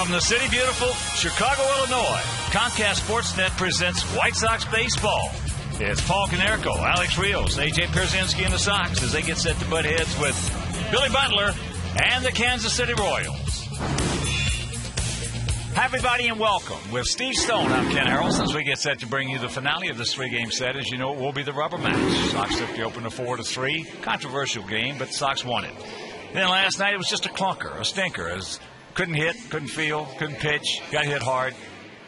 From the city beautiful Chicago, Illinois, Comcast Sportsnet presents White Sox baseball. It's Paul Konerko, Alex Rios, A.J. Pierzynski and the Sox as they get set to butt heads with Billy Butler and the Kansas City Royals. Hi, everybody, and welcome. With Steve Stone, I'm Ken Harrelson as we get set to bring you the finale of this three-game set. As you know, it will be the rubber match. Sox took the opener 4-3. Controversial game, but the Sox won it. Then last night, it was just a clunker, a stinker, as couldn't hit, couldn't feel, couldn't pitch, got hit hard,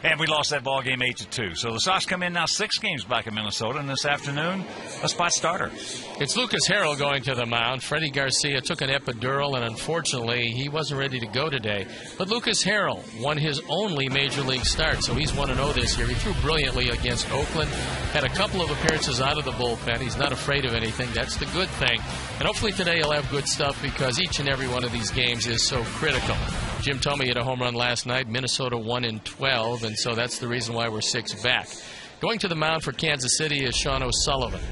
and we lost that ball game 8-2. So the Sox come in now 6 games back in Minnesota, and this afternoon, a spot starter. It's Lucas Harrell going to the mound. Freddie Garcia took an epidural, and unfortunately, he wasn't ready to go today. But Lucas Harrell won his only Major League start, so he's 1-0 this year. He threw brilliantly against Oakland, had a couple of appearances out of the bullpen. He's not afraid of anything. That's the good thing. And hopefully today he'll have good stuff because each and every one of these games is so critical. Jim told me he had a home run last night. Minnesota won in 12, and so that's the reason why we're 6 back. Going to the mound for Kansas City is Sean O'Sullivan.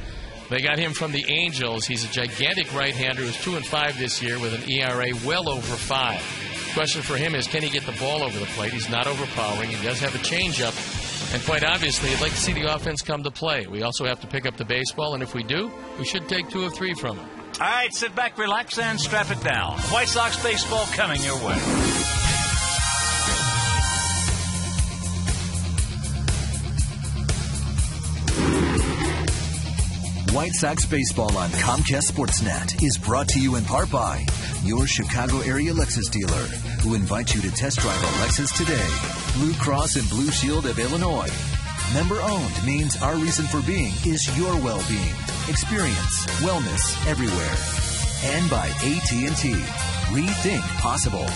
They got him from the Angels. He's a gigantic right-hander who's 2-5 this year with an ERA well over 5. Question for him is, can he get the ball over the plate? He's not overpowering. He does have a changeup. And quite obviously, I'd like to see the offense come to play. We also have to pick up the baseball, and if we do, we should take 2 of 3 from him. All right, sit back, relax, and strap it down. White Sox baseball coming your way. White Sox baseball on Comcast Sportsnet is brought to you in part by your Chicago area Lexus dealer, who invites you to test drive a Lexus today. Blue Cross and Blue Shield of Illinois. Member owned means our reason for being is your well-being. Experience wellness everywhere. And by AT&T. Rethink possible.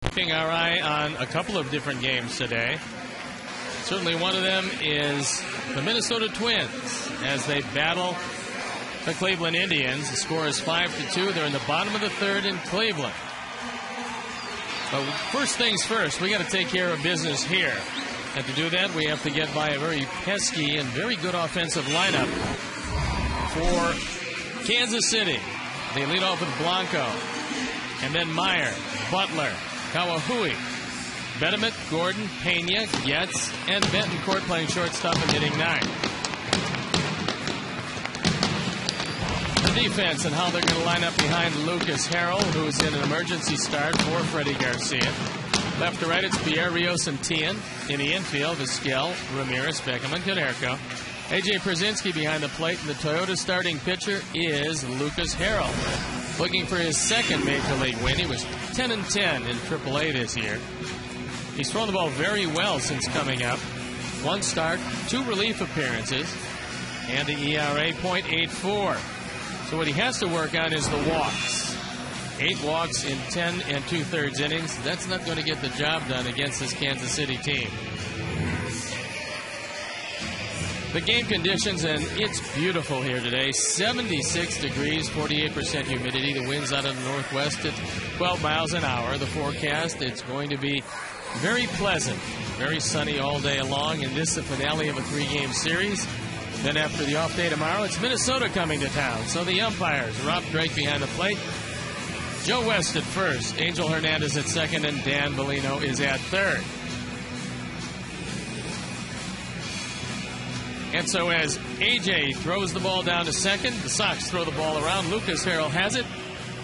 Keeping our eye on a couple of different games today. Certainly one of them is the Minnesota Twins as they battle the Cleveland Indians. The score is 5-2. They're in the bottom of the 3rd in Cleveland. But first things first, we got to take care of business here. And to do that, we have to get by a very pesky and very good offensive lineup for Kansas City. They lead off with Blanco, and then Meyer, Butler, Kawahui, Betterment, Gordon, Pena, Getz, and Betancourt playing shortstop and hitting 9. The defense and how they're going to line up behind Lucas Harrell, who's in an emergency start for Freddie Garcia. Left to right, it's Pierre, Rios, and Tien. In the infield, Vizquel, Ramirez, Beckham, and Caderco. A.J. Przinsky behind the plate, and the Toyota starting pitcher is Lucas Harrell. Looking for his second Major League win. He was 10-10 in AAA this year. He's thrown the ball very well since coming up. 1 start, 2 relief appearances, and the ERA .84. So what he has to work on is the walks. 8 walks in 10 2/3 innings. That's not going to get the job done against this Kansas City team. The game conditions, and it's beautiful here today. 76 degrees, 48% humidity. The wind's out of the northwest at 12 miles an hour. The forecast, it's going to be very pleasant, very sunny all day long. And this is the finale of a 3-game series. Then after the off day tomorrow, it's Minnesota coming to town. So the umpires, Rob Drake behind the plate, Joe West at first, Angel Hernandez at second, and Dan Bellino is at third. And so as A.J. throws the ball down to second, the Sox throw the ball around. Lucas Harrell has it.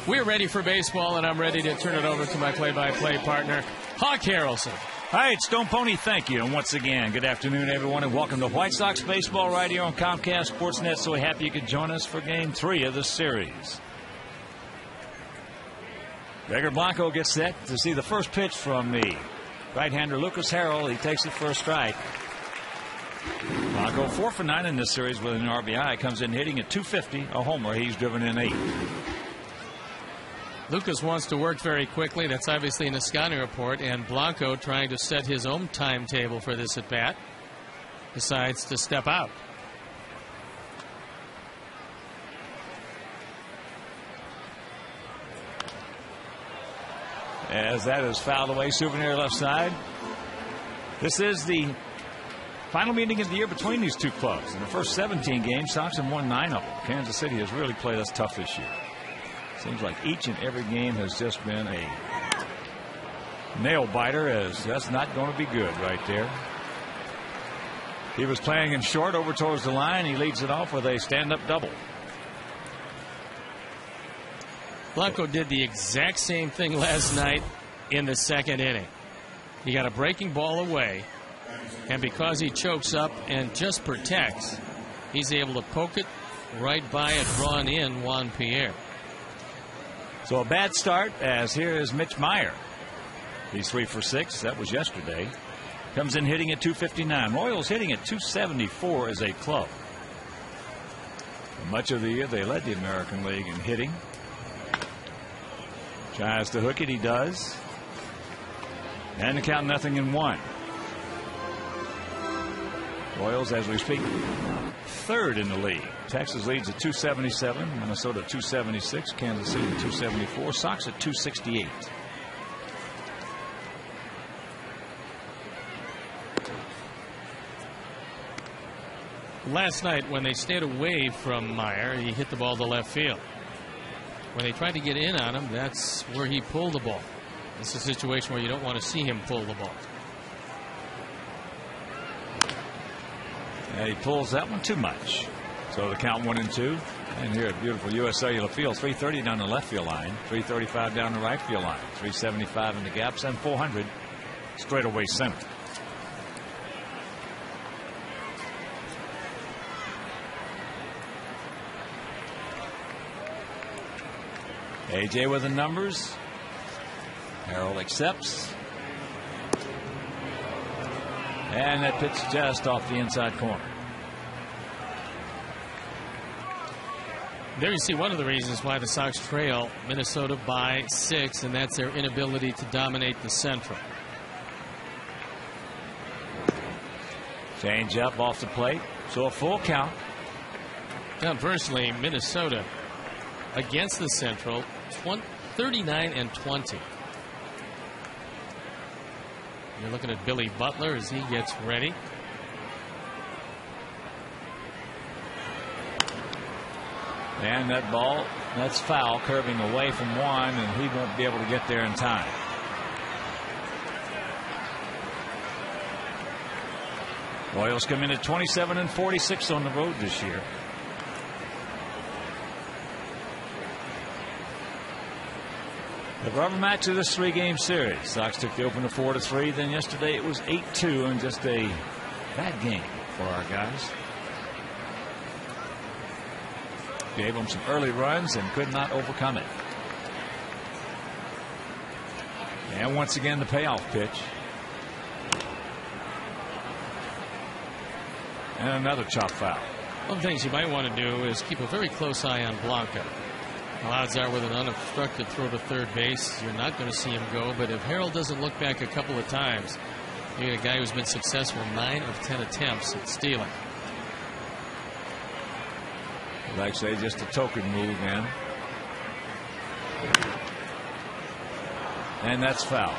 We're ready for baseball, and I'm ready to turn it over to my play-by-play partner, Hawk Harrelson. All right, Stone Pony, thank you. And once again, good afternoon, everyone, and welcome to White Sox Baseball right here on Comcast Sportsnet. So happy you could join us for Game 3 of the series. Gregor Blanco gets set to see the first pitch from the right-hander Lucas Harrell. He takes it for a strike. Blanco 4 for 9 in this series with an RBI. Comes in hitting at .250, a homer. He's driven in 8. Lucas wants to work very quickly. That's obviously in the scouting report. And Blanco, trying to set his own timetable for this at-bat, decides to step out. As that is fouled away, Souvenir left side. This is the final meeting of the year between these two clubs. In the first 17 games, Sox have won 9 of them. Kansas City has really played us tough this year. Seems like each and every game has just been a nail biter, as that's not going to be good right there. He was playing in short over towards the line. He leads it off with a stand-up double. Blanco did the exact same thing last night in the second inning. He got a breaking ball away, and because he chokes up and just protects, he's able to poke it right by it, drawn in Juan Pierre. So a bad start, as here is Mitch Meyer. He's 3 for 6. That was yesterday. Comes in hitting at .259. Royals hitting at .274 as a club. For much of the year, they led the American League in hitting. Tries to hook it. He does. And the count 0-1. Royals, as we speak, 3rd in the league. Texas leads at .277. Minnesota at .276. Kansas City at .274. Sox at .268. Last night, when they stayed away from Meyer, he hit the ball to left field. When they tried to get in on him, that's where he pulled the ball. It's a situation where you don't want to see him pull the ball. And he pulls that one too much. So the count 1-2. And here at beautiful U.S. Cellular Field, 330 down the left field line, 335 down the right field line, 375 in the gaps, and 400 straightaway center. A.J. with the numbers. Harrell accepts. And that pitch just off the inside corner. There you see one of the reasons why the Sox trail Minnesota by 6, and that's their inability to dominate the Central. Change up off the plate. So a full count. Conversely, Minnesota against the Central, 39-20. You're looking at Billy Butler as he gets ready. And that ball, that's foul, curving away from one, and he won't be able to get there in time. Royals come in at 27-46 on the road this year. The rubber match of this 3-game series. Sox took the opener 4-3. Then yesterday it was 8-2, and just a bad game for our guys. Gave them some early runs and could not overcome it. And once again, the payoff pitch. And another chop foul. One of the things you might want to do is keep a very close eye on Blanca. The odds are with an unobstructed throw to third base, you're not going to see him go. But if Harold doesn't look back a couple of times, you get a guy who's been successful 9 of 10 attempts at stealing. Like I say, just a token move, man. And that's foul.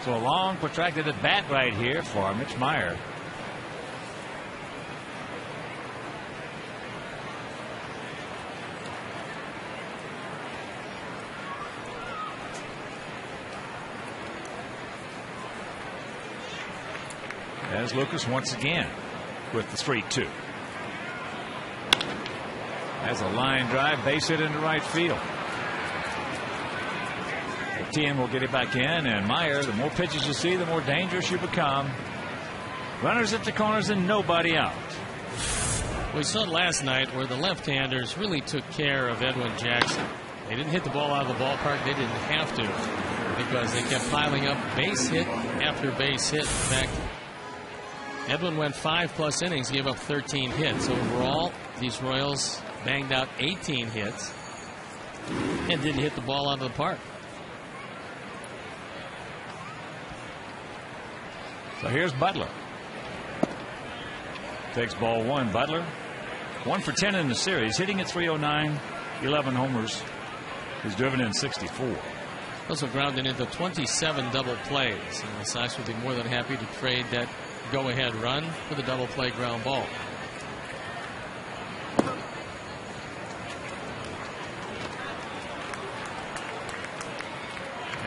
So a long, protracted at bat right here for Mitch Meyer. As Lucas once again with the 3-2. As a line drive, base hit into right field. Tien will get it back in, and Meyer, the more pitches you see, the more dangerous you become. Runners at the corners and nobody out. We saw it last night where the left-handers really took care of Edwin Jackson. They didn't hit the ball out of the ballpark. They didn't have to because they kept piling up base hit after base hit. In fact, Edwin went 5+ innings, gave up 13 hits. Overall, these Royals banged out 18 hits and didn't hit the ball out of the park. So here's Butler. Takes ball 1. Butler 1 for 10 in the series, hitting at .309, 11 homers. He's driven in 64. Also grounded into 27 double plays, and the Sox would be more than happy to trade that go-ahead run for the double play ground ball.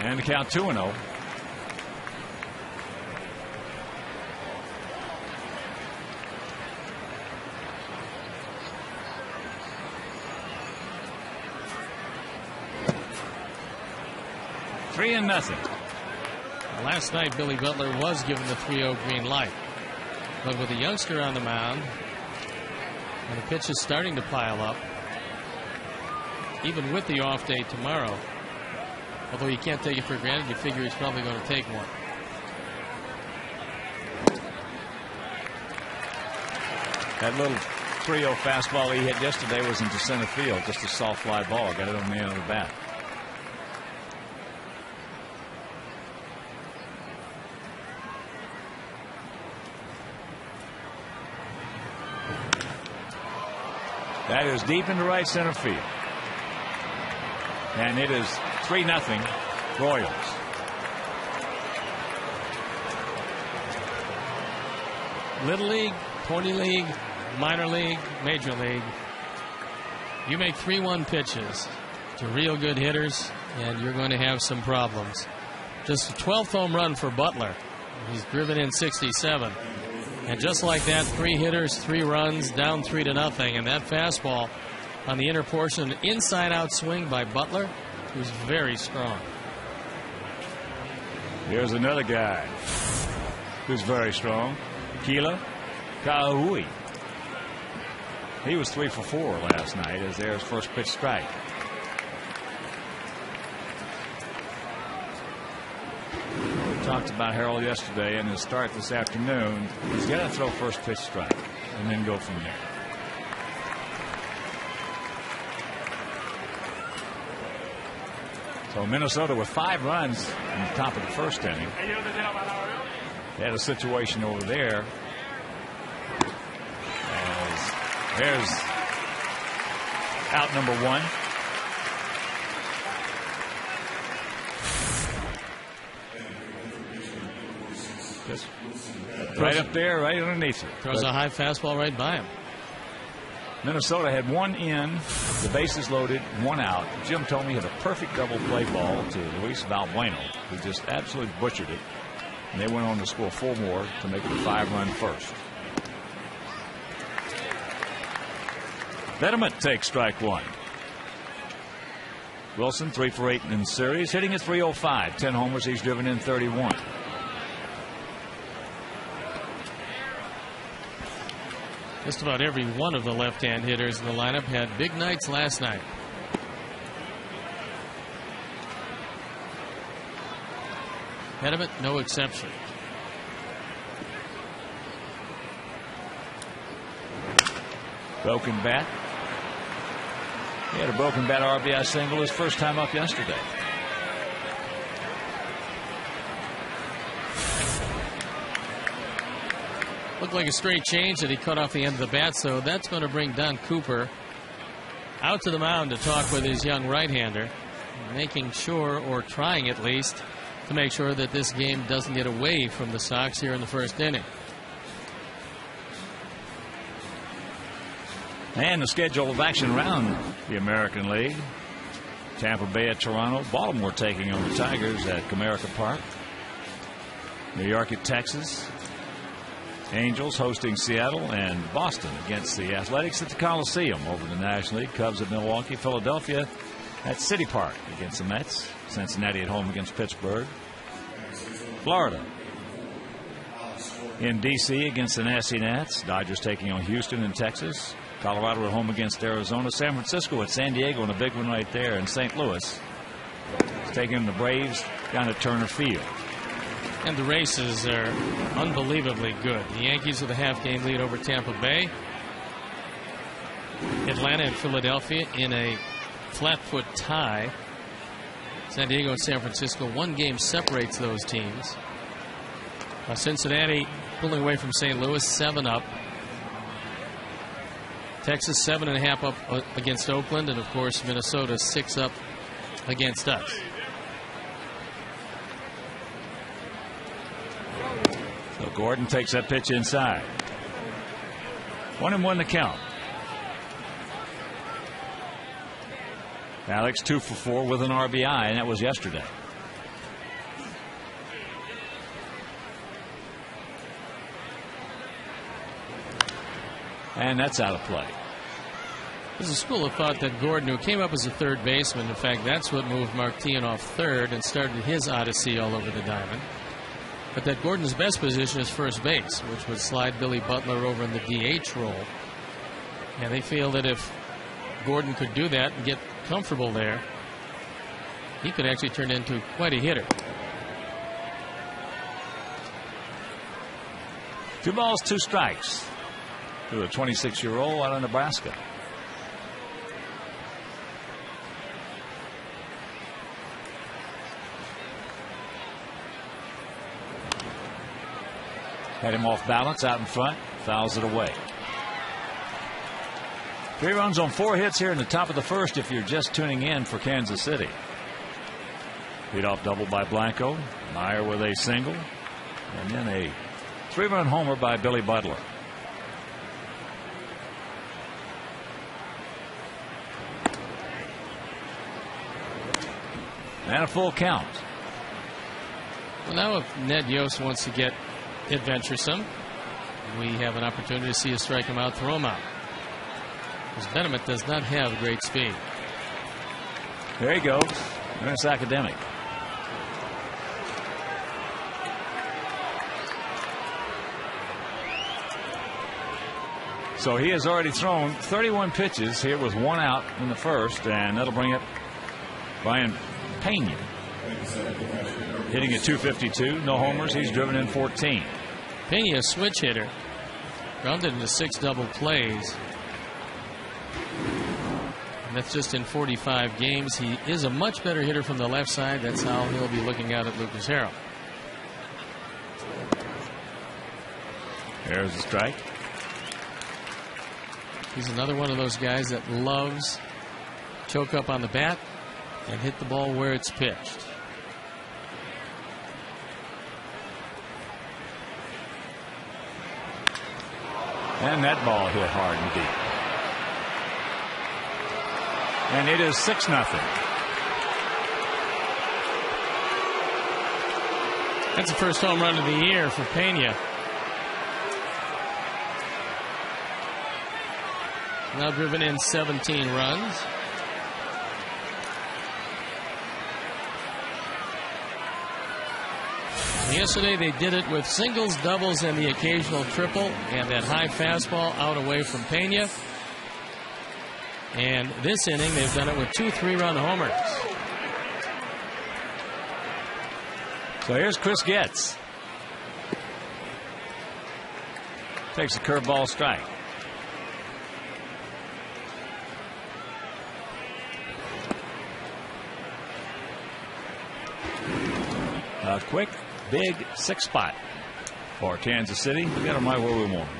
And the count 2-0. Three and nothing. Last night, Billy Butler was given the 3-0 green light. But with a youngster on the mound, and the pitch is starting to pile up, even with the off day tomorrow, although you can't take it for granted, you figure he's probably going to take one. That little 3-0 fastball he hit yesterday was into center field, just a soft fly ball. Got it on the end of the bat. That is deep into right center field. And it is 3-0 Royals. Little league, pony league, minor league, major league. You make 3-1 pitches to real good hitters, and you're going to have some problems. Just the 12th home run for Butler. He's driven in 67. And just like that, 3 hitters, 3 runs, down 3-0. And that fastball on the inner portion, inside-out swing by Butler, who's very strong. Here's another guy who's very strong. Keila Kahui. He was 3 for 4 last night as there's first pitch strike. We talked about Harold yesterday and his start this afternoon. He's got to throw first pitch strike and then go from there. So Minnesota with 5 runs in the top of the first inning. They had a situation over there. There's out number 1. Just right up there, right underneath it. Throws a high fastball right by him. Minnesota had 1 in, the bases loaded, 1 out. Jim told me he had a perfect double play ball to Luis Valbueno, who just absolutely butchered it. And they went on to score 4 more to make it a 5-run first. Betterment takes strike one. Wilson 3 for 8 in the series, hitting at .305. 10 homers. He's driven in 31. Just about every one of the left-hand hitters in the lineup had big nights last night. Betterment, no exception. Broken bat. He had a broken bat RBI single his first time up yesterday. Looked like a straight change that he cut off the end of the bat, so that's going to bring Don Cooper out to the mound to talk with his young right-hander, making sure, or trying at least, to make sure that this game doesn't get away from the Sox here in the first inning. And the schedule of action around the American League. Tampa Bay at Toronto. Baltimore taking on the Tigers at Comerica Park. New York at Texas. Angels hosting Seattle, and Boston against the Athletics at the Coliseum. Over the National League, Cubs at Milwaukee. Philadelphia at City Park against the Mets. Cincinnati at home against Pittsburgh. Florida in D.C. against the Nasty Nats. Dodgers taking on Houston in Texas. Colorado at home against Arizona. San Francisco at San Diego, and a big one right there. And St. Louis is taking the Braves down at Turner Field. And the races are unbelievably good. The Yankees with a half-game lead over Tampa Bay. Atlanta and Philadelphia in a flat-foot tie. San Diego and San Francisco, one game separates those teams. Cincinnati pulling away from St. Louis, 7 up. Texas 7.5 up against Oakland, and of course Minnesota 6 up against us. So Gordon takes that pitch inside. 1-1 the count. Alex 2 for 4 with an RBI, and that was yesterday. And that's out of play. There's a school of thought that Gordon, who came up as a third baseman, in fact, that's what moved Mark Teon off third and started his odyssey all over the diamond. But that Gordon's best position is first base, which would slide Billy Butler over in the DH role. And they feel that if Gordon could do that and get comfortable there, he could actually turn into quite a hitter. 2 balls, 2 strikes to a 26-year-old out of Nebraska. Had him off balance out in front, fouls it away. 3 runs on 4 hits here in the top of the first if you're just tuning in for Kansas City. Lead off double by Blanco. Meyer with a single. And then a 3-run homer by Billy Butler. And a full count. Well, now if Ned Yost wants to get adventuresome, we have an opportunity to see him strike him out, throw him out. Because Betterment does not have great speed. There he goes. There's Academic. So he has already thrown 31 pitches here with 1 out in the first, and that'll bring up Brian Pena. Hitting at .252, no homers. He's driven in 14. Pena, a switch hitter, grounded into 6 double plays. And that's just in 45 games. He is a much better hitter from the left side. That's how he'll be looking out at Lucas Harrell. There's the strike. He's another one of those guys that loves choke up on the bat and hit the ball where it's pitched. And that ball hit hard and deep. And it is 6-0. That's the first home run of the year for Pena. now driven in 17 runs. Yesterday they did it with singles, doubles, and the occasional triple, and that high fastball out away from Pena. And this inning they've done it with 2 3-run homers. So here's Chris Getz. Takes a curveball strike. A quick, big 6 spot for Kansas City. We got them right where we want them.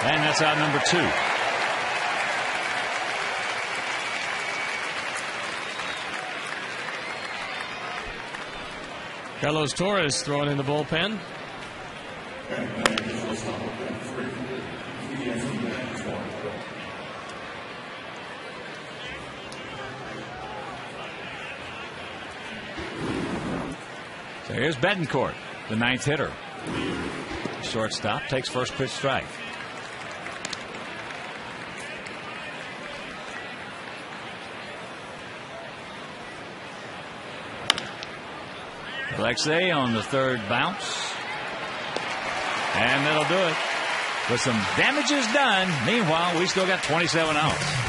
And that's out number 2. Carlos Torres thrown in the bullpen. So here's Betancourt, the 9th hitter. Shortstop takes first pitch strike. Alexei on the 3rd bounce. And that'll do it. With some damages done. Meanwhile, we still got 27 outs.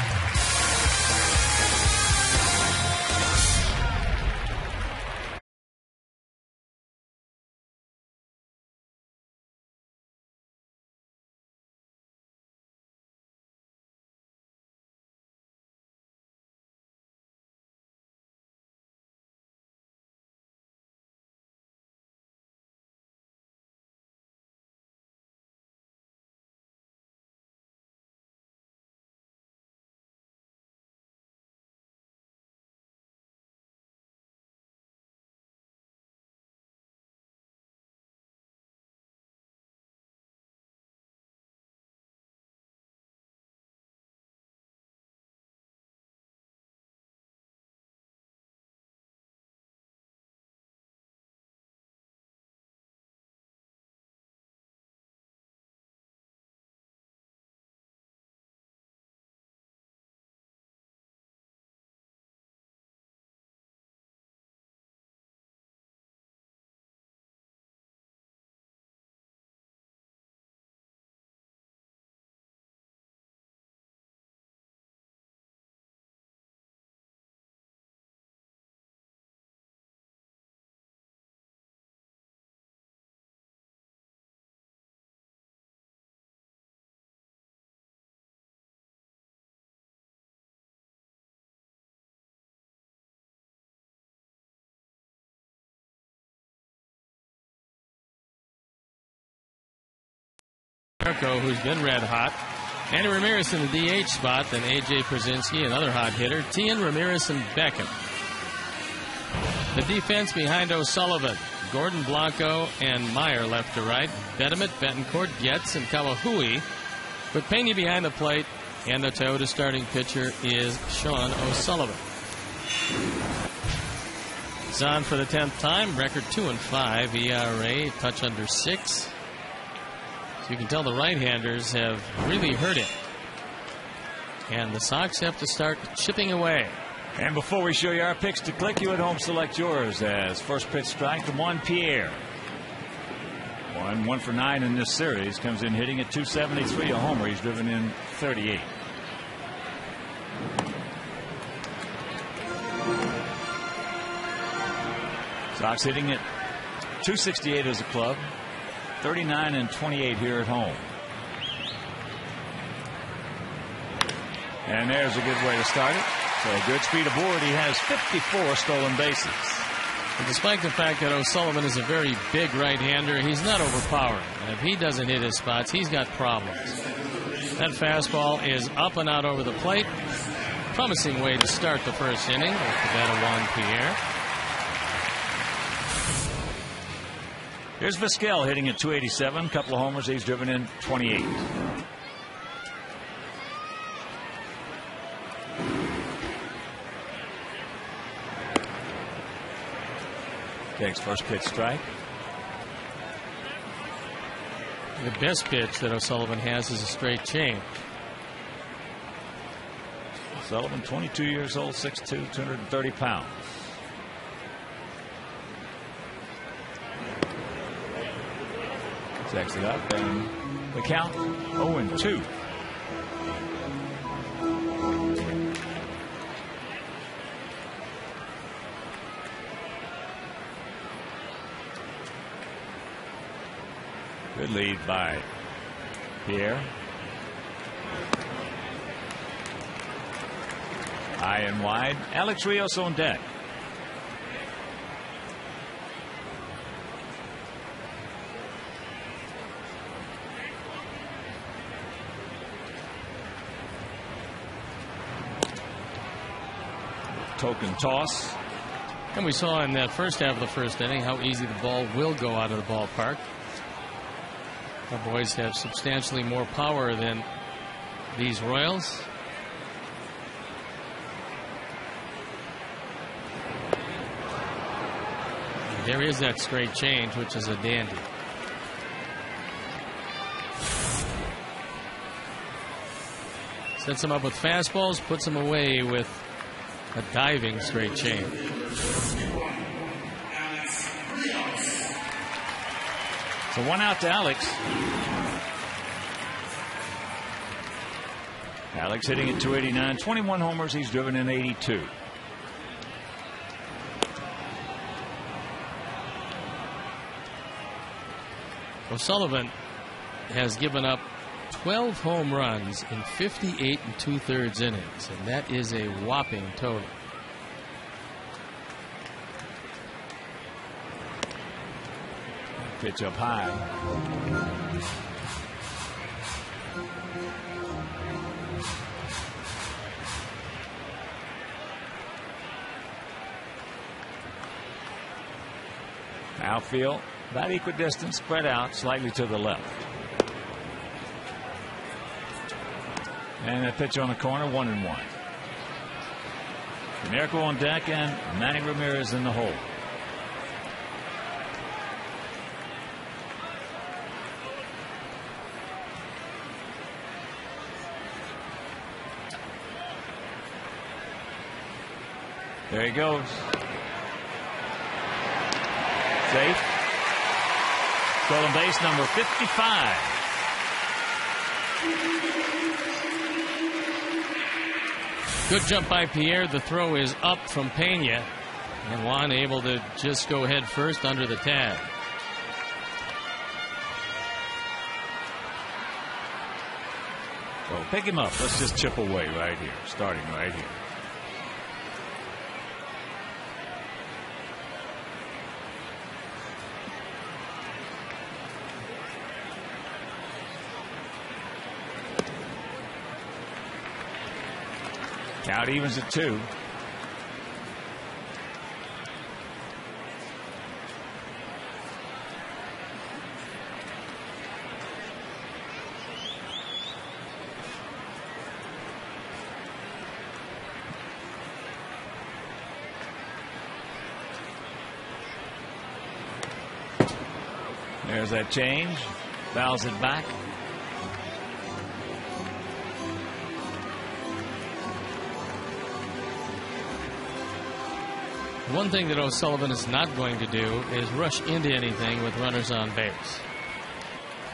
Who's been red hot. Manny Ramirez in the DH spot, then A.J. Przinsky, another hot hitter. Tian, Ramirez, and Beckham. The defense behind O'Sullivan, Gordon, Blanco, and Meyer left to right. Bedemet, Betancourt, Getz, and Kawahui. With Pena behind the plate, and the Toyota starting pitcher is Sean O'Sullivan. He's on for the 10th time. Record 2-5. ERA, touch under 6. So you can tell the right-handers have really hurt him. And the Sox have to start chipping away. And before we show you our picks to click, you at home select yours as first pitch strike to Juan Pierre. 1 for 9 in this series. Comes in hitting at 273, a homer. He's driven in 38. Sox hitting at 268 as a club. 39 and 28 here at home. And there's a good way to start it. So good speed aboard. He has 54 stolen bases. And despite the fact that O'Sullivan is a very big right-hander, he's not overpowering. And if he doesn't hit his spots, he's got problems. That fastball is up and out over the plate. Promising way to start the first inning with the bat of Juan Pierre. Here's Vizquel hitting at 287. Couple of homers. He's driven in 28. Takes first pitch strike. The best pitch that O'Sullivan has is a straight change. Sullivan, 22 years old, 6'2", 230 pounds. Checks it up, and the count 0-2. Good lead by Pierre. High and wide. Alex Rios on deck. Token toss. And we saw in that first half of the first inning how easy the ball will go out of the ballpark. The boys have substantially more power than these Royals. And there is that straight change, which is a dandy. Sets him up with fastballs, puts him away with a diving straight change. So 1 out to Alex. Alex hitting at 289, 21 homers. He's driven in 82. O'Sullivan has given up 12 home runs in 58 2/3 innings, and that is a whopping total. Pitch up high. Outfield, about equidistant, spread out slightly to the left. And a pitch on the corner, 1-1. Konerko on deck and Manny Ramirez in the hole. There he goes. Safe. Stolen base number 55. Good jump by Pierre. The throw is up from Pena, and Juan able to just go head first under the tag. So pick him up. Let's just chip away right here, starting right here. Count evens at 2. There's that change. Fouls it back. One thing that O'Sullivan is not going to do is rush into anything with runners on base.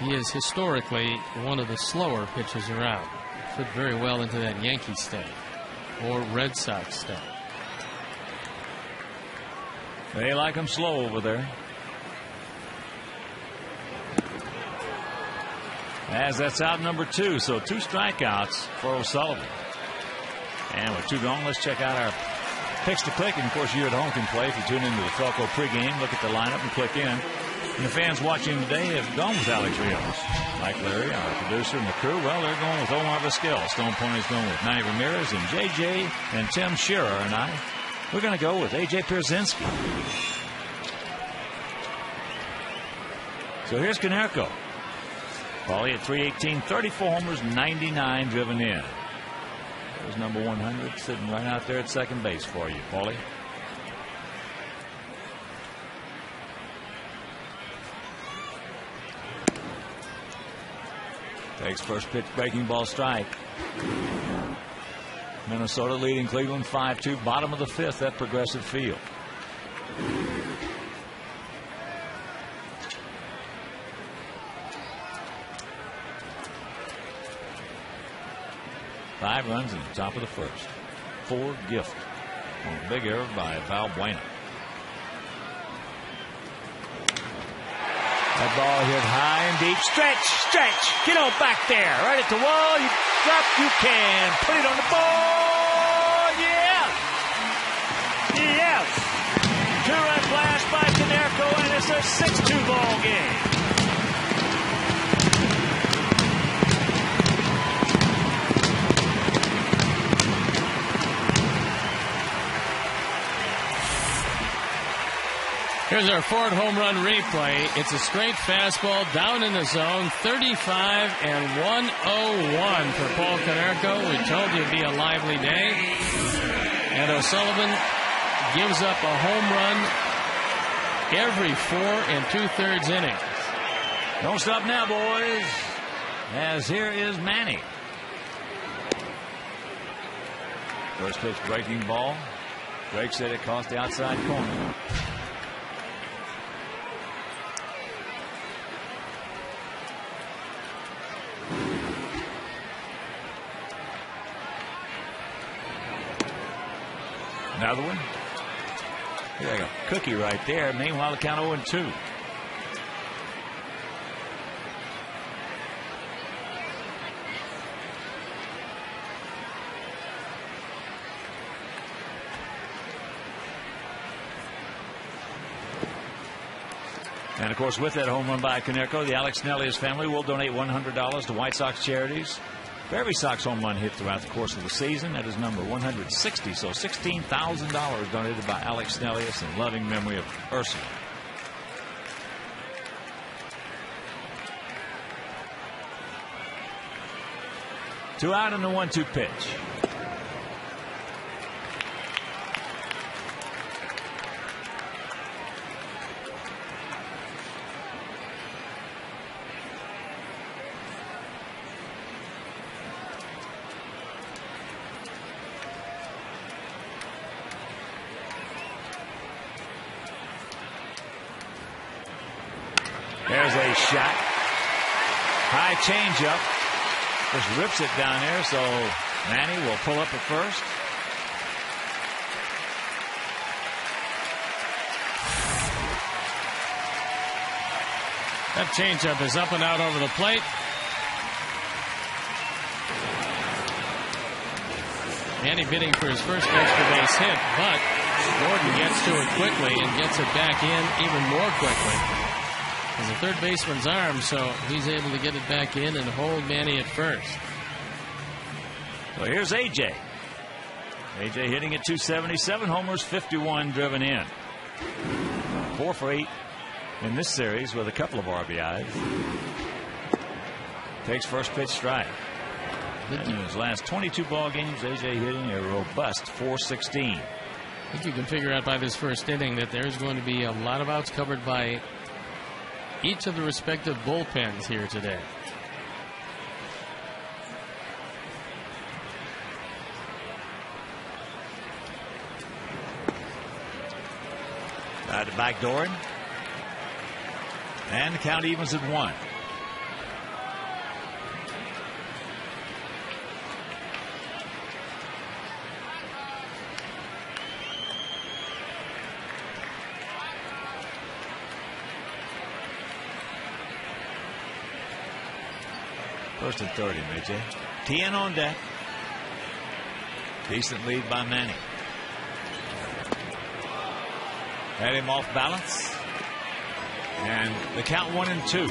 He is historically one of the slower pitchers around. Fit very well into that Yankee staff or Red Sox staff. They like him slow over there. As that's out number 2, so 2 strikeouts for O'Sullivan. And with 2 gone, let's check out our picks to click. And of course, you at home can play if you tune into the Felco pregame, look at the lineup and click in. And the fans watching today have gone with Alex Rios. Mike Larry, our producer, and the crew, well, they're going with Omar Vizquel. Stone Point's going with Manny Ramirez, and JJ and Tim Shearer and I, we're going to go with AJ Pierzynski. So here's Konerko. Paulie at 318, 34 homers, 99 driven in. There's number 100 sitting right out there at second base for you, Paulie. Takes first pitch, breaking ball, strike. Minnesota leading Cleveland 5-2. Bottom of the fifth at Progressive Field. Five runs in the top of the first. 4 gift. On a big error by Valbuena. That ball hit high and deep. Stretch, stretch. Get on back there. Right at the wall. You drop, you can. Put it on the board. Yeah. Yes. 2-run blast by Canerco, and it's a 6-2 ball game. Here's our fourth home run replay. It's a straight fastball down in the zone, 35 and 101 for Paul Canerco. We told you it'd be a lively day. And O'Sullivan gives up a home run every 4 2/3 innings. Don't stop now, boys, as here is Manny. First pitch, breaking ball. Drake said it cost the outside corner. Another one. Like a cookie right there. Meanwhile, the count 0-2. And of course, with that home run by Canerco, the Alex Nelius family will donate $100 to White Sox charities. For every Sox home run hit throughout the course of the season, that is number 160. So $16,000 donated by Alex Nelius in loving memory of Ursula. Two out and the 1-2 pitch. There's a shot. High changeup. Just rips it down there, so Manny will pull up at first. That changeup is up and out over the plate. Manny bidding for his first extra base hit, but Gordon gets to it quickly and gets it back in even more quickly. It's a third baseman's arm, so he's able to get it back in and hold Manny at first. Well, here's AJ. AJ hitting at 277 homers, 51 driven in. 4 for 8 in this series with a couple of RBIs. Takes first pitch, strike. In his last 22 ball games, AJ hitting a robust 416. I think you can figure out by this first inning that there's going to be a lot of outs covered by each of the respective bullpens here today. To backdoor him. And the count evens at 1. First and 30, AJ. 10 on deck. Decent lead by Manny. Had him off balance. And the count 1-2.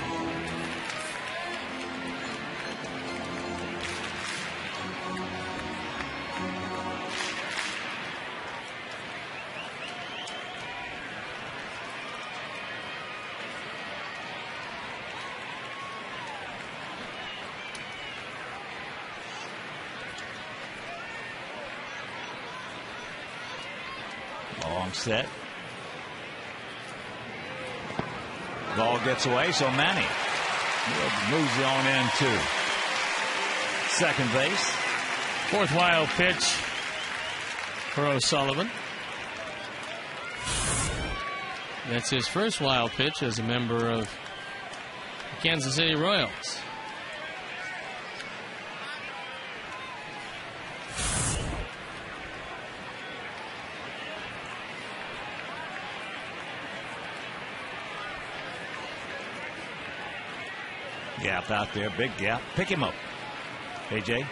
Long set. Ball gets away, so Manny moves on in too. second base. Fourth wild pitch for O'Sullivan. That's his first wild pitch as a member of the Kansas City Royals. Gap out there, big gap. Pick him up, AJ.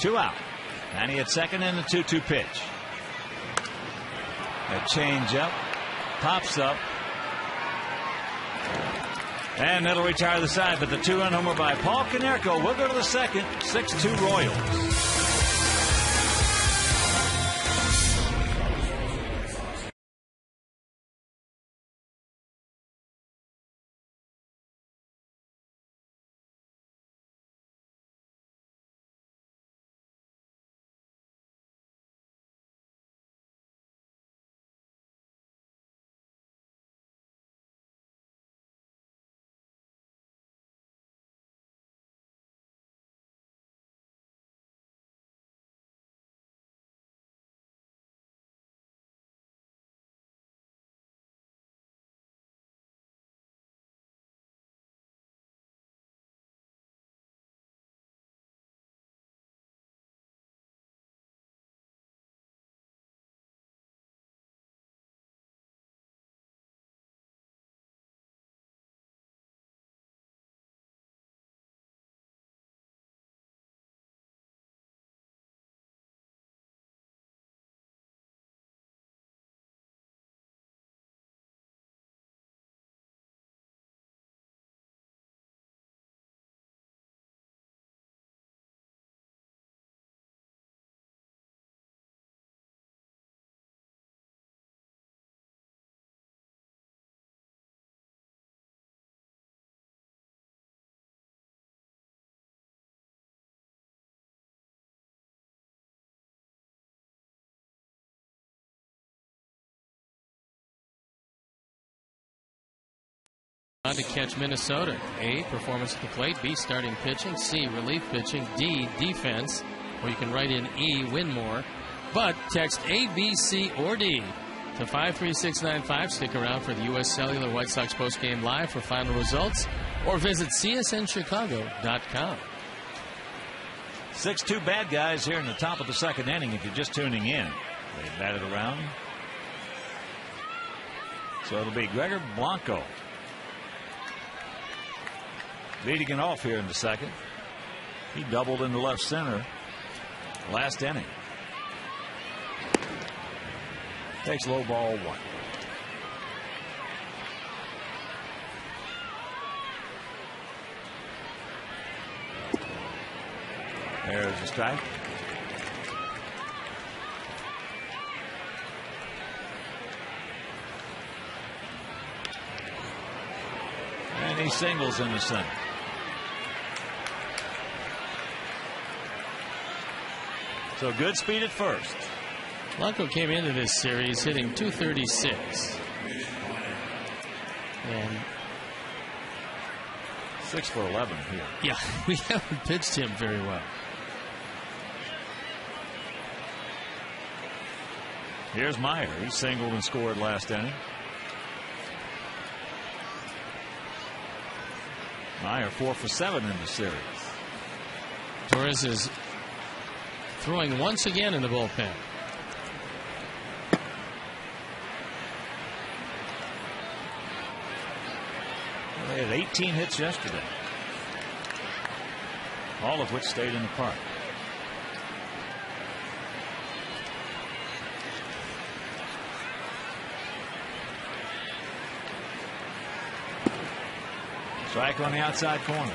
Two out. And he at second in the 2-2 pitch. A change up. Pops up. And that'll retire the side, but the 2-run homer by Paul Konerko will go to the second. 6-2 Royals. On to catch Minnesota. A, performance at the plate. B, starting pitching. C, relief pitching. D, defense. Or you can write in E, win more. But text A, B, C, or D to 53695. Stick around for the U.S. Cellular White Sox postgame live for final results. Or visit csnchicago.com. 6-2 bad guys here in the top of the second inning if you're just tuning in. They batted around. So it'll be Gregor Blanco leading it off here in the second. He doubled into left center last inning. Takes low ball one. There's a strike. And he singles in the center. So good speed at first. Blanco came into this series hitting .236. And 6 for 11 here. Yeah, we haven't pitched him very well. Here's Meyer. He singled and scored last inning. Meyer 4 for 7 in the series. Torres is throwing once again in the bullpen. Well, they had 18 hits yesterday, all of which stayed in the park. Strike on the outside corner.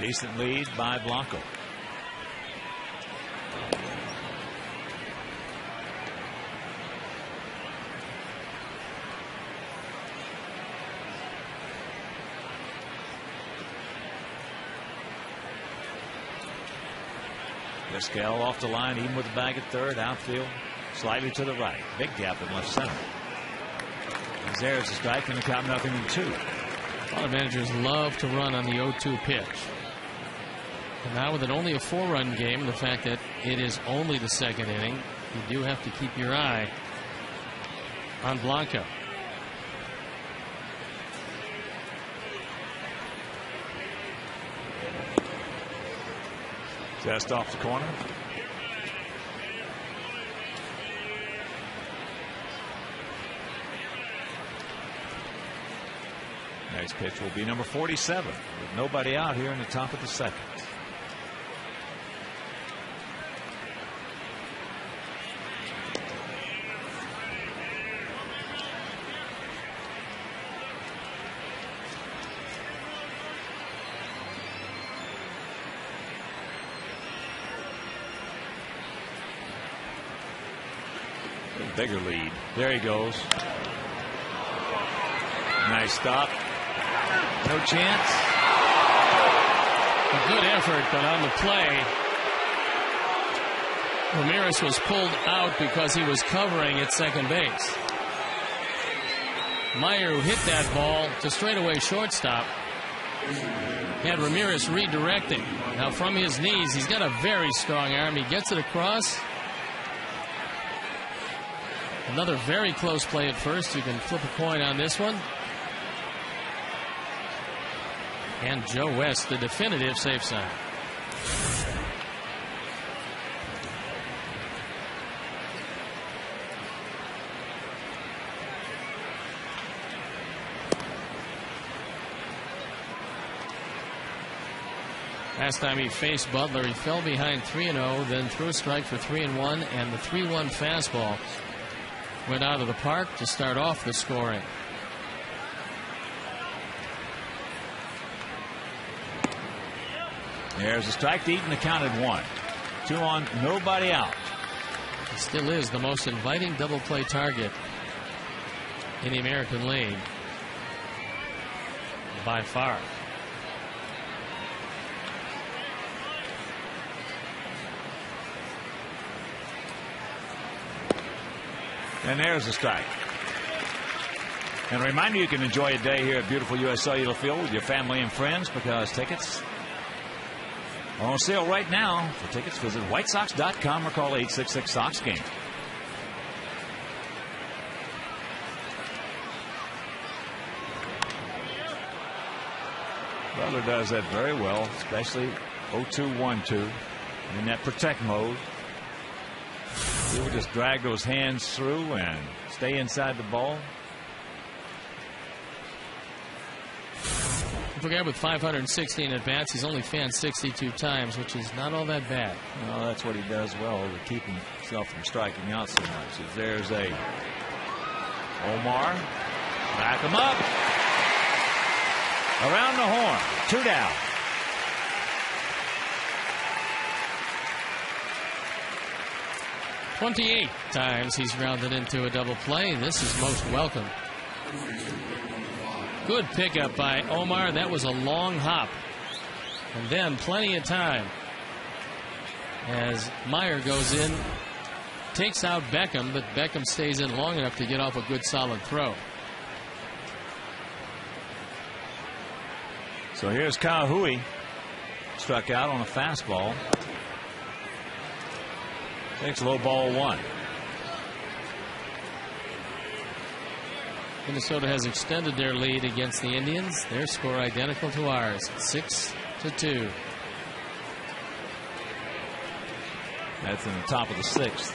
Decent lead by Blanco. Vizquel off the line, even with the bag at third, outfield, slightly to the right. Big gap in left center. There's a strike and the count 0-2. A lot of managers love to run on the 0-2 pitch. And now with it only a 4-run game, and the fact that it is only the second inning, you do have to keep your eye on Blanco. Just off the corner. Next pitch will be number 47 with nobody out here in the top of the second. Bigger lead. There he goes. Nice stop. No chance. A good effort, but on the play, Ramirez was pulled out because he was covering at second base. Meyer, who hit that ball to straightaway shortstop, had Ramirez redirecting. Now from his knees, he's got a very strong arm. He gets it across. Another very close play at first. You can flip a coin on this one. And Joe West, the definitive safe sign. Last time he faced Butler, he fell behind 3-0, then threw a strike for 3-1, and the 3-1 fastball went out of the park to start off the scoring. There's a strike to Eaton, the count at 1. 2 on, nobody out. He still is the most inviting double play target in the American League by far. And there's a strike. And a reminder, you can enjoy a day here at beautiful U.S. Cellular Field with your family and friends, because tickets are on sale right now. For tickets, visit whitesox.com or call 866-SOX-GAME. Butler does that very well, especially 0-2-1-2 in that protect mode. He will just drag those hands through and stay inside the ball. Don't forget, with 516 at bats, he's only fanned 62 times, which is not all that bad. Well, that's what he does well to keep himself from striking out so much. If there's a Omar, back him up, around the horn, 2 down. "28 times he's grounded into a double play. This is most welcome. Good pickup by Omar. That was a long hop. And then plenty of time as Meyer goes in, takes out Beckham, but Beckham stays in long enough to get off a good solid throw. So here's Kahui, struck out on a fastball. Takes low ball 1. Minnesota has extended their lead against the Indians. Their score identical to ours, 6-2. That's in the top of the 6th.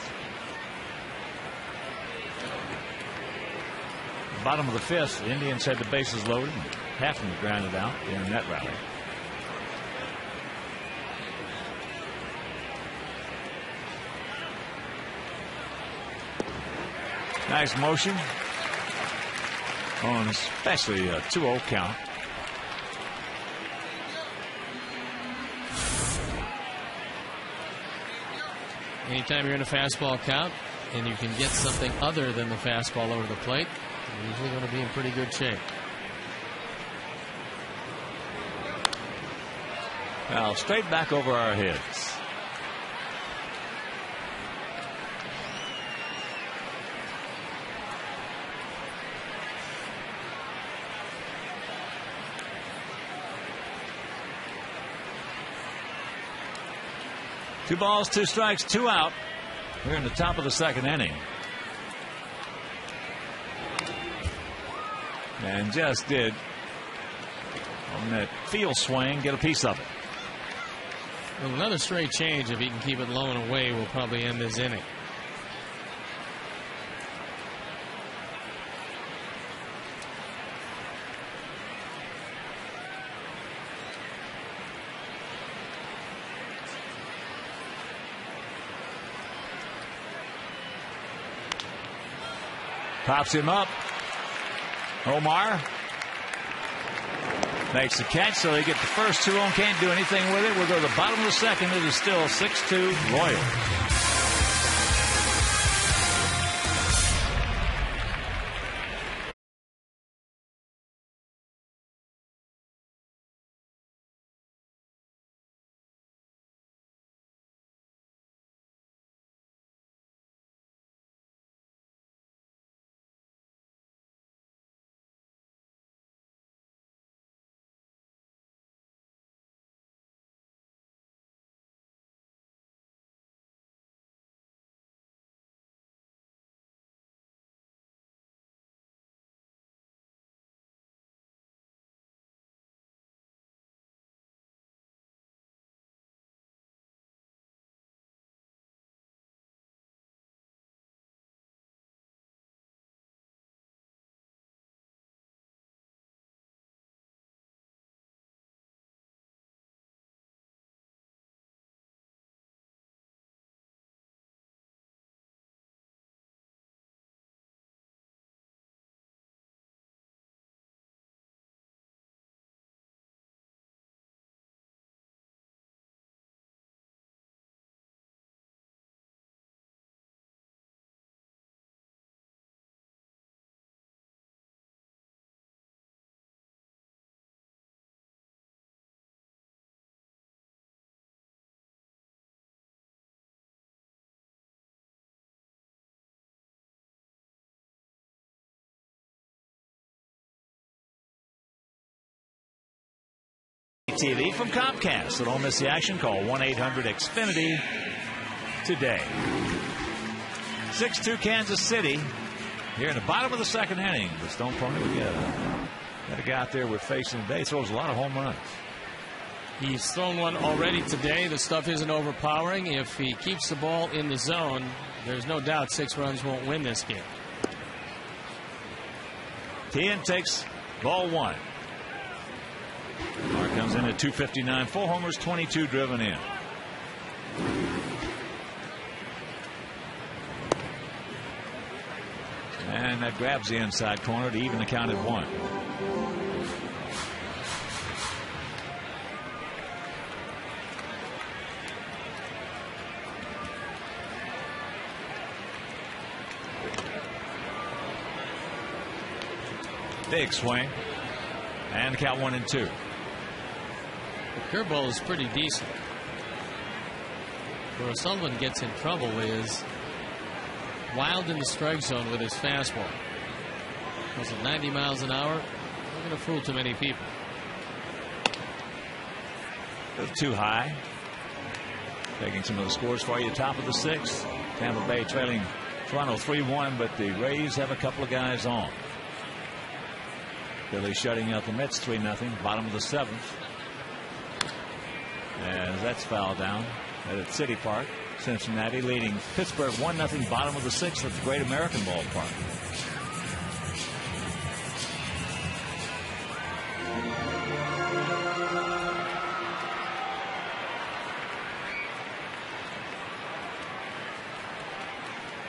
Bottom of the 5th, the Indians had the bases loaded. Half of them grounded out in that rally. Nice motion on especially a 2-0 count. Anytime you're in a fastball count and you can get something other than the fastball over the plate, you're usually going to be in pretty good shape. Now straight back over our heads. 2 balls, 2 strikes, 2 out. We're in the top of the 2nd inning. And just did, on that field swing, get a piece of it. Well, another straight change, if he can keep it low and away, will probably end this inning. Pops him up. Omar makes the catch, so they get the first 2 on. Can't do anything with it. We'll go to the bottom of the 2nd. It is still 6-2 Royals. TV from Comcast. So don't miss the action. Call 1-800-XFINITY today. 6-2 Kansas City. Here in the bottom of the 2nd inning. The Stone Pony got a guy out there we're facing today. Throws a lot of home runs. He's thrown one already today. The stuff isn't overpowering. If he keeps the ball in the zone, there's no doubt 6 runs won't win this game. Tien takes ball 1. Mark comes in at 259. 4 homers, 22 driven in. And that grabs the inside corner to even the count at 1. Big swing. And count 1-2. The curveball is pretty decent. Where O'Sullivan gets in trouble is wild in the strike zone with his fastball. Was it 90 miles an hour? Not going to fool too many people. Too high. Taking some of the scores for you. Top of the 6th. Tampa Bay trailing Toronto 3-1, but the Rays have a couple of guys on. Philly shutting out the Mets 3-0. Bottom of the 7th. As that's fouled down at City Park. Cincinnati leading Pittsburgh 1-0. Bottom of the 6th at the Great American Ballpark.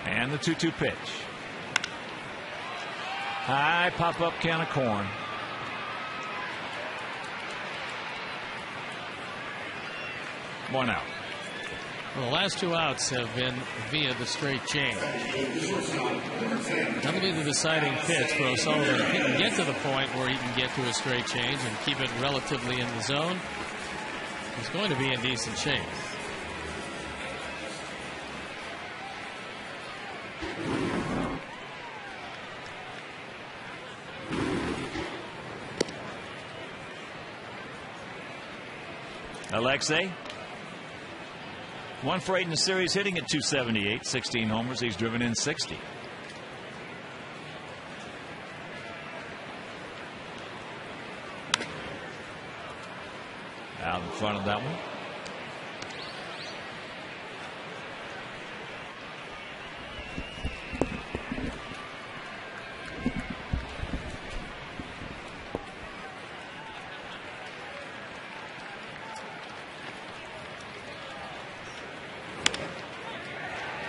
And the 2-2 pitch. High pop-up can of corn. One out. Well, the last 2 outs have been via the straight change. That'll be the deciding pitch for O'Sullivan. If he can get to the point where he can get to a straight change and keep it relatively in the zone, he's going to be in decent shape. Alexei 1 for 8 in the series, hitting at .278, 16 homers. He's driven in 60. Out in front of that one.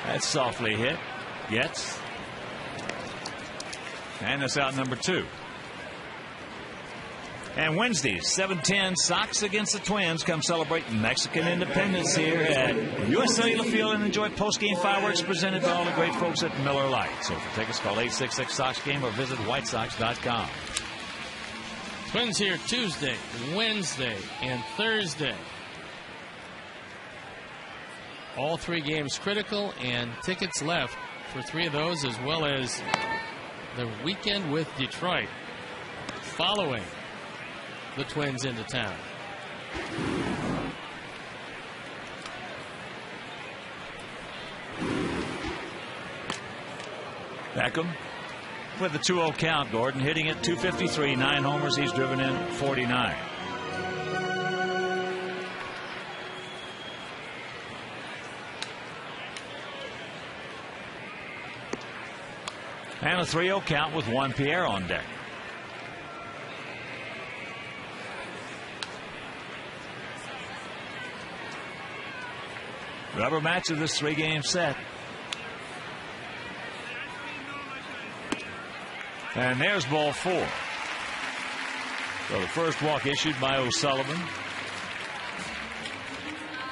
That's softly hit. Gets. And that's out number 2. And Wednesday, 7:10, Sox against the Twins. Come celebrate Mexican independence here at U.S. Cellular Field and enjoy post-game fireworks presented by all the great folks at Miller Lite. So for tickets, call 866-SOX-GAME or visit whitesox.com. Twins here Tuesday, Wednesday, and Thursday. All 3 games critical, and tickets left for 3 of those, as well as the weekend with Detroit following the Twins into town. Beckham with the 2-0 count. Gordon hitting at .253, 9 homers. He's driven in 49. And a 3-0 count with Juan Pierre on deck. Rubber match of this 3-game set. And there's ball 4. So the first walk issued by O'Sullivan.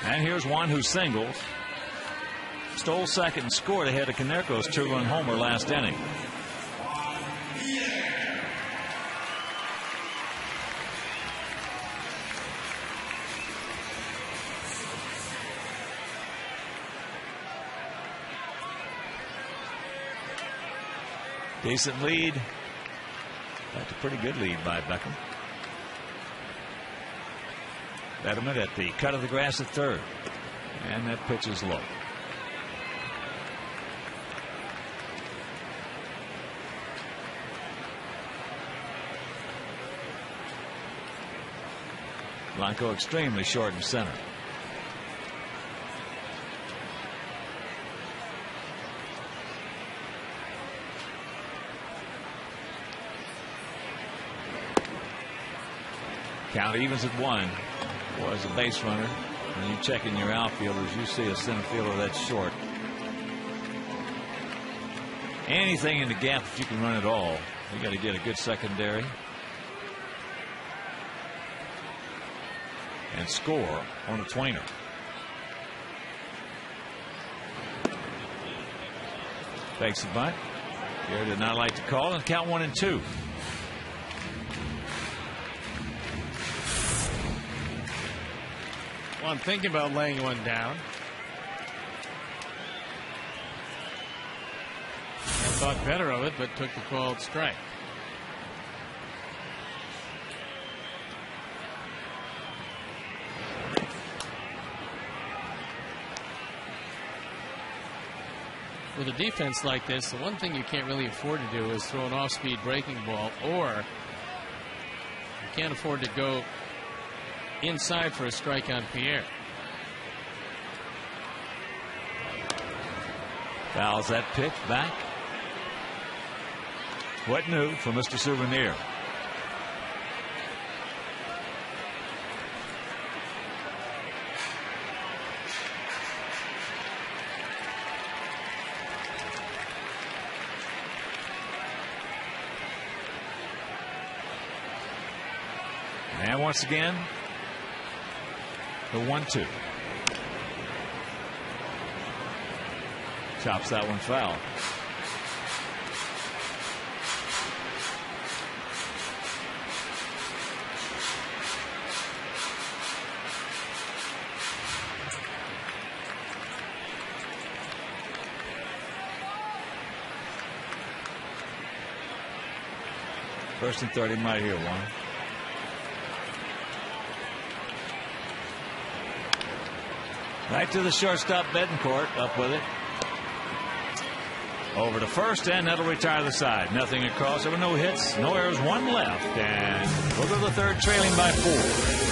And here's one who singled. Stole second and scored ahead of Canerco's 2-run homer last inning. Decent lead. That's a pretty good lead by Beckham. Betterman at the cut of the grass at third. And that pitch is low. Blanco extremely short in center. Count evens at 1. Boy, as a base runner, when you check in your outfielders, you see a center fielder that's short. Anything in the gap, if you can run it all, you got to get a good secondary and score on a tweener. Fakes the bunt. Gary did not like to call, and count 1-2. Well, I'm thinking about laying one down. I thought better of it, but took the called strike. With a defense like this, the one thing you can't really afford to do is throw an off-speed breaking ball, or you can't afford to go inside for a strike on Pierre. Fouls that pitch back. What new for Mr. Souvenir? And once again, the 1-2. Chops that one foul. First and 30 might hear one. Right to the shortstop, Betancourt, up with it. Over to first, and that'll retire the side. Nothing across. There were no hits, no errors, one left. And we'll go to the third, trailing by 4.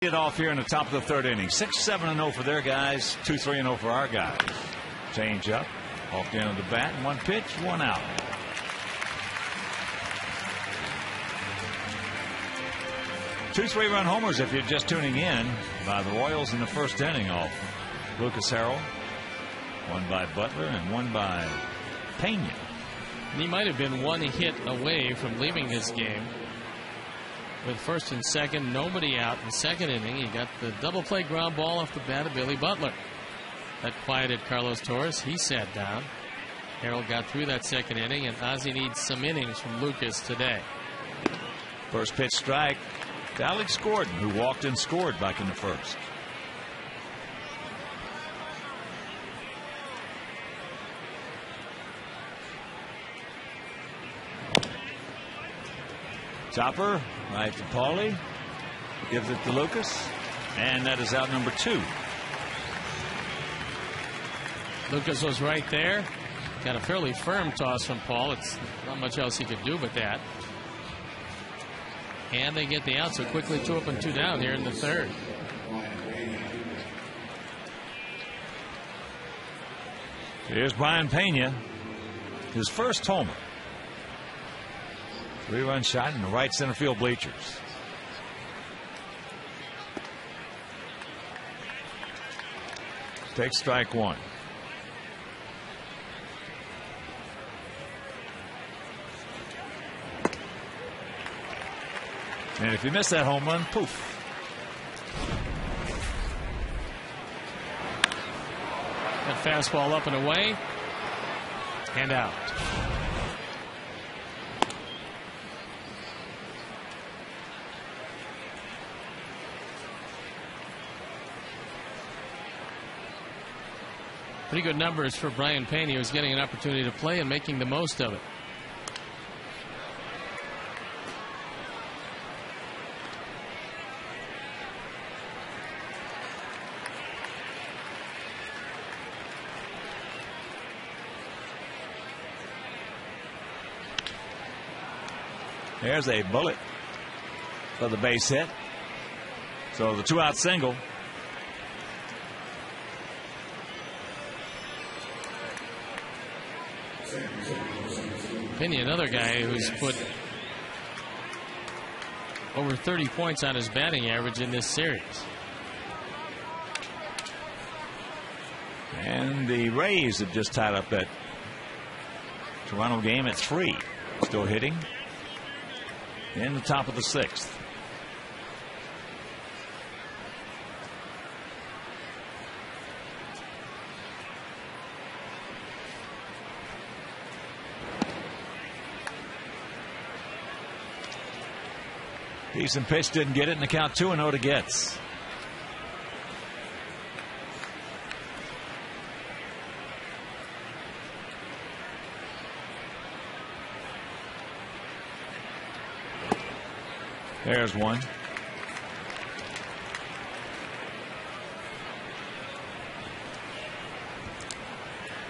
It off here in the top of the third inning. 6-7-0 for their guys. 2-3-0 for our guys. Change up. Off the end of the bat. One pitch, one out. Two 3-run homers if you're just tuning in by the Royals in the first inning off Lucas Harrell. One by Butler and one by Pena. And he might have been one hit away from leaving this game. With first and second, nobody out in the second inning. He got the double play ground ball off the bat of Billy Butler. That quieted Carlos Torres. He sat down. Harrell got through that second inning, and Ozzie needs some innings from Lucas today. First pitch strike to Alex Gordon, who walked and scored back in the first. Chopper right to Paulie, gives it to Lucas, and that is out number 2. Lucas was right there. Got a fairly firm toss from Paul. It's not much else he could do but that. And they get the out, so quickly 2 up and 2 down here in the third. Here's Brian Pena, his first homer. 3-run shot in the right center field bleachers. Takes strike 1. And if you miss that home run, poof. That fastball up and away and out. Pretty good numbers for Brian Pena. He was getting an opportunity to play and making the most of it. There's a bullet for the base hit. So the 2-out single. Pena, another guy who's put over 30 points on his batting average in this series. And the Rays have just tied up that Toronto game at 3. Still hitting. in the top of the 6th. Decent pitch, didn't get it, and the count 2-0 to Getz. There's one.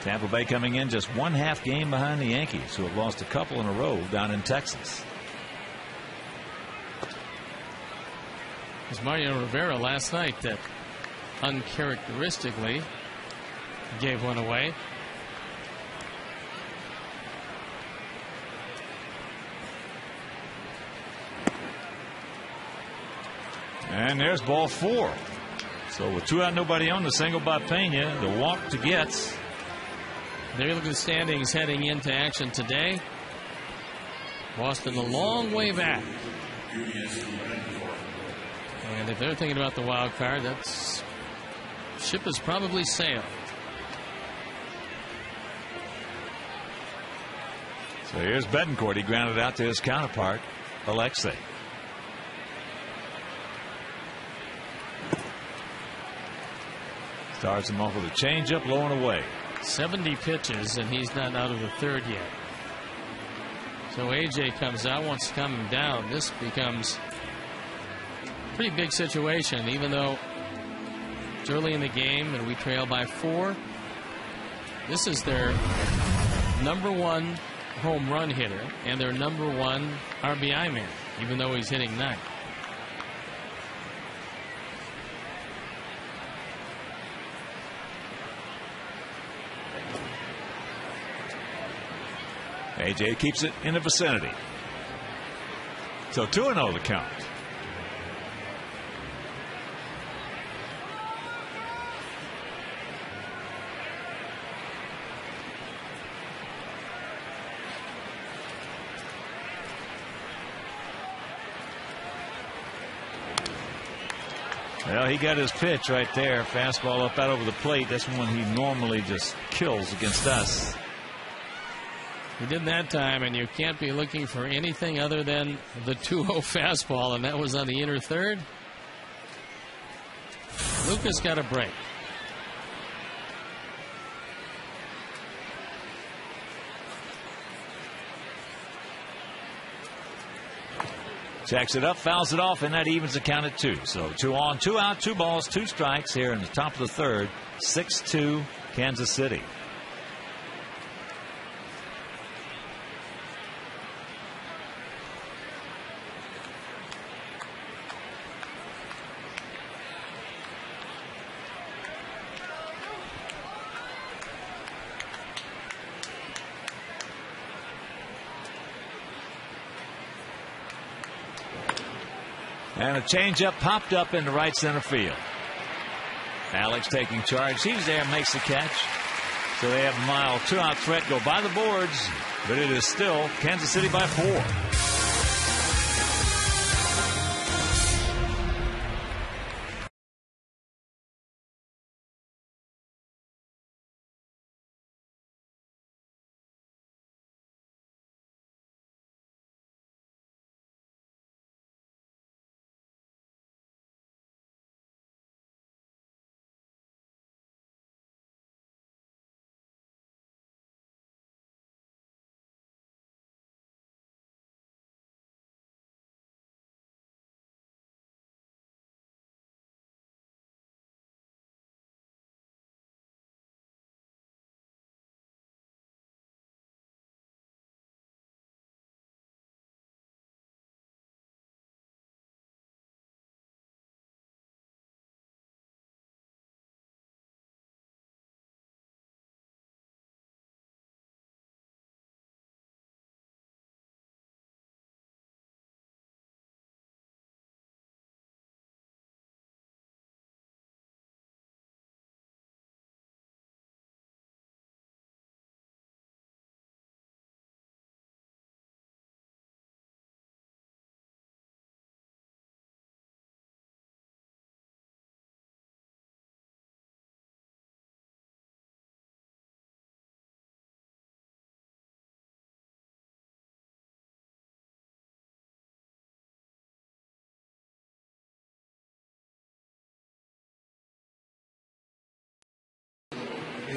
Tampa Bay coming in just 1/2 game behind the Yankees, who have lost a couple in a row down in Texas. It was Mario Rivera last night that uncharacteristically gave one away. And there's ball 4. So with 2 out, nobody on, the single by Pena, the walk to Getz. There you look at the standings heading into action today. Boston a long way back. And if they're thinking about the wild card, that's ship has probably sailed. So here's Betancourt. He grounded out to his counterpart, Alexei. Starts him off with a changeup, low and away. 70 pitches, and he's not out of the 3rd yet. So AJ comes out, wants to come him down. This becomes a pretty big situation, even though it's early in the game and we trail by 4. This is their #1 home run hitter and their #1 RBI man, even though he's hitting 9. AJ keeps it in the vicinity. So 2-0 the count. Well, he got his pitch right there. Fastball up out over the plate. That's one he normally just kills against us. He did that time, and you can't be looking for anything other than the 2-0 fastball, and that was on the inner 3rd. Lucas got a break. Jacks it up, fouls it off, and that evens the count at 2. So 2 on, 2 out, 2 balls, 2 strikes here in the top of the 3rd. 6-2 Kansas City. And a changeup popped up into right center field. Alex taking charge. He's there, makes the catch. So they have a mild 2-out threat go by the boards, but it is still Kansas City by 4.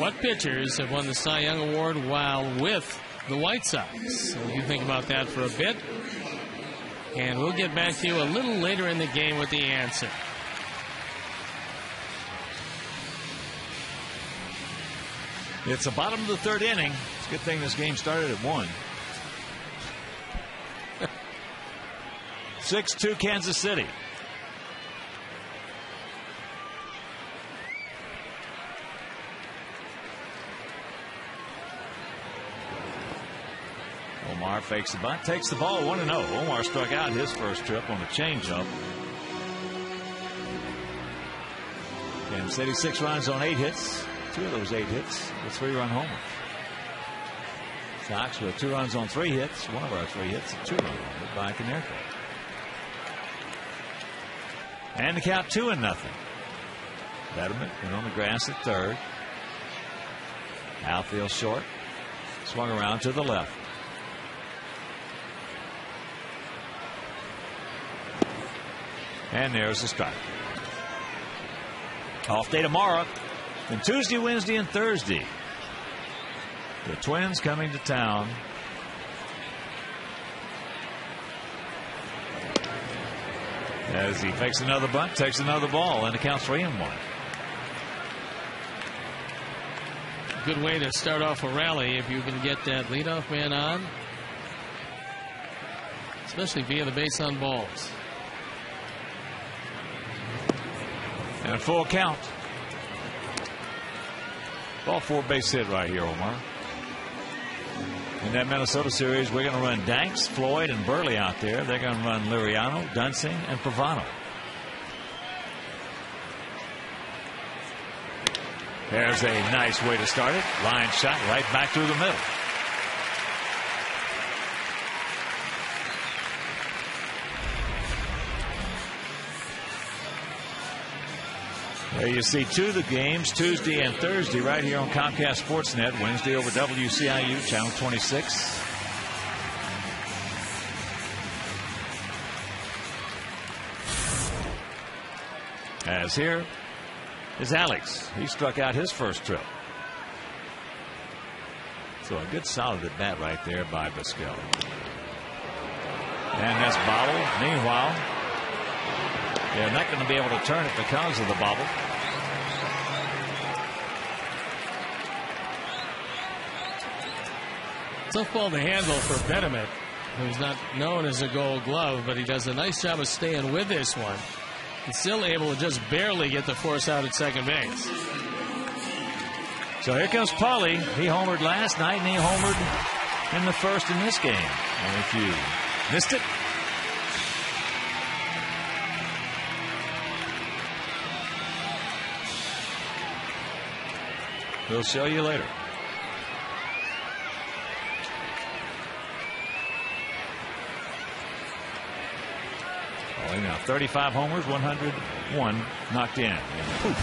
what pitchers have won the Cy Young Award while with the White Sox? So you think about that for a bit. And we'll get back to you a little later in the game with the answer. It's the bottom of the third inning. It's a good thing this game started at 1. 6-2 Kansas City. Omar fakes the bunt, takes the ball 1-0. Omar struck out his first trip on a changeup. Kansas City 6 runs on 8 hits. 2 of those 8 hits were 3-run homers. Sox with 2 runs on 3 hits. 1 of our 3 hits, a 2-run homer by Konerko. And the count 2-0. Betterman went on the grass at third. Outfield short. Swung around to the left. And there's the strike. Off day tomorrow. And Tuesday, Wednesday, and Thursday. The Twins coming to town. As he fakes another bunt, takes another ball, and it counts 3-1. Good way to start off a rally if you can get that leadoff man on, especially via the base on balls. And a full count. Ball 4 base hit right here, Omar. In that Minnesota series, we're going to run Danks, Floyd, and Burley out there. They're going to run Liriano, Dunsing, and Pavano. There's a nice way to start it. Line shot right back through the middle. There you see 2 of the games, Tuesday and Thursday, right here on Comcast Sportsnet. Wednesday over WCIU, Channel 26. As here is Alex. He struck out his first trip. So a good solid at bat right there by Vizquel. And that's bobbled. Meanwhile, they're not going to be able to turn it because of the bobble. Tough ball to handle for Betterman, who's not known as a Gold Glove, but he does a nice job of staying with this one. He's still able to just barely get the force out at second base. So here comes Pauly. He homered last night, and he homered in the first in this game. And if you missed it, we'll show you later. Now 35 homers, 101 knocked in. And poof.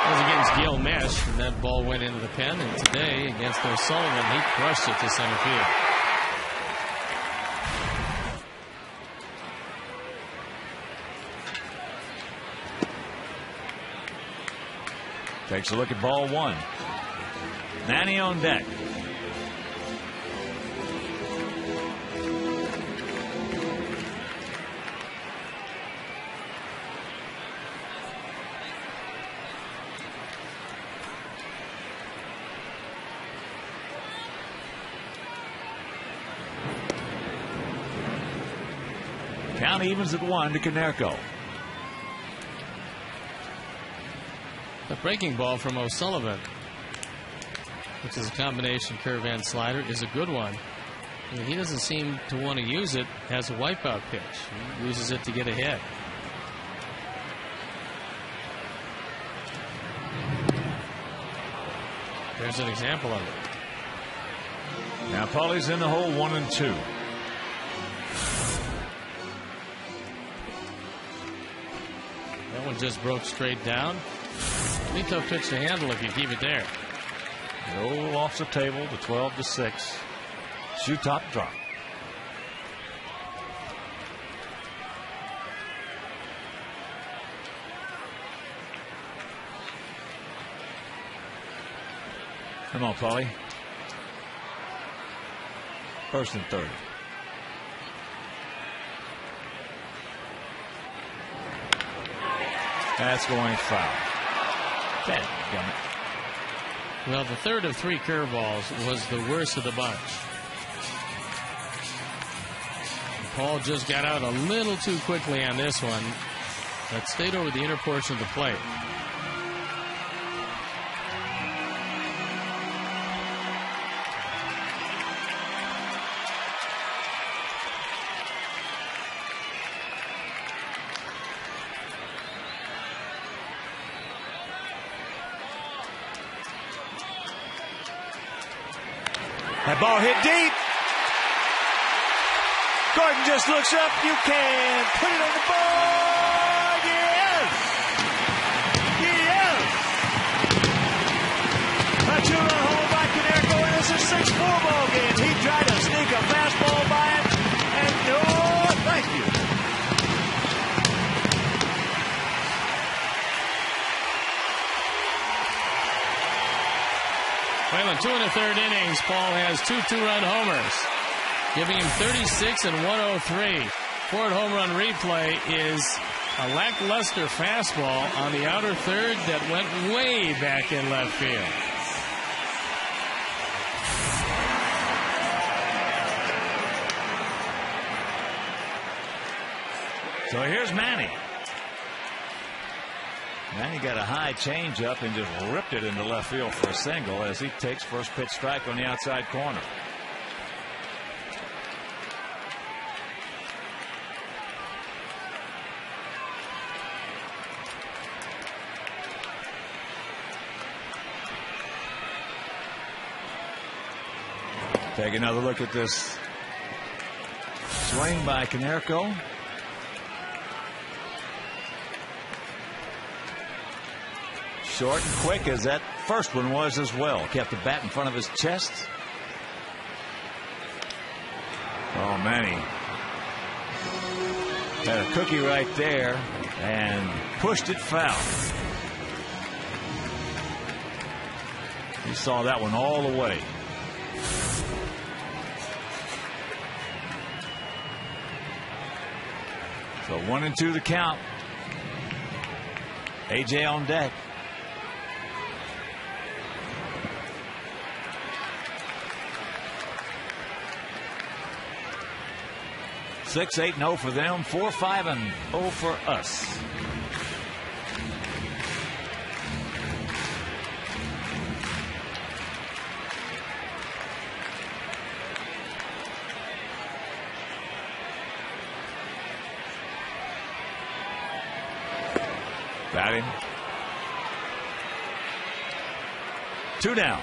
That was against Gil Mesh, and that ball went into the pen. And today against O'Sullivan, he crushed it to center field. Takes a look at ball 1. Manny on deck. Count evens at 1 to Konerko. The breaking ball from O'Sullivan, which is a combination curve and slider, is a good one. I mean, he doesn't seem to want to use it as a wipeout pitch. He uses it to get ahead. There's an example of it. Now Pauly's in the hole, 1-2. That one just broke straight down. Pretty tough pitch to handle if you keep it there. Roll off the table to 12-6. Shoe top drop. Come on, Paulie. First and 30. That's going foul. Well, the third of 3 curveballs was the worst of the bunch. Paul just got out a little too quickly on this one, but stayed over the inner portion of the plate. That ball hit deep. Gordon just looks up. You can put it on the board. Yes. Yes. A 2-run home by Konerko, and it's a 6-4 ball game. He tried to sneak a fastball by him, and no, thank you. Well, in 2 1/3 innings, Paul has 2 2-run homers, giving him 36 and 103. Ford home run replay is a lackluster fastball on the outer third that went way back in left field. So here's Manny. Manny got a high changeup and just ripped it into left field for a single as he takes first pitch strike on the outside corner. Take another look at this swing by Konerko. Short and quick as that first one was as well. Kept the bat in front of his chest. Oh, Manny had a cookie right there and pushed it foul. He saw that one all the way. So 1-2 the count. AJ on deck. Six, 8-0 for them. 4-5-0 for us. Batting. 2 down.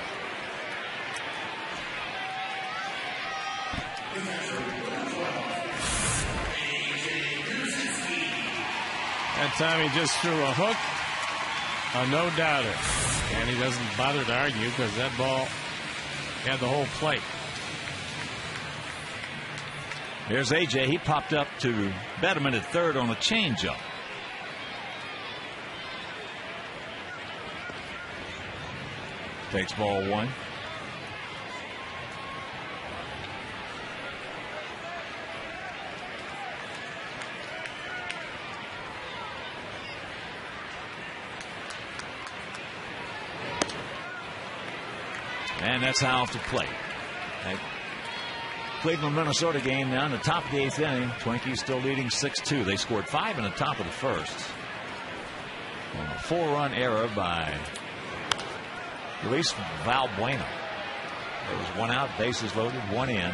That time he just threw a hook, a no-doubter. And he doesn't bother to argue because that ball had the whole plate. Here's AJ. He popped up to Betterman at third on a changeup. Takes ball 1. And that's how off the plate. Cleveland, Minnesota game now in the top of the 8th inning. Twinkies still leading 6-2. They scored 5 in the top of the first. On a 4-run error by Luis Valbuena. There was 1 out, bases loaded, 1 in.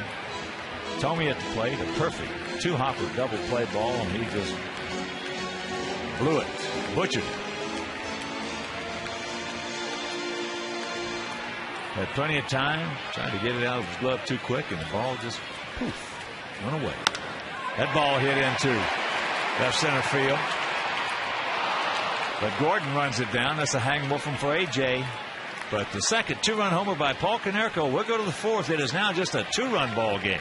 Tomey at the plate, a perfect 2-hopper double play ball, and he just blew it, butchered it. Had plenty of time, trying to get it out of his glove too quick, and the ball just poof, went away. That ball hit into left center field. But Gordon runs it down. That's a hang wolfing for AJ. But the second 2-run homer by Paul Konerko. We'll go to the 4th. It is now just a 2-run ball game.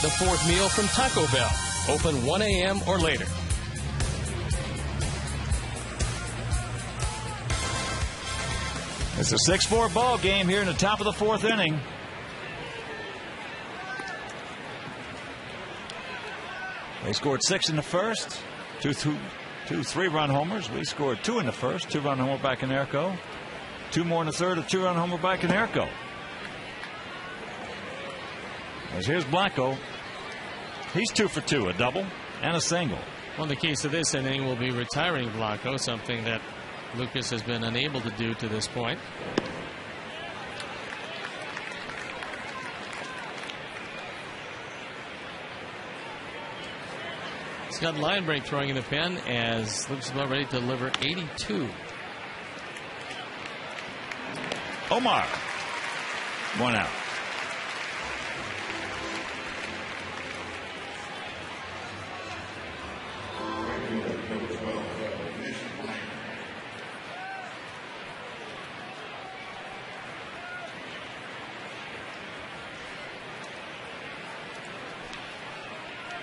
the fourth meal from Taco Bell. Open 1 a.m. or later. It's a 6-4 ball game here in the top of the fourth inning. They scored 6 in the first. Two 3-run homers. We scored 2 in the first. 2-run homer by Canerco. 2 more in the third. A 2-run homer by Canerco. As here's Blanco. He's 2 for 2. A double and a single. Well, the keys to this inning will be retiring Blanco, something that Lucas has been unable to do to this point. Scott Linebrink throwing in the pen as Lucas is about ready to deliver 82. Omar. 1 out.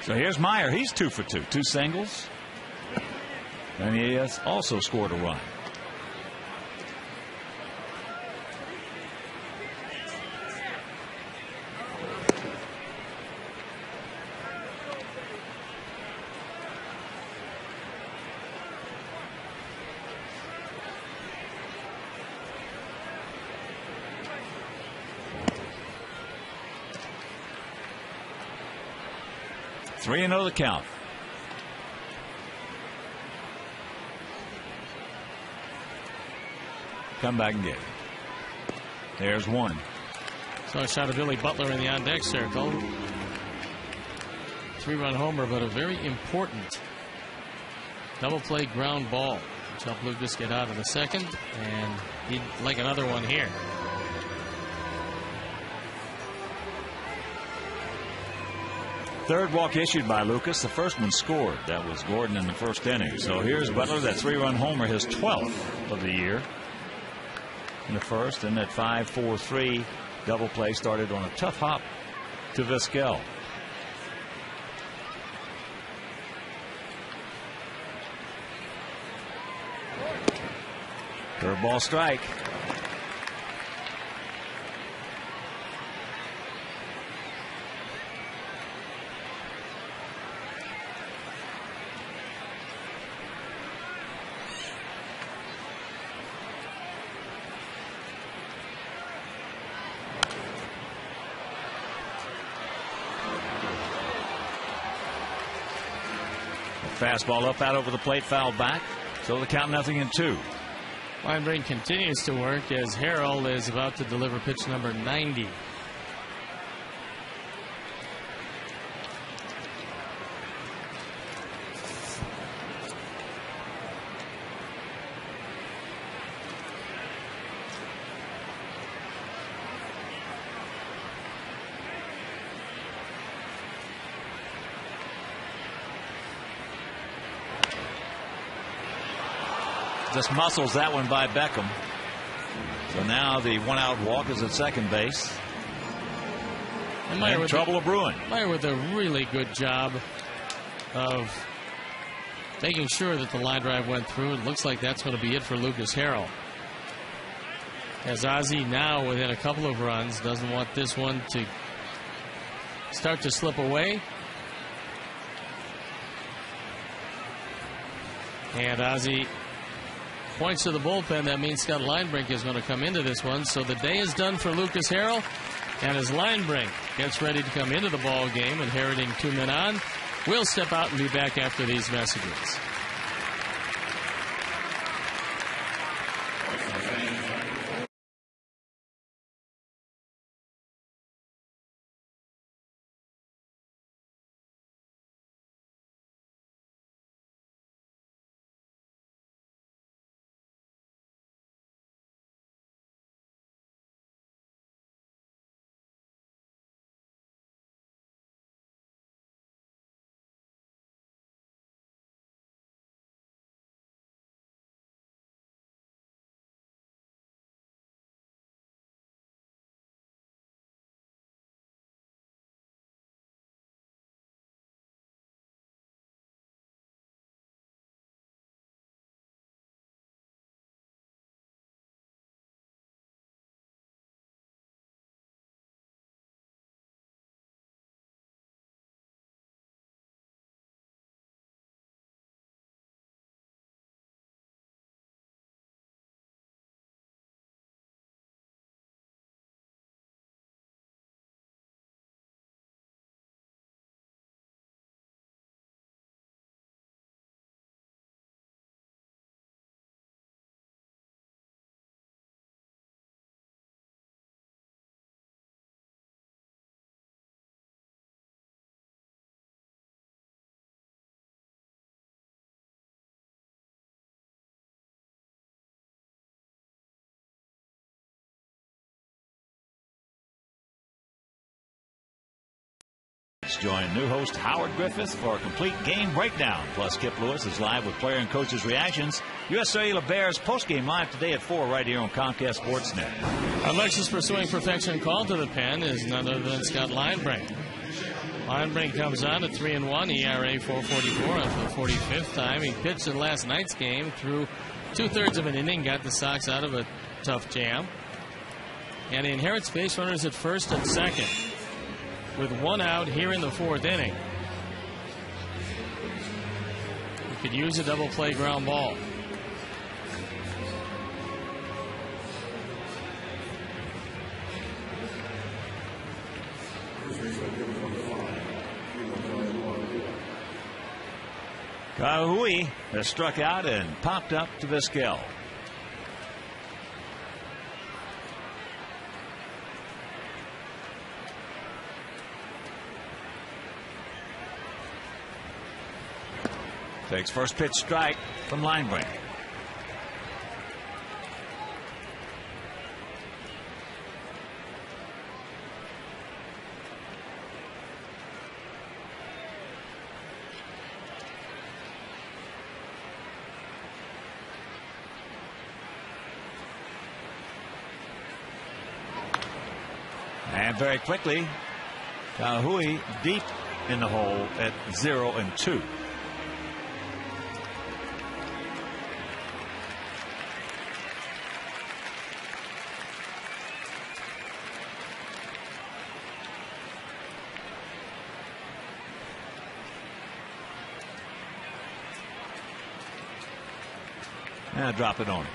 So here's Meyer. He's 2 for 2. 2 singles. And he has also scored a run. Three and 0 the count. Come back and get it. There's one. So a shot of Billy Butler in the on-deck circle. 3-run homer, but a very important double play ground ball, which helped Lucas get out of the second, and he'd like another one here. Third walk issued by Lucas. The first one scored. That was Gordon in the first inning. So here's Butler, that 3-run homer, his 12th of the year in the first. And that 5-4-3 double play started on a tough hop to Vizquel. Curveball strike. Fastball up out over the plate, fouled back. So the count 0-2. Linebrink continues to work as Harrell is about to deliver pitch number 90. Just muscles that one by Beckham. So now the 1-out walk is at second base. And Meyer with trouble brewing. Meyer with a really good job of making sure that the line drive went through. It looks like that's going to be it for Lucas Harrell. As Ozzie now within a couple of runs, doesn't want this one to start to slip away. And Ozzie points to the bullpen. That means Scott Linebrink is going to come into this one. So the day is done for Lucas Harrell. And as Linebrink gets ready to come into the ball game, inheriting 2 men on, we'll step out and be back after these messages. Join new host Howard Griffith for a complete game breakdown. Plus, Kip Lewis is live with player and coaches' reactions. U.S. Cellular Bears postgame live today at 4 right here on Comcast Sportsnet. Alexis pursuing perfection call to the pen is none other than Scott Linebrink. Linebrink comes on at 3-1, ERA 4.44 for the 45th time. He pitched in last night's game through 2/3 of an inning, got the Sox out of a tough jam. And he inherits base runners at first and second with one out here in the 4th inning. He could use a double play ground ball. Kahui has struck out and popped up to Vizquel. Takes first pitch strike from Linebrink. And very quickly, Kahui deep in the hole at 0-2. Now drop it on him.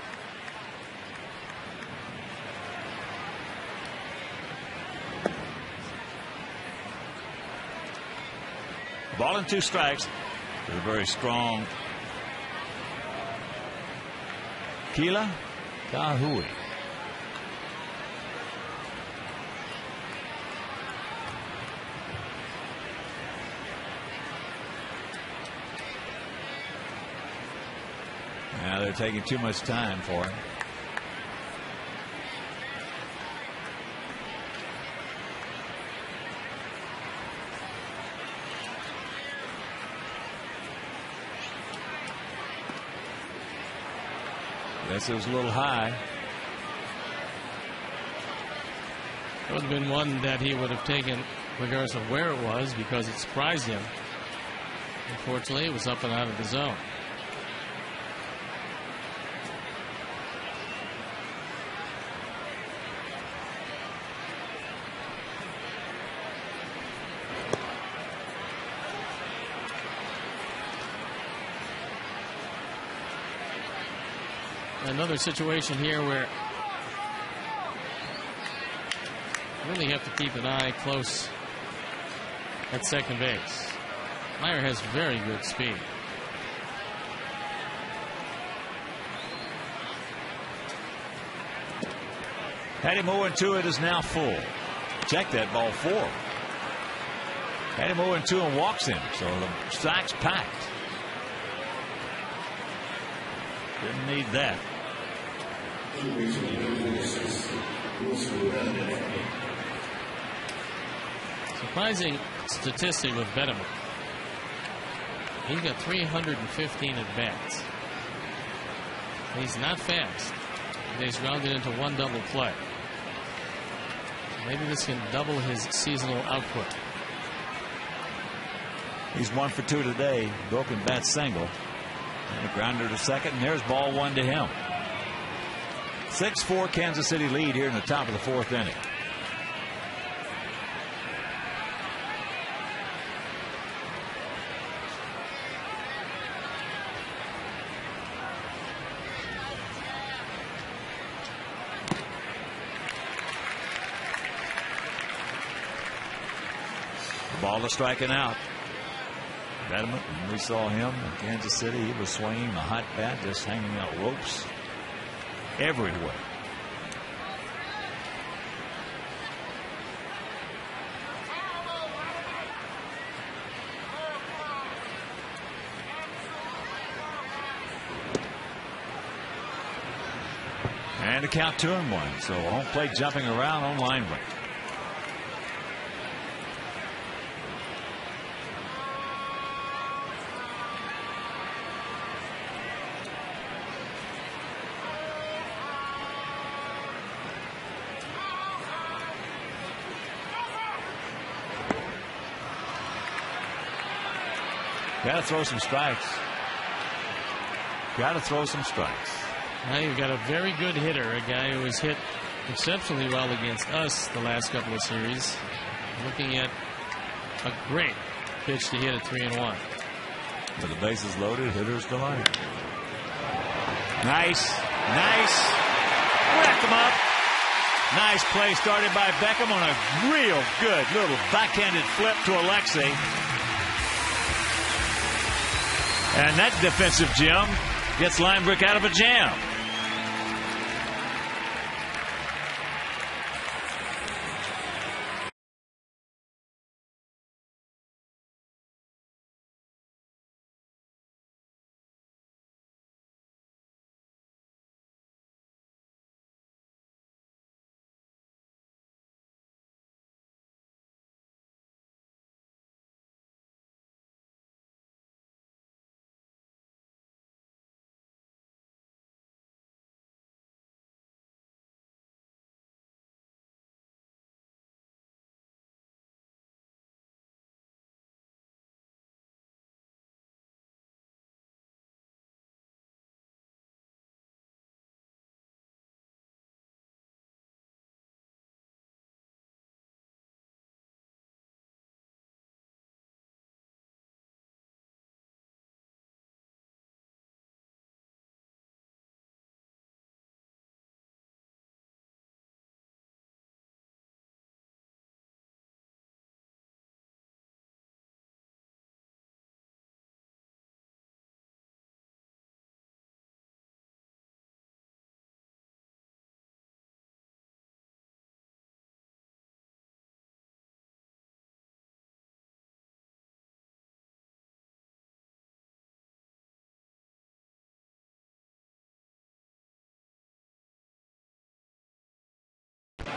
Ball and 2 strikes with a very strong Kahui. Now they're taking too much time for him. This is a little high. That would have been one that he would have taken regardless of where it was because it surprised him. Unfortunately, it was up and out of the zone. Another situation here where you really have to keep an eye close at second base. Meyer has very good speed. Had him 0-2. It is now full. Check that ball 4. Had him 0-2 and walks him. So the Sox packed. Didn't need that. Surprising statistic with Bettman. He's got 315 at bats. He's not fast. He's rounded into 1 double play. Maybe this can double his seasonal output. He's 1 for 2 today. Broken bat single. And a grounder to second, and there's ball 1 to him. 6-4 Kansas City lead here in the top of the 4th inning. Ball is striking out. Bettman, when we saw him in Kansas City, he was swinging a hot bat, just hanging out ropes everywhere. And a count 2-1. So home plate jumping around on Linebrink. Got to throw some strikes. Got to throw some strikes. Now you've got a very good hitter, a guy who has hit exceptionally well against us the last couple of series. Looking at a great pitch to hit at 3-1. With the bases loaded, hitter's delight. Nice. Whacked him up. Nice play started by Beckham on a real good little backhanded flip to Alexei. And that defensive gem gets Linebrick out of a jam.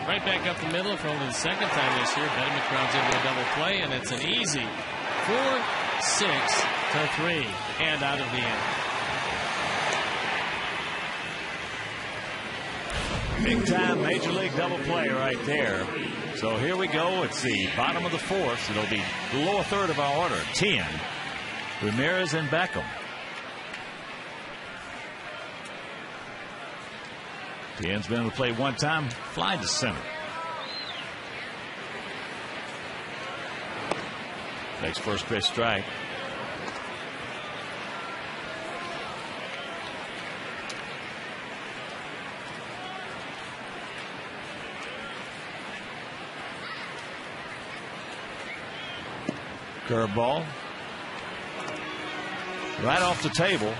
Right back up the middle for only the second time this year. Betty McCrown's into a double play, and it's an easy 4-6-3 and out of the inning. Big time major league double play right there. So here we go. It's the bottom of the fourth. It'll be the lower third of our order. 10. Ramirez and Beckham. Tien's been able to play one time. Fly to center. Takes first pitch strike. Curveball. Right off the table.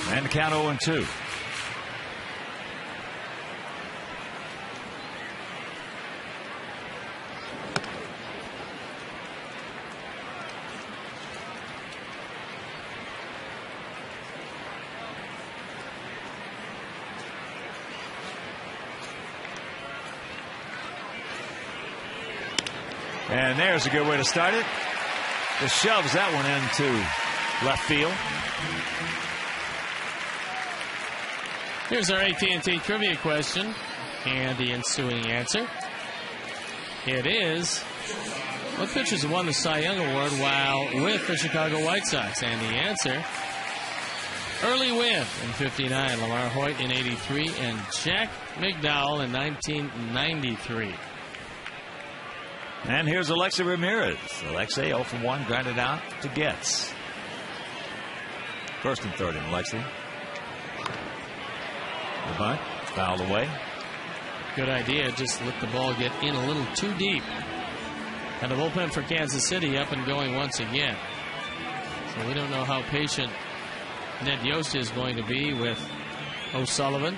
And the count 0-2. And there's a good way to start it. Just shoves that one into left field. Here's our AT&T trivia question and the ensuing answer. It is, what pitchers have won the Cy Young Award while with the Chicago White Sox? And the answer, Early Wynn in 59, Lamar Hoyt in 83, and Jack McDowell in 1993. And here's Alexei Ramirez. Alexei 0 for 1, grounded out to Getz. First and third in Alexei. The bunt, fouled away. Good idea, just let the ball get in a little too deep. And the bullpen for Kansas City up and going once again. So we don't know how patient Ned Yost is going to be with O'Sullivan.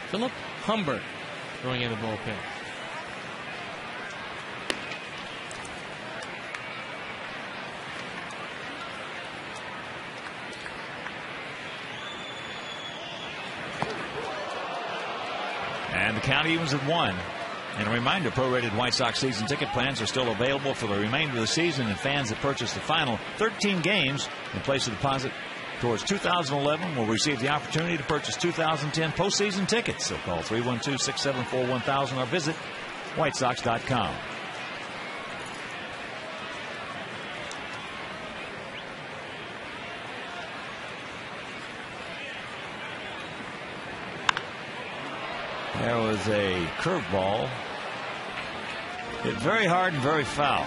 Philip Humbert throwing in the bullpen. And the count evens at 1. And a reminder, prorated White Sox season ticket plans are still available for the remainder of the season, and fans that purchase the final 13 games and place a deposit towards 2011 will receive the opportunity to purchase 2010 postseason tickets. So call 312-674-1000 or visit WhiteSox.com. There was a curveball. Hit very hard and very foul.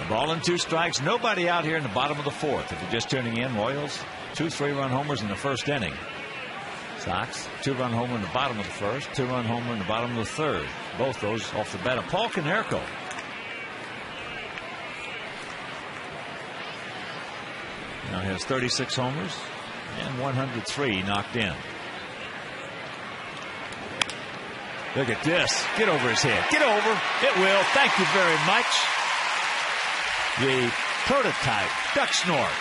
Ball and 2 strikes. Nobody out here in the bottom of the 4th. If you're just tuning in, Royals 2 3-run homers in the first inning. Sox 2-run homer in the bottom of the first, 2-run homer in the bottom of the third. Both those off the bat of Paul Konerko. Now he has 36 homers and 103 knocked in. Look at this. Get over his head. Get over. It will. Thank you very much. The prototype duck snort.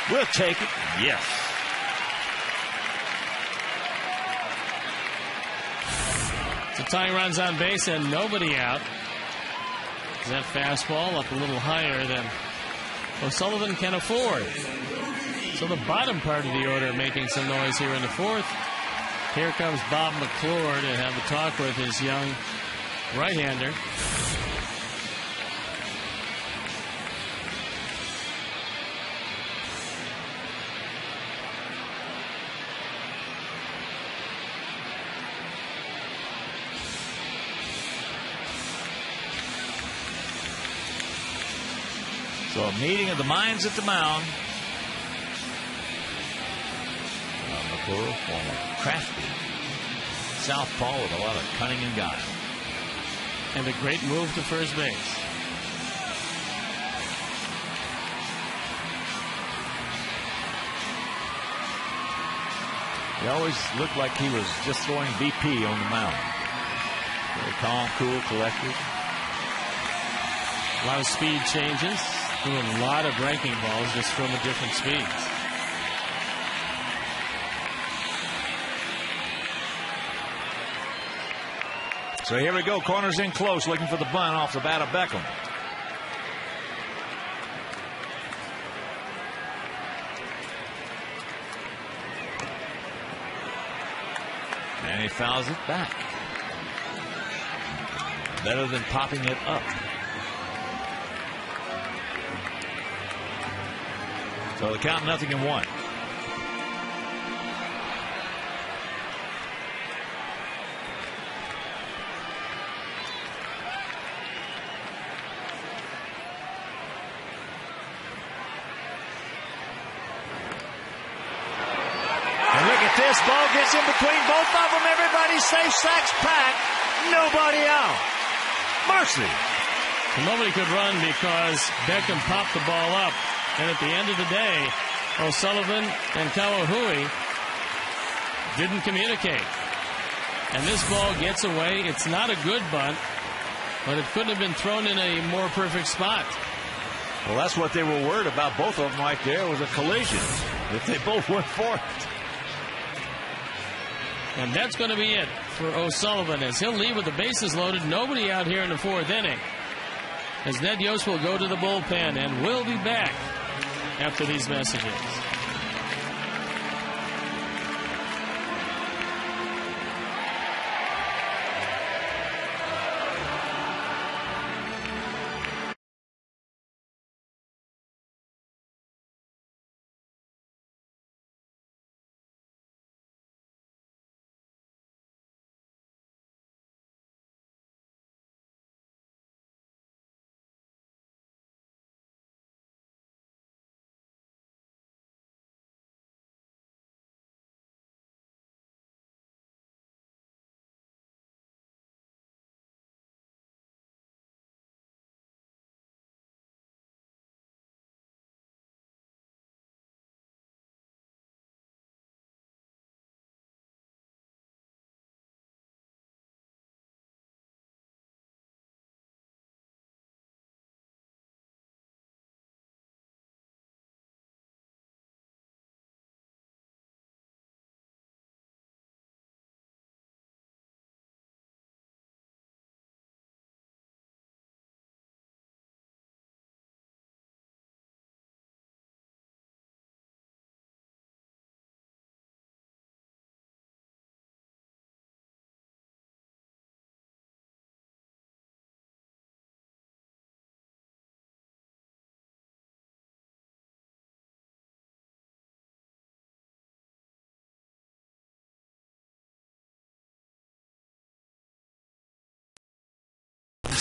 We'll take it. Yes. So tying runs on base and nobody out. That fastball up a little higher than O'Sullivan can afford. So the bottom part of the order making some noise here in the 4th. Here comes Bob McClure to have a talk with his young right-hander. So a meeting of the minds at the mound. McClure, former crafty southpaw with a lot of cunning and guile. And a great move to first base. He always looked like he was just throwing BP on the mound. Very calm, cool, collected. A lot of speed changes. Doing a lot of breaking balls just from a different speeds. So here we go. Corners in close, looking for the bunt off the bat of Beckham. And he fouls it back. Better than popping it up. So the count 0-1. This ball gets in between both of them. Everybody safe, sacks packed. Nobody out. Mercy. Nobody could run because Beckham popped the ball up. And at the end of the day, O'Sullivan and Kawahui didn't communicate. And this ball gets away. It's not a good bunt, but it couldn't have been thrown in a more perfect spot. Well, that's what they were worried about. Both of them right there was a collision. If they both went for it. And that's going to be it for O'Sullivan as he'll leave with the bases loaded. Nobody out here in the 4th inning. As Ned Yost will go to the bullpen, and we'll be back after these messages.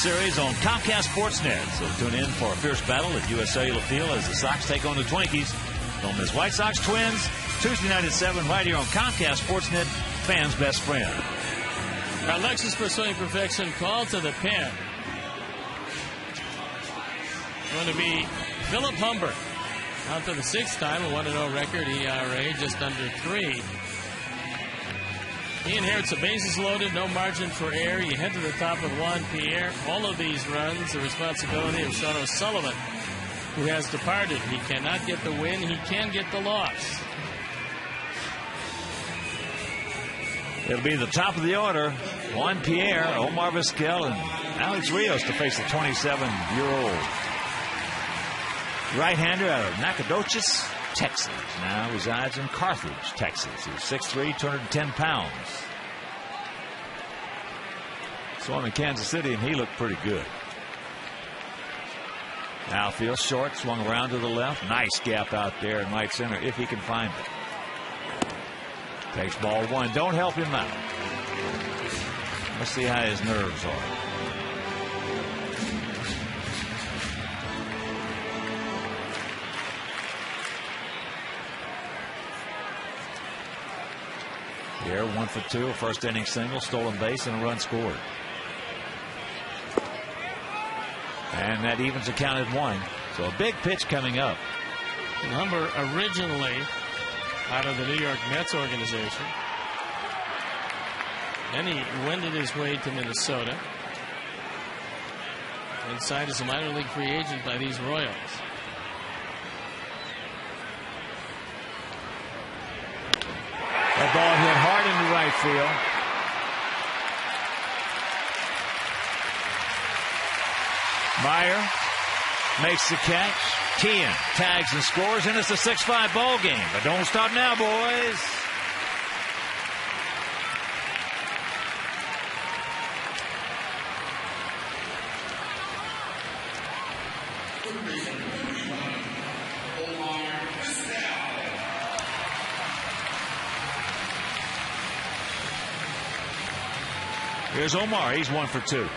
Series on Comcast Sportsnet. So tune in for a fierce battle at US Cellular Field as the Sox take on the Twinkies. Don't miss White Sox Twins, Tuesday night at 7 right here on Comcast Sportsnet, fans' best friend. Lexus Pursuing Perfection, call to the pen. Going to be Philip Humber. Out for the 6th time, a 1-0 record, ERA just under 3. He inherits the bases loaded, no margin for error. You head to the top with Juan Pierre. All of these runs, the responsibility of Sean O'Sullivan, who has departed. He cannot get the win. He can get the loss. It'll be the top of the order. Juan Pierre, Omar Vizquel, and Alex Rios to face the 27-year-old right-hander out of Nacogdoches, Texas. Now resides in Carthage, Texas. He's 6'3", 210 pounds. Saw him in Kansas City, and he looked pretty good. Outfield short, swung around to the left. Nice gap out there in right center if he can find it. Takes ball 1. Don't help him out. Let's see how his nerves are. Here, 1 for 2, a first inning single, stolen base, and a run scored. And that evens the count at 1. So a big pitch coming up. And Humber originally out of the New York Mets organization. Then he wended his way to Minnesota and signed as a minor league free agent by these Royals. That ball hit hard into right field. Meyer makes the catch. Kean tags and scores, and it's a 6-5 ball game. But don't stop now, boys. Here's Omar. He's 1 for 2.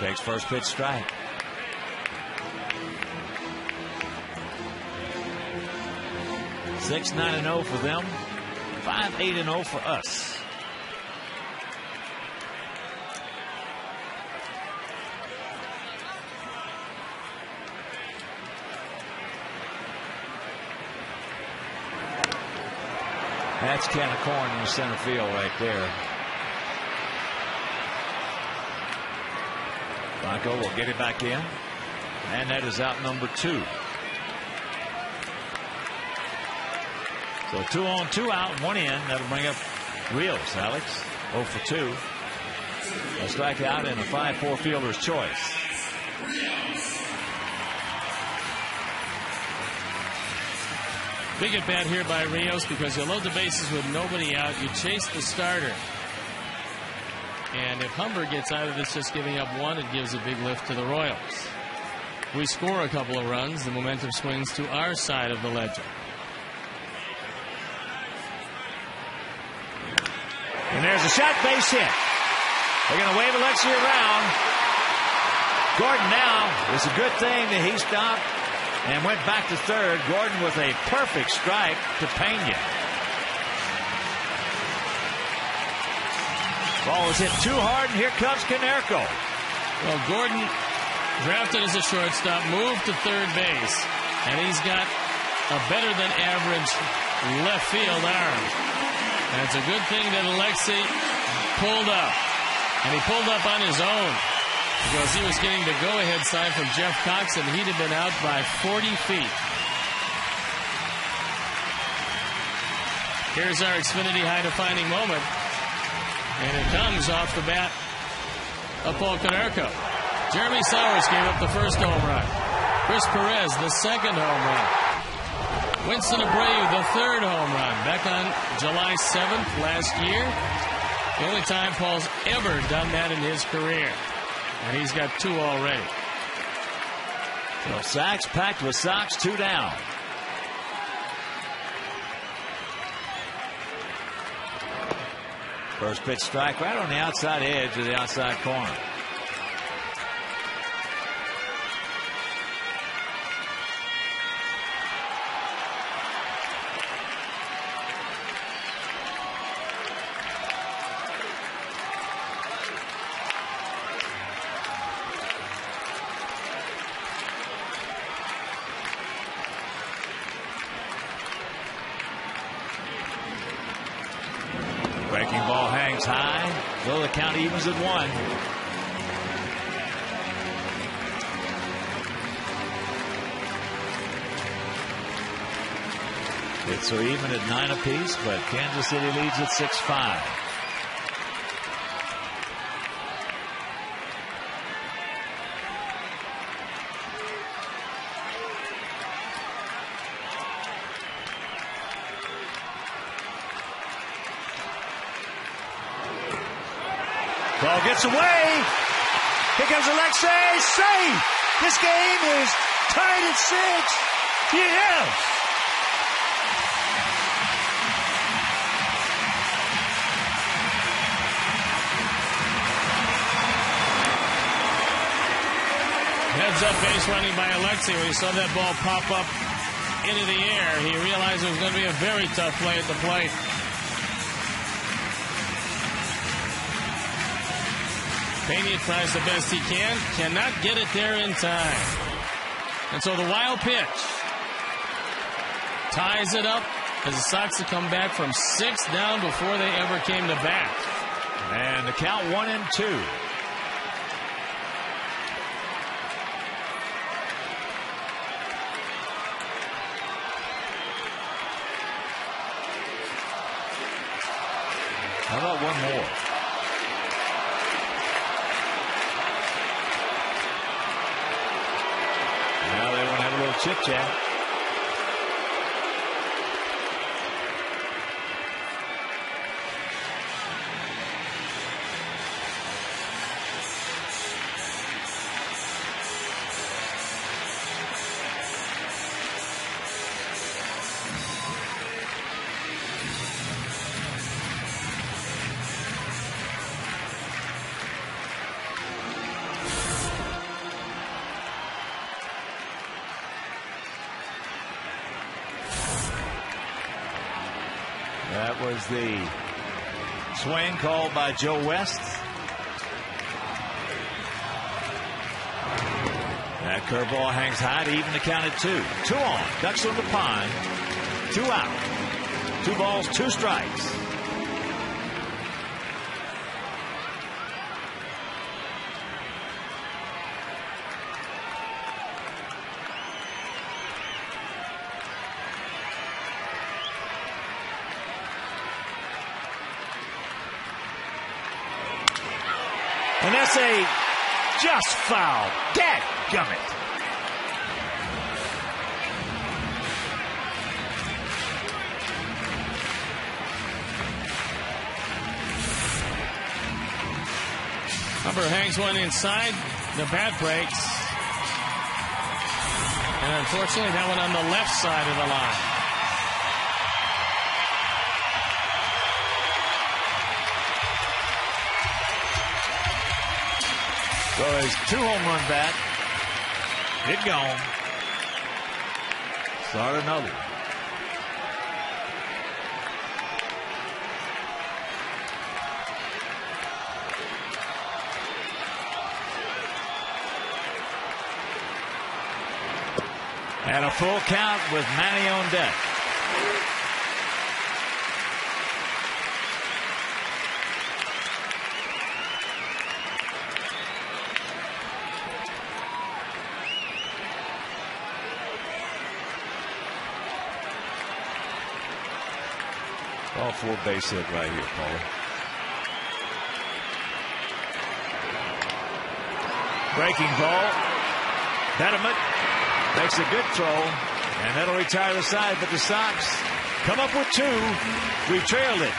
Takes first pitch strike. (6-9-0) for them. 5-8-0 for us. That's a can of corn in the center field right there. Blanco will get it back in. And that is out number 2. So 2 on, 2 out, 1 in. That'll bring up Rios, Alex. 0 for 2. A strikeout and a 5-4 fielder's choice. Big at bat here by Rios because you load the bases with nobody out. You chase the starter. And if Humber gets out of this just giving up 1, it gives a big lift to the Royals. We score a couple of runs, the momentum swings to our side of the ledger. And there's a shot, base hit. They're going to wave Alexi around. Gordon now, it's a good thing that he stopped and went back to third. Gordon with a perfect strike to Pena. Ball was hit too hard, and here comes Konerko. Well, Gordon, drafted as a shortstop, moved to third base, and he's got a better than average left field arm. And it's a good thing that Alexi pulled up. And he pulled up on his own because he was getting the go-ahead sign from Jeff Cox, and he'd have been out by 40 feet. Here's our Xfinity high-defining moment. And it comes off the bat of Paul Konerko. Jeremy Sowers gave up the first home run. Chris Perez, the second home run. Winston Abreu, the third home run. Back on July 7th last year. The only time Paul's ever done that in his career. And he's got 2 already. So sacks packed with Sox, 2 down. First pitch strike right on the outside edge of the outside corner. Breaking ball hangs high. Well, the count evens at 1. It's so even at 9 apiece, but Kansas City leads at 6-5. Ball gets away. Here comes Alexei. Safe. This game is tied at 6. Yes. Heads up base running by Alexei. When he saw that ball pop up into the air, he realized it was going to be a very tough play at the plate. Pena tries the best he can, cannot get it there in time. And so the wild pitch ties it up as the Sox have come back from 6 down before they ever came to bat. And the count 1-2. How about one more? Now they want to have a little chit-chat. That was the swing called by Joe West. That curveball hangs high to even the count at 2. 2 on. Ducks on the pond. 2 out. 2 balls, 2 strikes. And that's a just foul. Dadgummit. Humber hangs one inside. The bat breaks. And unfortunately, that one on the left side of the line. So his 2 home run bat, it gone. Start another. And a full count with Manny on deck. All 4 base hit right here, Paul. Breaking ball. Betterman makes a good throw, and that'll retire the side. But the Sox come up with 2. We trailed it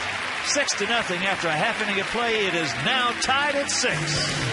6-0 after a half inning of play. It is now tied at 6.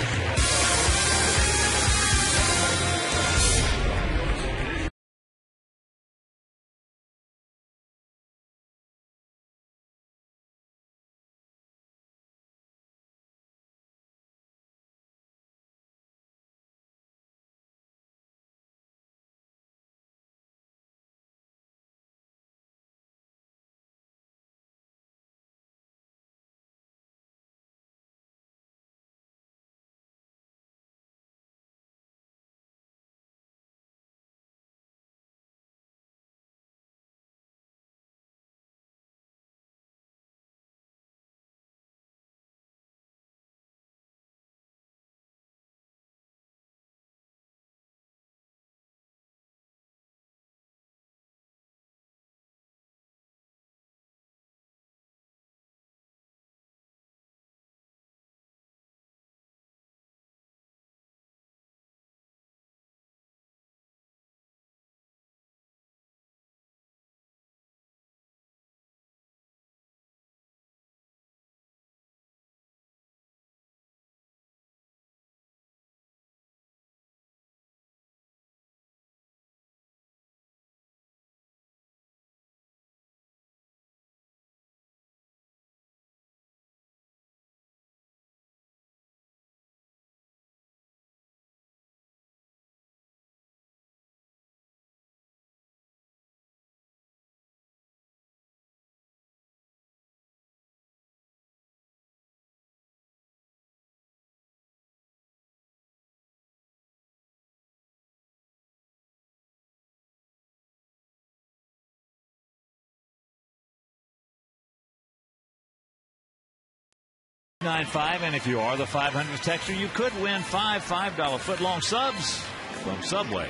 695. And if you are the 500 texter, you could win five $5 foot-long subs from Subway.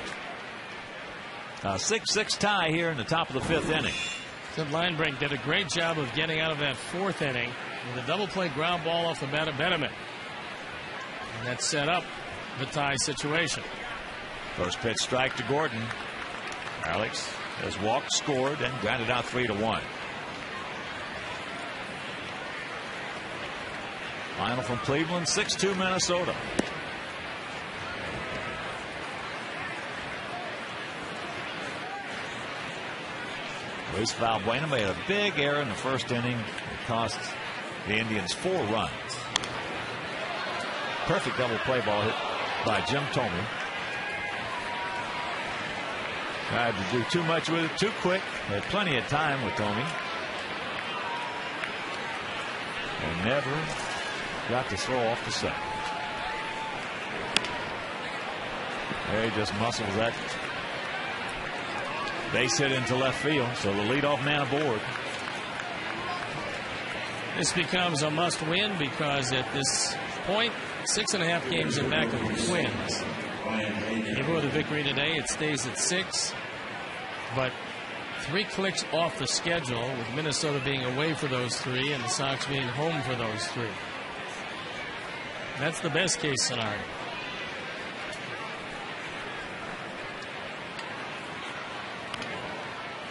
A 6-6 tie here in the top of the 5th inning. Sid Linebrink did a great job of getting out of that 4th inning with a double play ground ball off the bat of Benjamin. And that set up the tie situation. First pitch strike to Gordon. Alex has walked, scored, and grounded out 3-1. Final from Cleveland, 6-2 Minnesota. Luis Valbuena made a big error in the first inning. It cost the Indians 4 runs. Perfect double play ball hit by Jim Thome. Tried to do too much with it too quick. Had plenty of time with Thome. And never got to throw off the set. There he just muscles that base hit into left field. So the leadoff man aboard. This becomes a must win because at this point, 6.5 games in back of the Twins. Even with a victory today, it stays at 6. But 3 clicks off the schedule, with Minnesota being away for those 3 and the Sox being home for those 3. That's the best case scenario.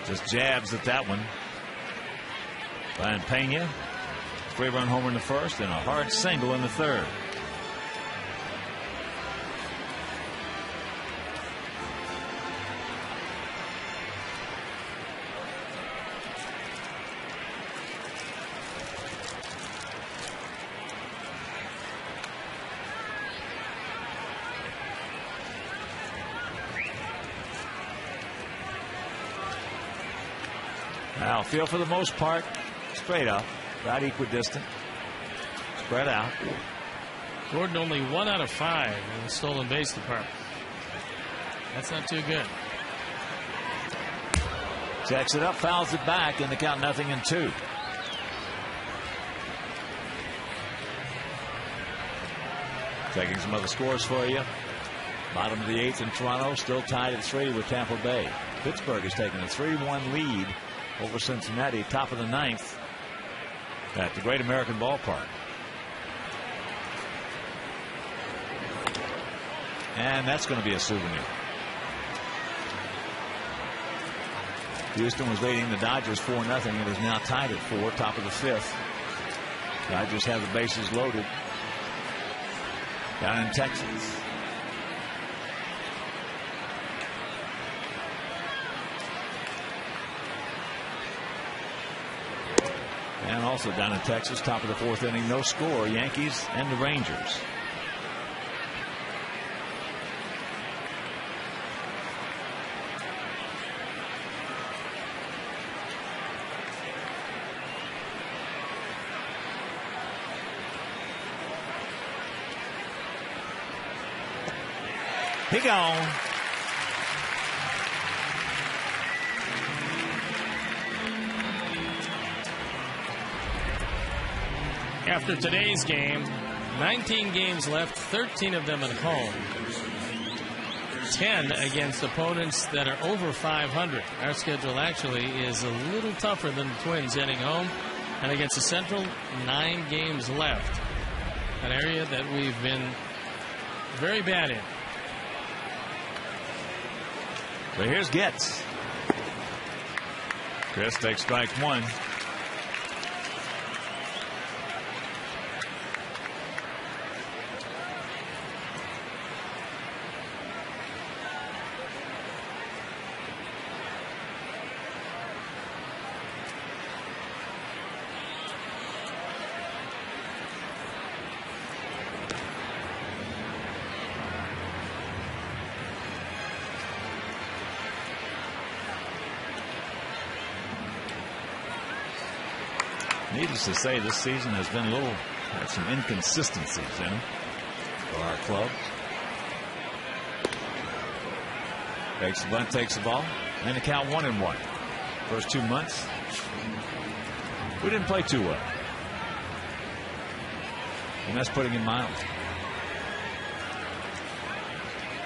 Just jabs at that one. Brian Pena, 3-run homer in the first and a hard single in the third. Now, field for the most part straight up, about equidistant, spread out. Gordon only 1 out of 5 in the stolen base department. That's not too good. Checks it up, fouls it back, and the count 0-2. Taking some other scores for you. Bottom of the 8th in Toronto, still tied at 3 with Tampa Bay. Pittsburgh has taken a 3-1 lead over Cincinnati, top of the 9th at the Great American Ballpark. And that's going to be a souvenir. Houston was leading the Dodgers 4-0. It is now tied at 4, top of the 5th. Dodgers have the bases loaded down in Texas. And also down in Texas, top of the 4th inning, no score, Yankees and the Rangers. He gone. After today's game, 19 games left, 13 of them at home. 10 against opponents that are over 500. Our schedule actually is a little tougher than the Twins heading home. And against the Central, 9 games left. An area that we've been very bad in. So here's Getz. Chris takes strike 1. Needless to say, this season has been had some inconsistencies in it for our club. Takes the bunt, takes the ball, and the count 1-1. First 2 months, we didn't play too well. And that's putting him mild.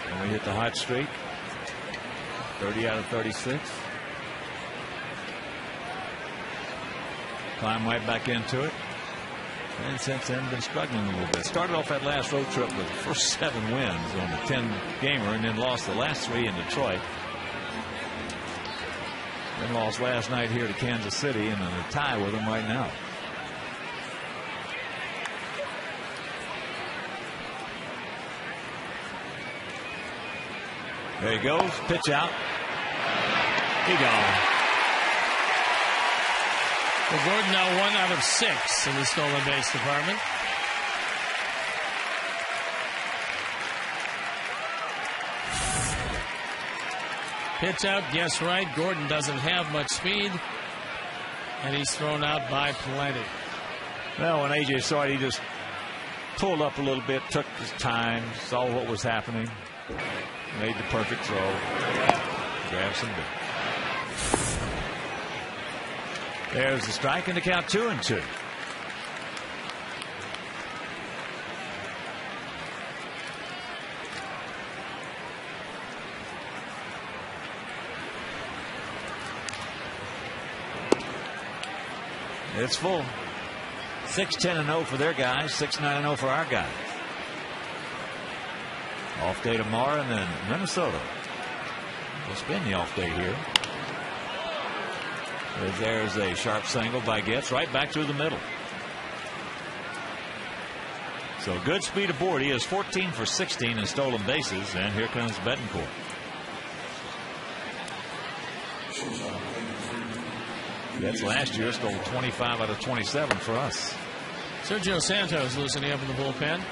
And we hit the hot streak. 30 out of 36. Climb right back into it. And since then, been struggling a little bit. Started off that last road trip with the first 7 wins on the 10-gamer, and then lost the last 3 in Detroit. Then lost last night here to Kansas City, and in a tie with them right now. There he goes. Pitch out. He gone. Well, Gordon now 1 out of 6 in the stolen base department. Pitch out, guess right. Gordon doesn't have much speed, and he's thrown out by plenty. Well, when AJ saw it, he just pulled up a little bit, took his time, saw what was happening, made the perfect throw, grabbed some big. There's the strike, and the count 2-2. It's full. 6-10-0 for their guys, 6-9-0 for our guys. Off day tomorrow, and then Minnesota will spend the off day here. There's a sharp single by Getz, right back through the middle. So good speed aboard. He is 14 for 16 in stolen bases, and here comes Betancourt. Getz last year stole 25 out of 27 for us. Sergio Santos loosening up in the bullpen.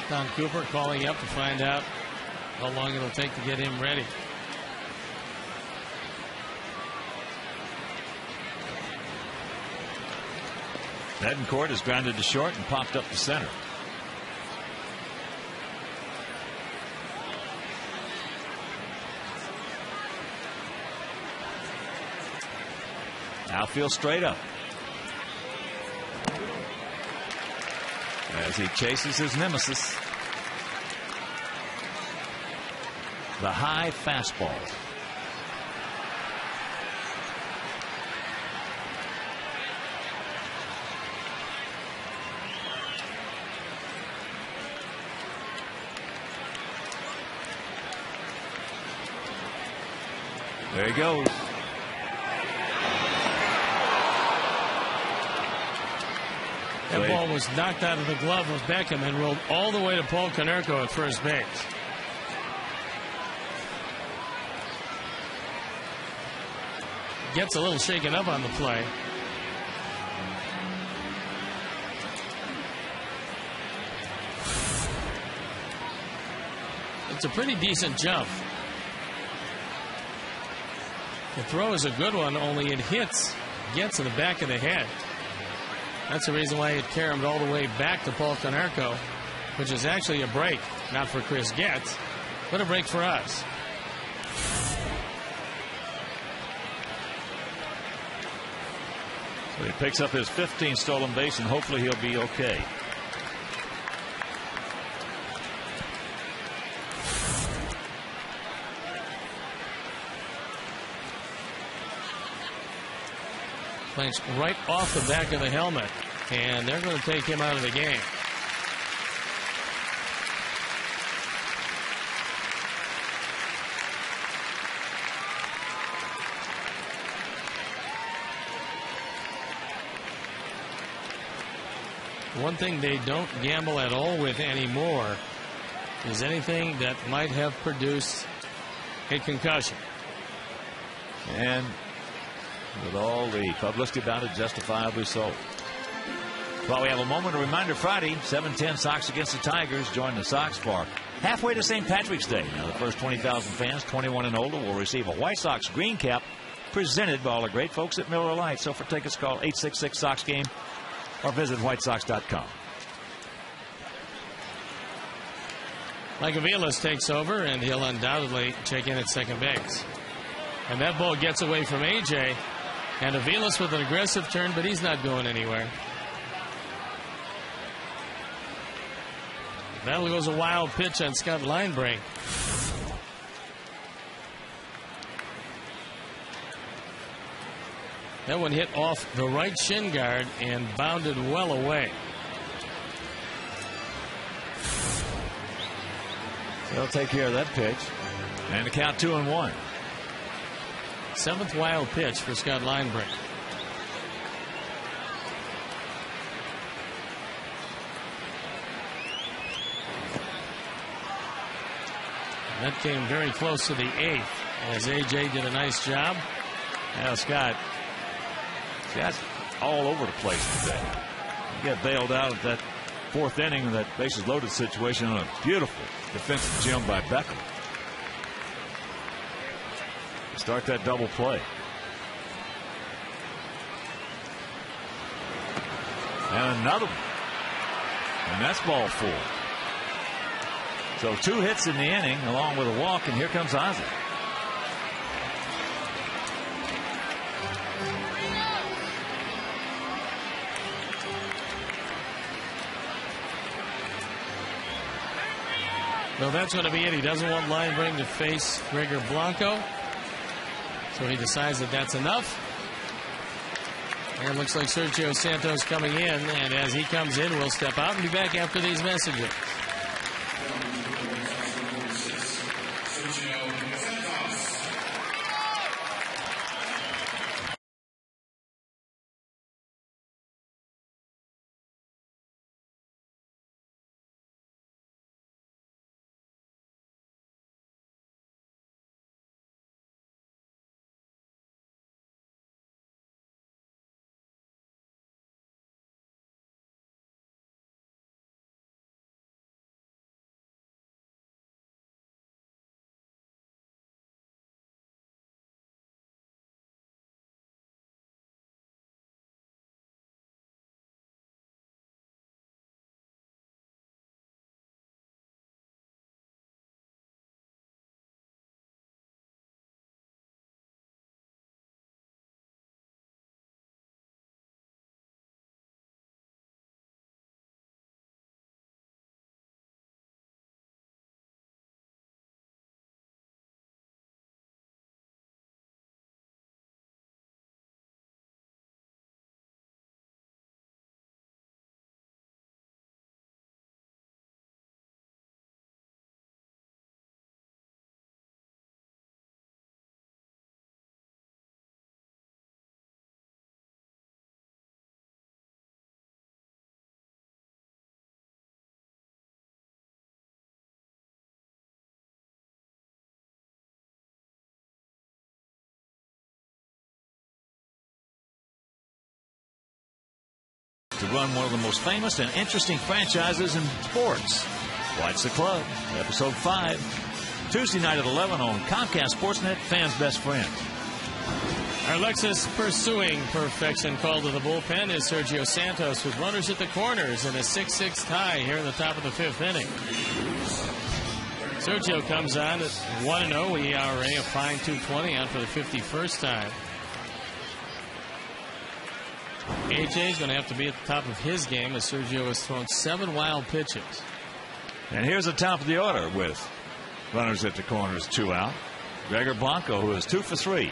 Don Cooper calling up to find out how long it'll take to get him ready. Betancourt is grounded to short and popped up to center. Outfield straight up. As he chases his nemesis. The high fastball. There he goes. That ball was knocked out of the glove of Beckham and rolled all the way to Paul Konerko at first base. Gets a little shaken up on the play. It's a pretty decent jump. The throw is a good one, only it hits Getz in the back of the head. That's the reason why it caromed all the way back to Paul Konerko, which is actually a break, not for Chris Getz, but a break for us. So he picks up his 15th stolen base, and hopefully he'll be okay. Planks right off the back of the helmet, and they're going to take him out of the game. One thing they don't gamble at all with anymore is anything that might have produced a concussion. And with all the publicity about it, justifiably so. Well, we have a moment of reminder. Friday, 7:10 Sox against the Tigers. Join the Sox for halfway to St. Patrick's Day. Now, the first 20,000 fans, 21 and older, will receive a White Sox green cap presented by all the great folks at Miller Lite. So for tickets, call 866-SOX-GAME or visit whitesox.com. Mike Aviles takes over, and he'll undoubtedly check in at second base. And that ball gets away from AJ. And Aviles with an aggressive turn, but he's not going anywhere. That goes a wild pitch on Scott Linebrink. That one hit off the right shin guard and bounded well away. They'll take care of that pitch. And the count 2-1. 7th wild pitch for Scott Linebrink. That came very close to the 8th as AJ did a nice job. Now Scott's all over the place today. He got bailed out at that 4th inning in that bases loaded situation on a beautiful defensive jam by Beckham. Start that double play. And another one. And that's ball 4. So 2 hits in the inning along with a walk, and here comes Ozzie. Well, that's going to be it. He doesn't want Linebrink to face Gregor Blanco. So he decides that that's enough. And it looks like Sergio Santos coming in. And as he comes in, we'll step out and be back after these messages. To run one of the most famous and interesting franchises in sports. Watch the Club, episode 5, Tuesday night at 11 on Comcast Sportsnet, fans' best friend. Our Lexus pursuing perfection call to the bullpen is Sergio Santos with runners at the corners in a 6-6 tie here in the top of the 5th inning. Sergio comes on at 1-0 ERA, a fine .220 on for the 51st time. AJ is going to have to be at the top of his game as Sergio has thrown 7 wild pitches. And here's the top of the order with runners at the corners, 2 out. Gregor Blanco, who is 2 for 3.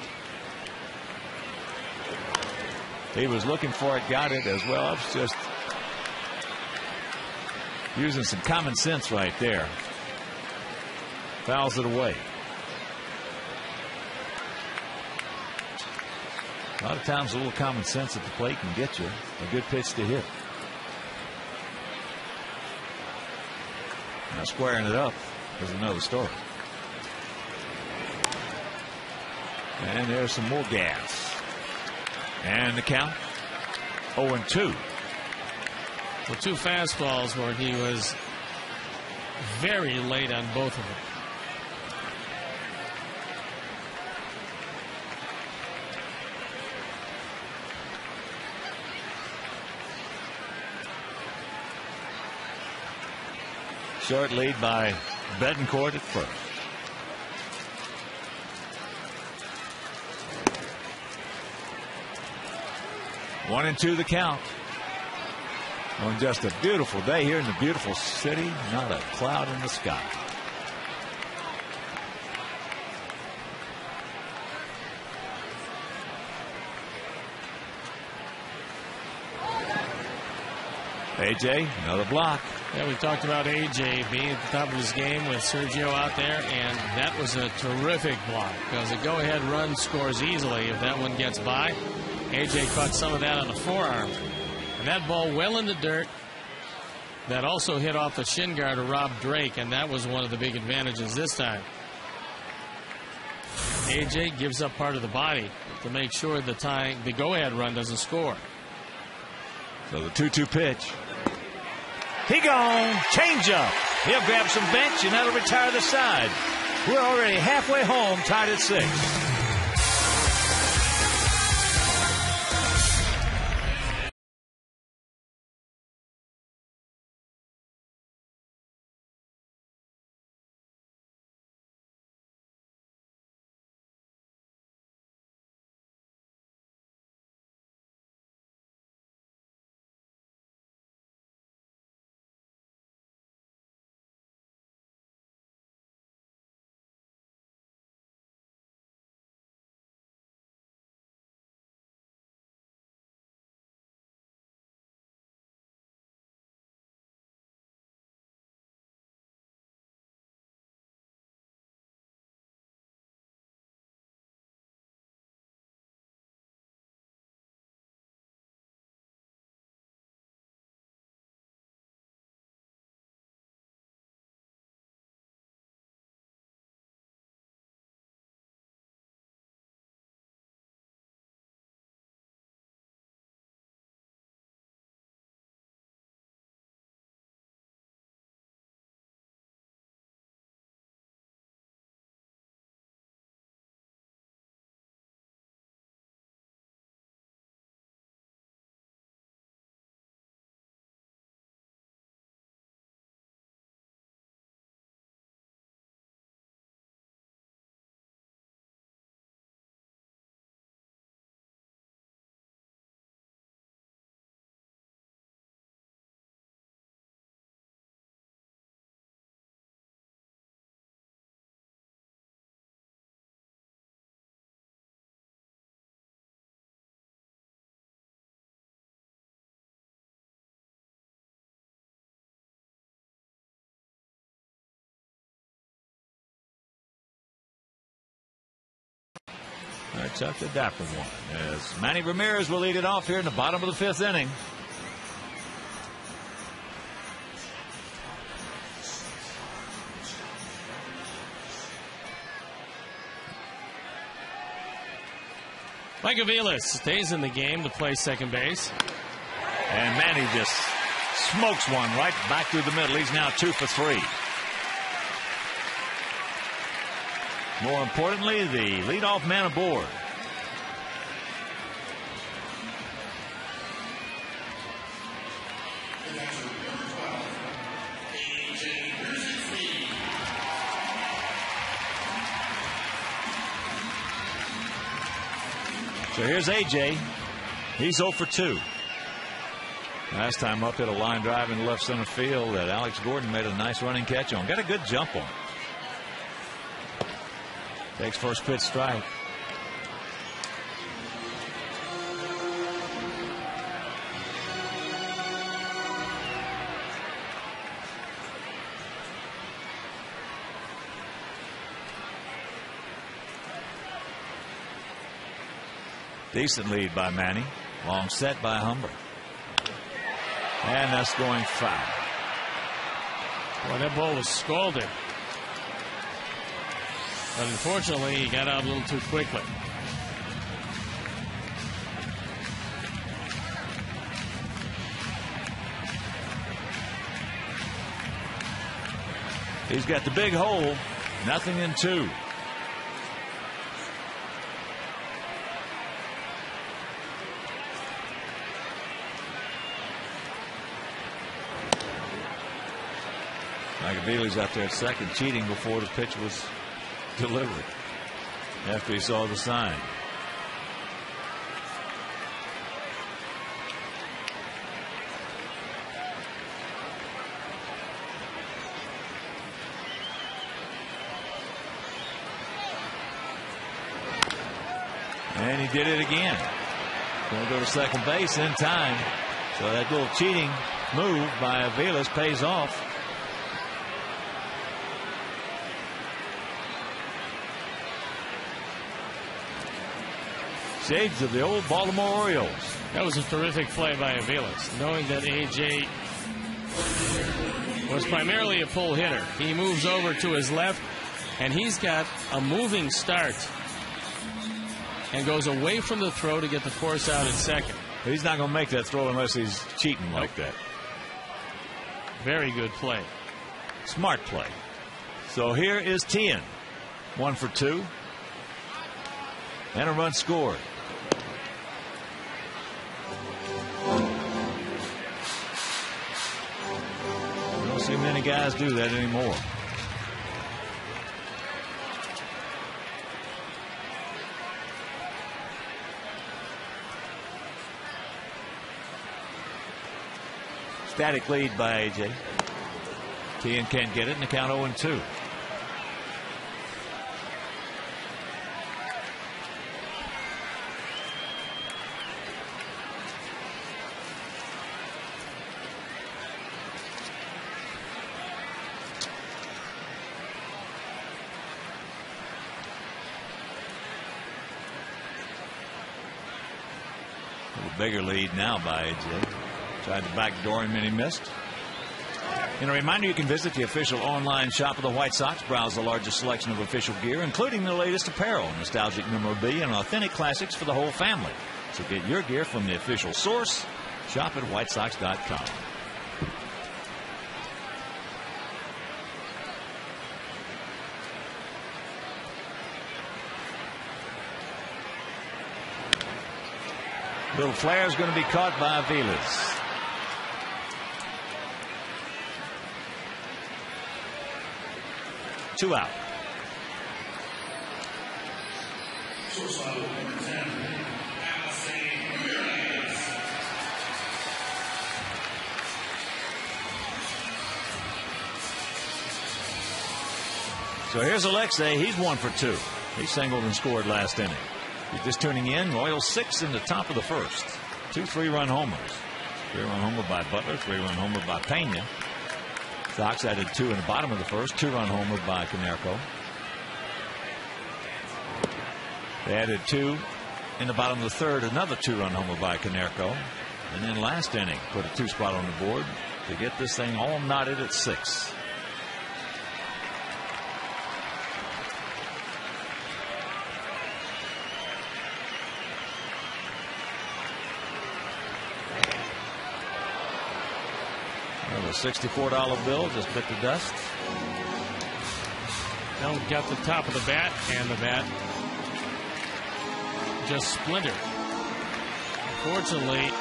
He was looking for it, got it as well. It's just using some common sense right there. Fouls it away. A lot of times a little common sense at the plate can get you a good pitch to hit. Now squaring it up is another story. And there's some more gas. And the count 0-2. Well, 2 fastballs where he was very late on both of them. Short lead by Betancourt at first. 1-2 the count. On just a beautiful day here in the beautiful city, not a cloud in the sky. AJ, another block. Yeah, we talked about AJ being at the top of his game with Sergio out there, and that was a terrific block because a go-ahead run scores easily if that one gets by. AJ caught some of that on the forearm. And that ball well in the dirt. That also hit off the shin guard of Rob Drake, and that was one of the big advantages this time. AJ gives up part of the body to make sure the go-ahead run doesn't score. So the 2-2 pitch. He gone. Change up. He'll grab some bench, and that'll retire the side. We're already halfway home, tied at 6. All right, Chuck, the dapper one. As Manny Ramirez will lead it off here in the bottom of the 5th inning. Mike Aviles stays in the game to play second base. And Manny just smokes one right back through the middle. He's now 2 for 3. More importantly, the leadoff man aboard. So here's AJ. He's 0 for 2. Last time up, hit a line drive in left center field that Alex Gordon made a nice running catch on. Got a good jump on. Takes first pitch strike. Decent lead by Manny. Long set by Humber. And that's going foul. Well, that ball was scalded. But unfortunately, he got out a little too quickly. He's got the big hole. Nothing in 2. Bailey's out there at second, cheating before the pitch was delivered after he saw the sign. And he did it again. Going to go to second base in time. So that little cheating move by Aviles pays off. Shades of the old Baltimore Orioles. That was a terrific play by Aviles, knowing that AJ was primarily a pull hitter. He moves over to his left, and he's got a moving start and goes away from the throw to get the force out at second. He's not going to make that throw unless he's cheating like that. Very good play. Smart play. So here is Tien. 1 for 2. And a run scored. We don't see many guys do that anymore. Static lead by AJ. Tien can't get it, and the count 0-2. Bigger lead now by AJ. Tried to backdoor him and he missed. And a reminder, you can visit the official online shop of the White Sox. Browse the largest selection of official gear, including the latest apparel, nostalgic memorabilia, and authentic classics for the whole family. So get your gear from the official source. Shop at whitesox.com. Little flare is going to be caught by Aviles. Two out. So here's Alexei. He's 1 for 2. He singled and scored last inning. If you're just tuning in, Royals 6 in the top of the first. 2 3-run homers. 3-run homer by Butler, 3-run homer by Pena. Sox added 2 in the bottom of the first. 2-run homer by Konerko. They added 2 in the bottom of the third. Another 2-run homer by Konerko. And then last inning put a 2 spot on the board to get this thing all knotted at 6. A $64 bill just bit the dust. Don't get the top of the bat, and the bat just splintered. Unfortunately,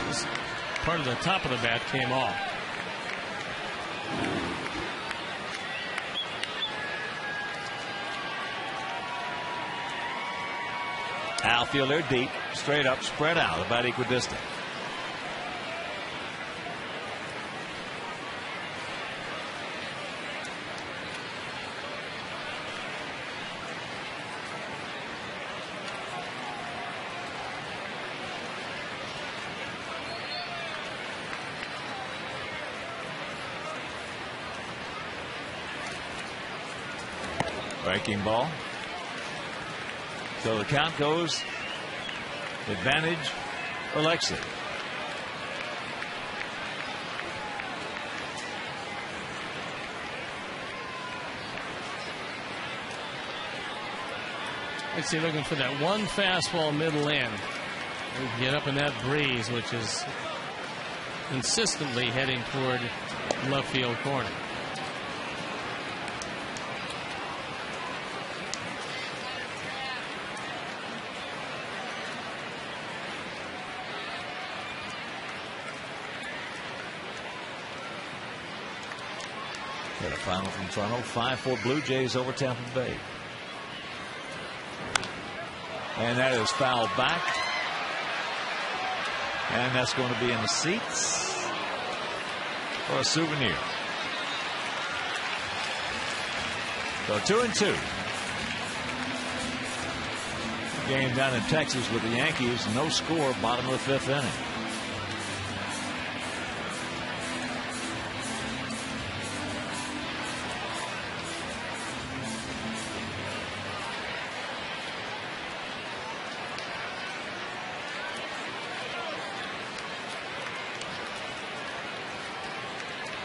this part of the top of the bat came off. Outfielder deep, straight up, spread out, about equidistant. Breaking ball. So the count goes advantage Alexei. Let's see, looking for that one fastball middle in. We get up in that breeze, which is consistently heading toward left field corner. Got a final from Toronto, 5-4 Blue Jays over Tampa Bay. And that is fouled back. And that's going to be in the seats for a souvenir. So 2-2. game down in Texas with the Yankees. No score, bottom of the fifth inning.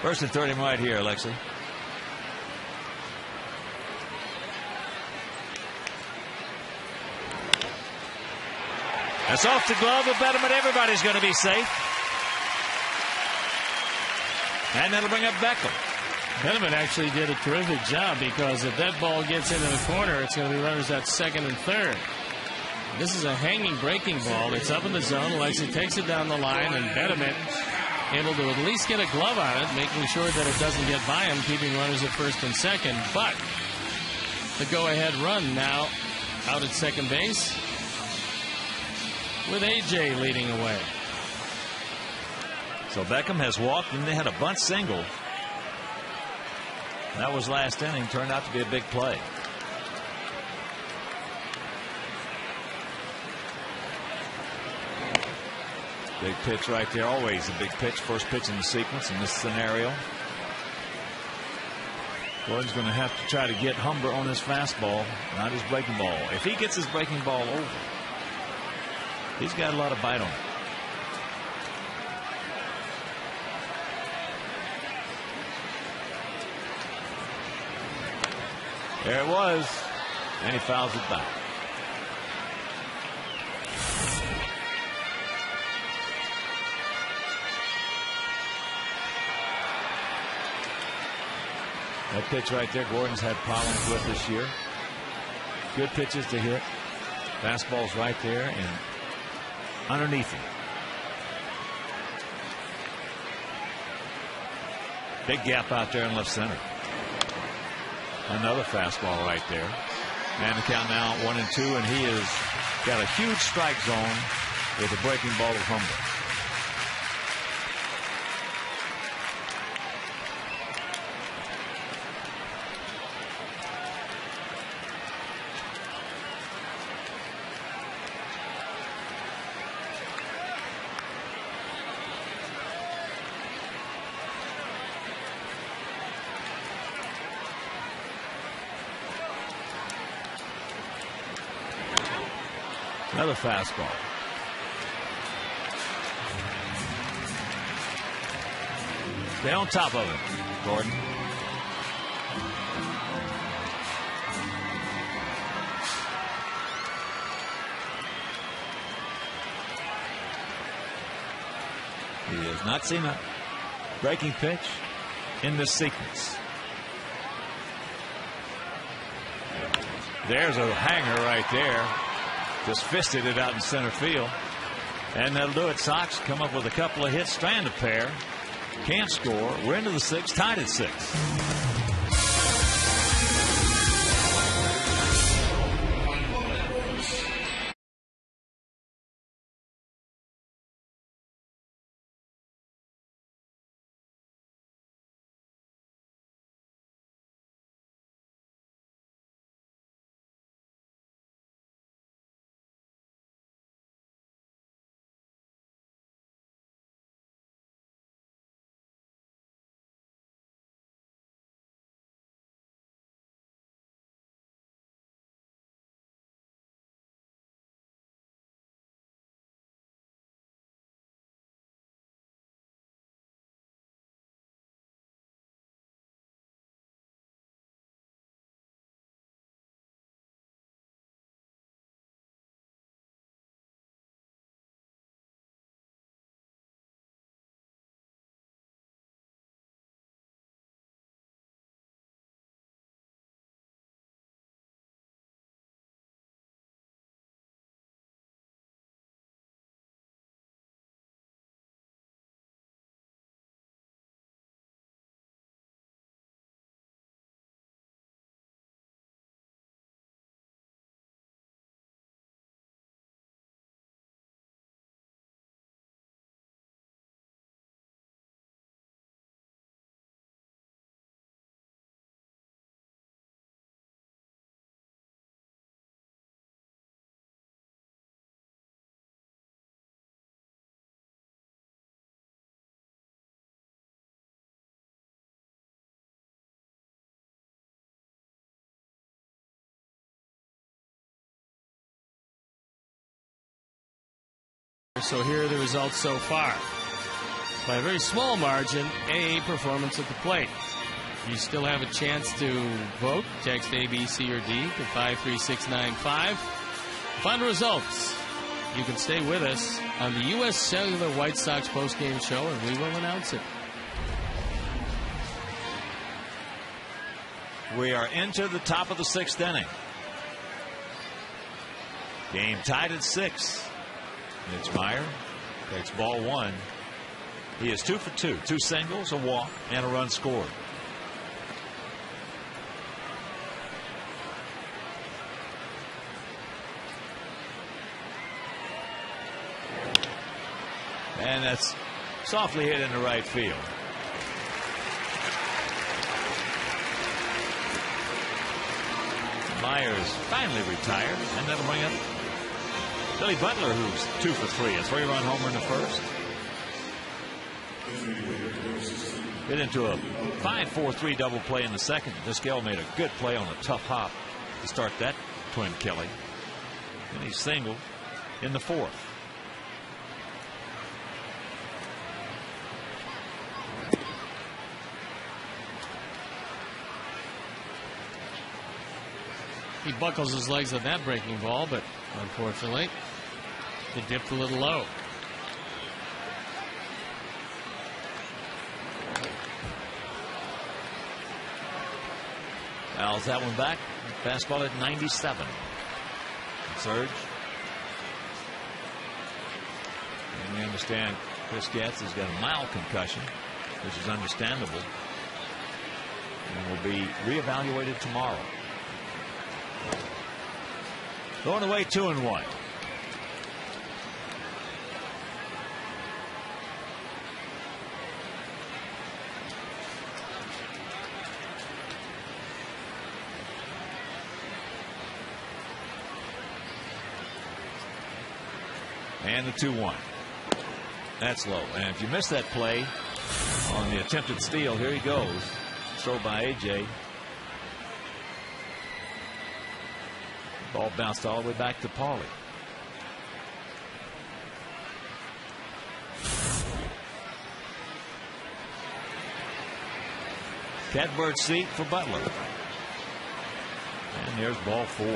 First and 30 right here, Alexi. That's off the glove of Betterman. Everybody's going to be safe. And that'll bring up Beckham. Betterman actually did a terrific job, because if that ball gets into the corner, it's going to be runners at second and third. This is a hanging breaking ball. It's up in the zone. Alexi takes it down the line, and Betterman able to at least get a glove on it, making sure that it doesn't get by him, keeping runners at first and second. But the go-ahead run now out at second base, with AJ leading away. So Beckham has walked, and they had a bunt single. That was last inning. Turned out to be a big play. Big pitch right there. Always a big pitch. First pitch in the sequence in this scenario. Gordon's going to have to try to get Humber on his fastball, not his breaking ball. If he gets his breaking ball over, he's got a lot of bite on it. There it was, and he fouls it back. That pitch right there, Gordon's had problems with this year. Good pitches to hit. Fastball's right there and underneath him. Big gap out there in left center. Another fastball right there. And the count now 1-2, and he has got a huge strike zone with a breaking ball of Humber. Another fastball. Stay on top of it, Gordon. He has not seen a breaking pitch in this sequence. There's a hanger right there. Just fisted it out in center field. And that'll do it. Sox come up with a couple of hits, strand a pair. Can't score. We're into the sixth, tied at 6. So here are the results so far. By a very small margin, A performance at the plate. You still have a chance to vote. Text A, B, C, or D to 53695. Final results. You can stay with us on the U.S. Cellular White Sox postgame show, and we will announce it. We are into the top of the 6th inning. Game tied at 6. Mitzmeyer takes ball 1. He is 2 for 2. 2 singles, a walk, and a run scored. And that's softly hit into right field. Myers finally retired, and that'll bring up Billy Butler, who's 2 for 3. A 3-run homer in the first. Get into a 5-4-3 double play in the second. Vizquel made a good play on a tough hop to start that twin killing. And he singled in the 4th. He buckles his legs on that breaking ball, but unfortunately, it dipped a little low. Fouls that one back. Fastball at 97. Surge. And we understand Chris Getz has got a mild concussion, which is understandable, and will be reevaluated tomorrow. Going away 2-1. And the 2-1. That's low. And if you miss that play on the attempted steal, here he goes. Throw by AJ. Ball bounced all the way back to Paulie. Catbird seat for Butler. And there's ball 4.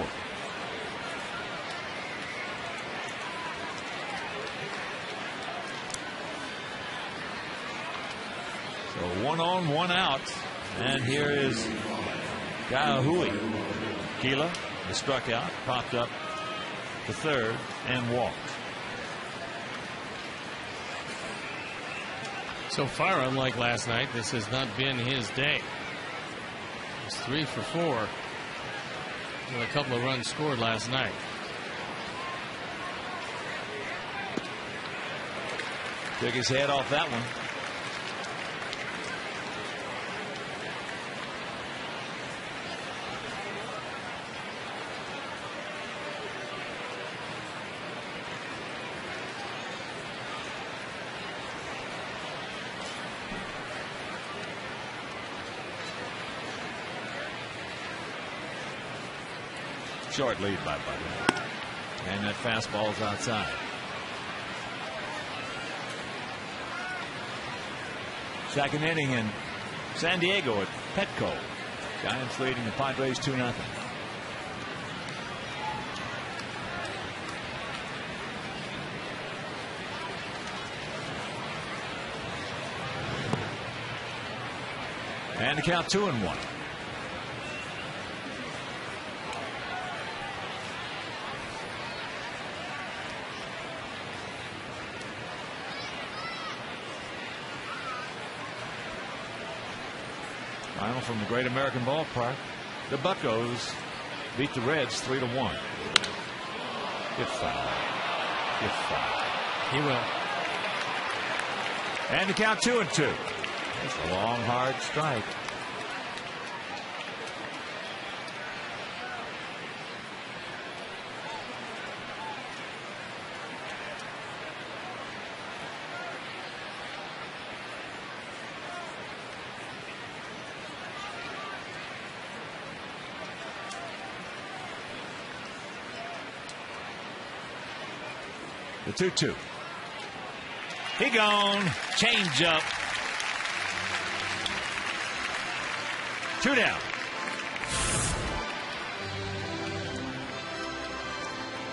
So 1 on, 1 out. And here is Gahui. Keela. He struck out, popped up to third, and walked. So far, unlike last night, this has not been his day. He's 3 for 4 with a couple of runs scored last night. Took his head off that one. Short lead by Butler. And that fastball's outside. Second inning in San Diego at Petco. Giants leading the Padres 2-0. And the count 2-1. Final from the Great American Ballpark. The Buccos beat the Reds 3-1. Get fouled. Get fouled. He will. And the count 2-2. That's a long, hard strike. The 2-2. He gone. Change up. 2 down.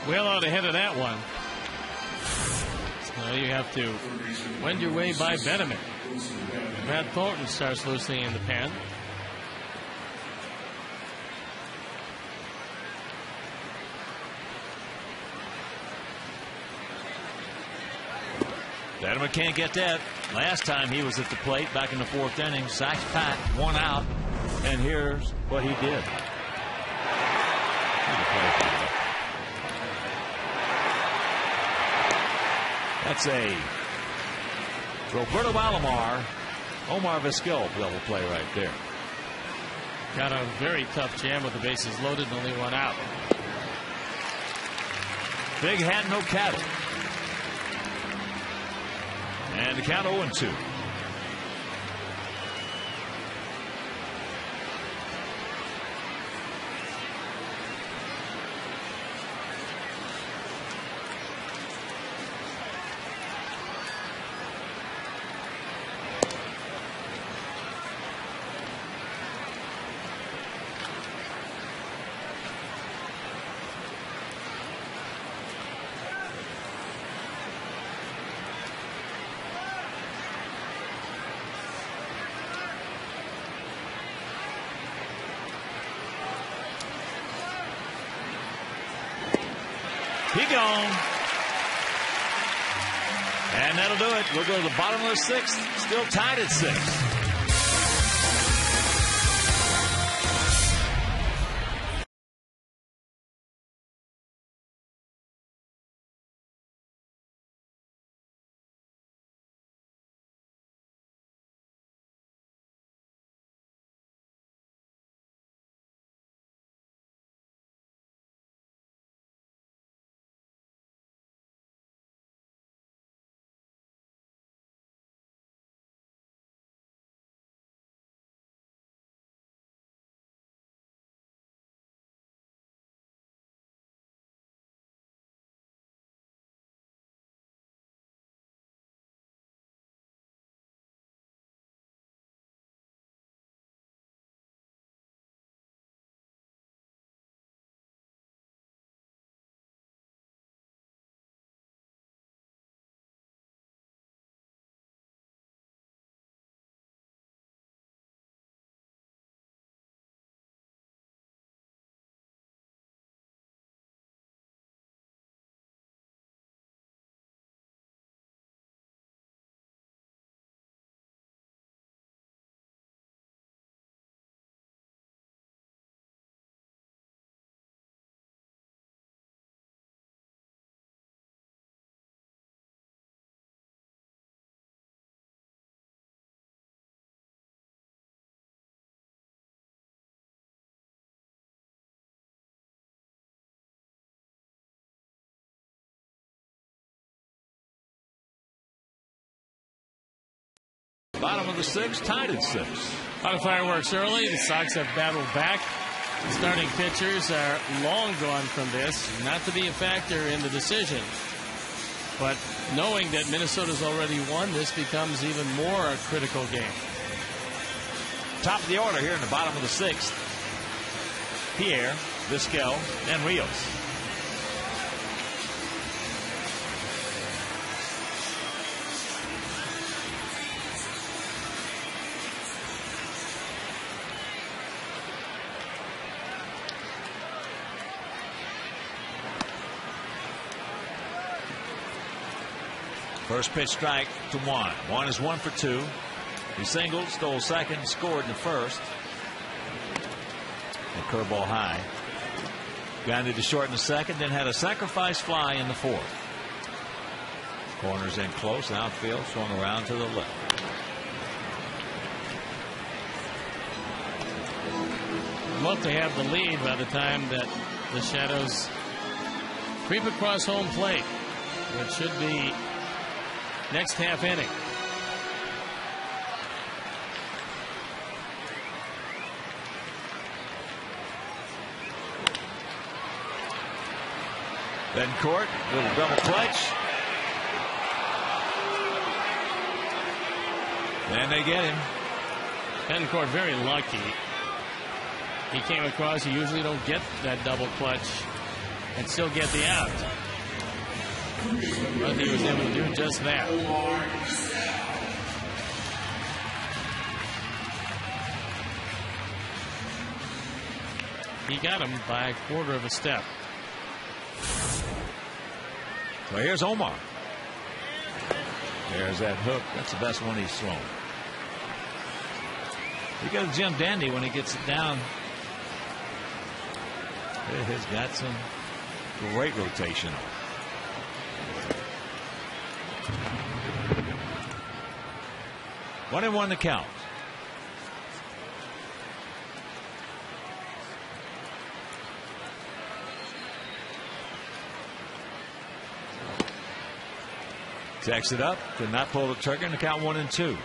Well out ahead of that one. So you have to wend your way by betterment. Matt Thornton starts loosening in the pen. Betterman can't get that. Last time he was at the plate back in the 4th inning. Sacks Pat, 1 out. And here's what he did. That's a Roberto Alomar, Omar Vizquel level play right there. Got a very tough jam with the bases loaded and only 1 out. Big hat, no cattle. And the count 0-2. He gone. And that'll do it. We'll go to the bottom of the 6th. Still tied at 6. Bottom of the 6th, tied at 6. A lot of fireworks early. The Sox have battled back. The starting pitchers are long gone from this, not to be a factor in the decision. But knowing that Minnesota's already won, this becomes even more a critical game. Top of the order here in the bottom of the 6th. Pierre, Vizquel, and Rios. First pitch strike to Juan. Juan is 1 for 2. He singled, stole second, scored in the first. A curveball high. Grounded to short in the second, then had a sacrifice fly in the 4th. Corners in close, outfield, swung around to the left. I'd love to have the lead by the time that the Shadows creep across home plate, which should be next half inning. Then Court, little double clutch. And they get him. Betancourt very lucky. He came across. You usually don't get that double clutch and still get the out. But he was able to do just that. He got him by a quarter of a step. So here's Omar. There's that hook. That's the best one he's thrown. He got Jim Dandy when he gets it down. It has got some great rotation. 1-1 the count. Jacks it up. Could not pull the trigger, and the count 1-2.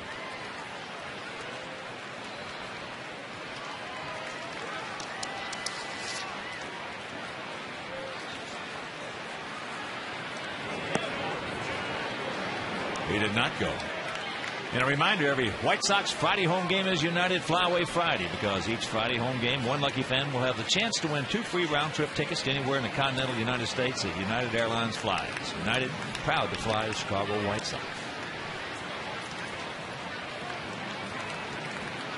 He did not go. And a reminder, every White Sox Friday home game is United Flyaway Friday, because each Friday home game, one lucky fan will have the chance to win 2 free round-trip tickets to anywhere in the continental United States that United Airlines flies. United, proud to fly the Chicago White Sox.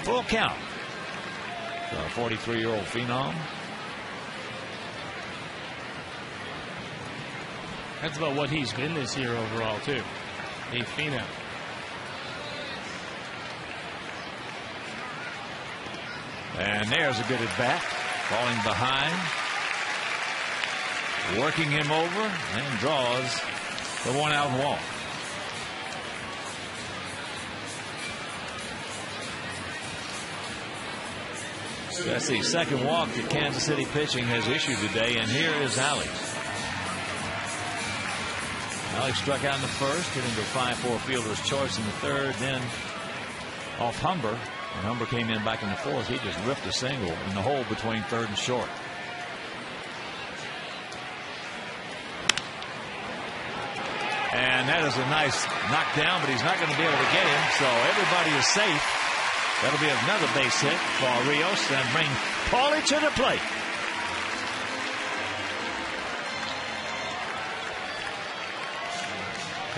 Full count. The 43-year-old phenom. That's about what he's been this year overall, too. A phenom. And there's a good at bat. Falling behind. Working him over. And draws the 1-out walk. That's the second walk that Kansas City pitching has issued today. And here is Alex. Alex struck out in the first, hitting the 5-4 fielder's choice in the third. Then off Humber. And Humber came in back in the fourth. He just ripped a single in the hole between third and short. And that is a nice knockdown, but he's not going to be able to get him. So everybody is safe. That'll be another base hit for Rios and bring Paulie to the plate.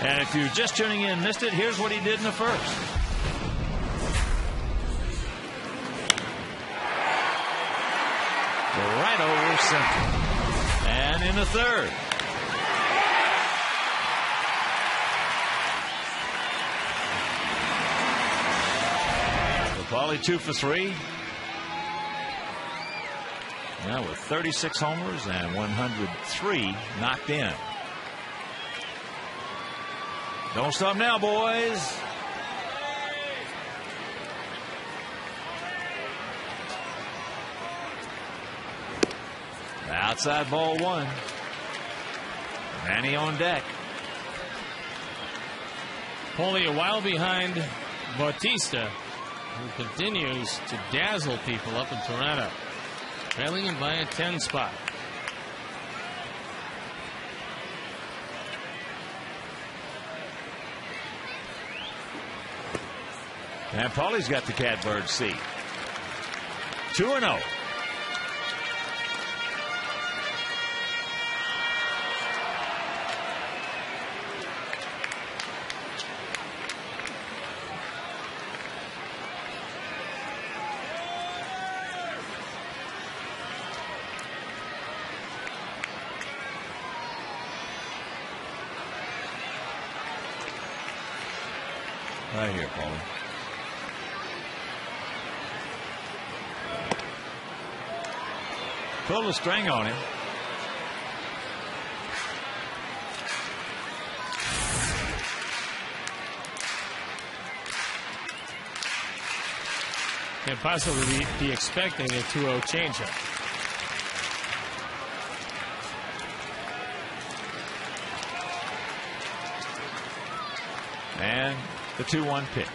And if you're just tuning in and missed it, here's what he did in the first. Right over center. And in the third. So Paulie 2 for 3. Now with 36 homers and 103 knocked in. Don't stop now, boys. Outside ball 1. Manny on deck. Paulie a while behind Bautista, who continues to dazzle people up in Toronto. Trailing him by a 10 spot. And Paulie's got the catbird seat. 2-0. Right here, Paulie. Pulled the string on him. Can't possibly be expecting a 2-0 changeup. And the 2-1 pitch.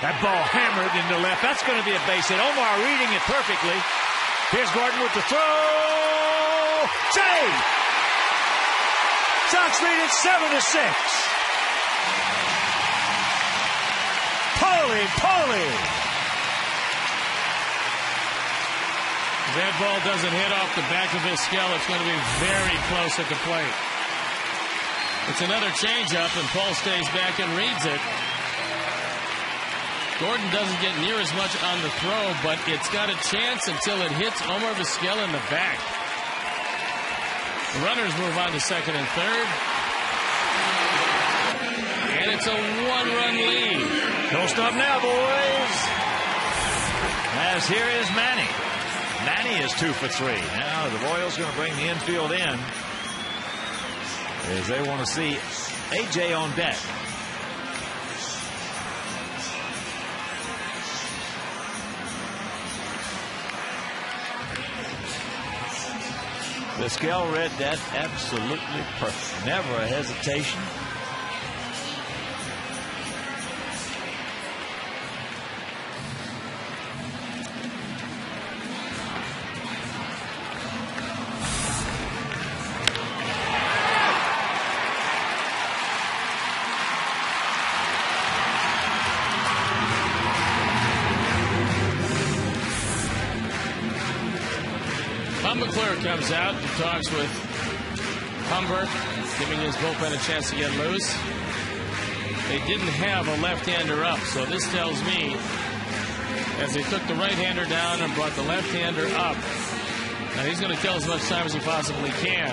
That ball hammered into left. That's going to be a base hit. Omar reading it perfectly. Here's Gordon with the throw. Save! Sox lead it 7-6. roly-poly. If that ball doesn't hit off the back of Vizquel, it's going to be very close at the plate. It's another changeup, and Paul stays back and reads it. Gordon doesn't get near as much on the throw, but it's got a chance until it hits Omar Vizquel in the back. The runners move on to second and third. And it's a one-run lead. Don't stop now, boys. As here is Manny. Manny is 2 for 3. Now the Royals going to bring the infield in as they want to see AJ on deck. Vizquel read that absolutely perfect. Never a hesitation. McClure comes out and talks with Humber, giving his bullpen a chance to get loose. They didn't have a left-hander up, so this tells me as they took the right-hander down and brought the left-hander up, and he's going to kill as much time as he possibly can.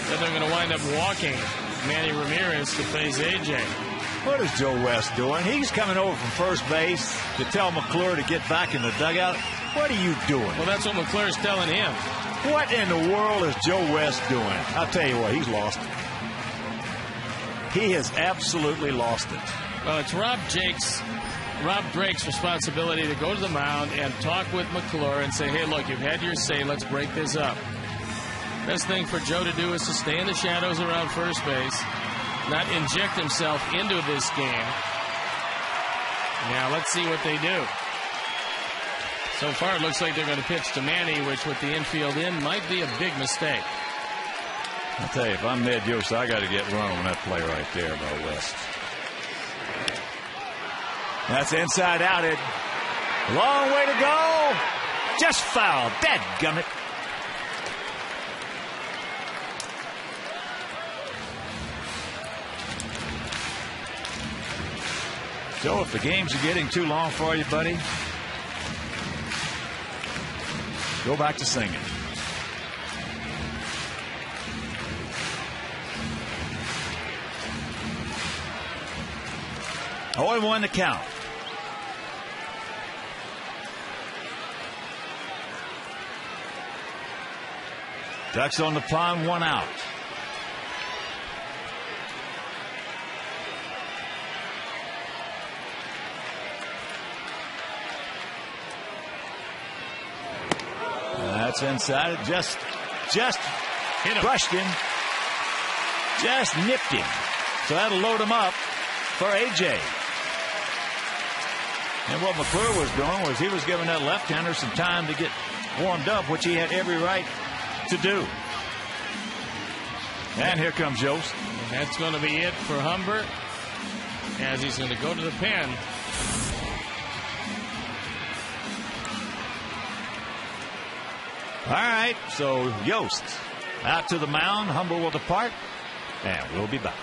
Then they're going to wind up walking Manny Ramirez to face AJ. What is Joe West doing? He's coming over from first base to tell McClure to get back in the dugout. What are you doing? Well, that's what McClure's telling him. What in the world is Joe West doing? I'll tell you what, he's lost it. He has absolutely lost it. Well, it's Rob Drake's responsibility to go to the mound and talk with McClure and say, hey, look, you've had your say. Let's break this up. Best thing for Joe to do is to stay in the shadows around first base, not inject himself into this game. Now, let's see what they do. So far, it looks like they're going to pitch to Manny, which with the infield in might be a big mistake. I'll tell you, if I'm Ned Yost, I got to get run on that play right there by West. That's inside outed. Long way to go. Just foul. Dadgummit. So if the games are getting too long for you, buddy, go back to singing. Oh, and 1 to count. Ducks on the pond, 1 out. That's inside. It just hit him. Brushed him. Just nipped him. So that'll load him up for AJ. And what McClure was doing was he was giving that left-hander some time to get warmed up, which he had every right to do. And here comes Yost. And that's going to be it for Humber as he's going to go to the pen. All right, so Yost out to the mound. Humber will depart, and we'll be back.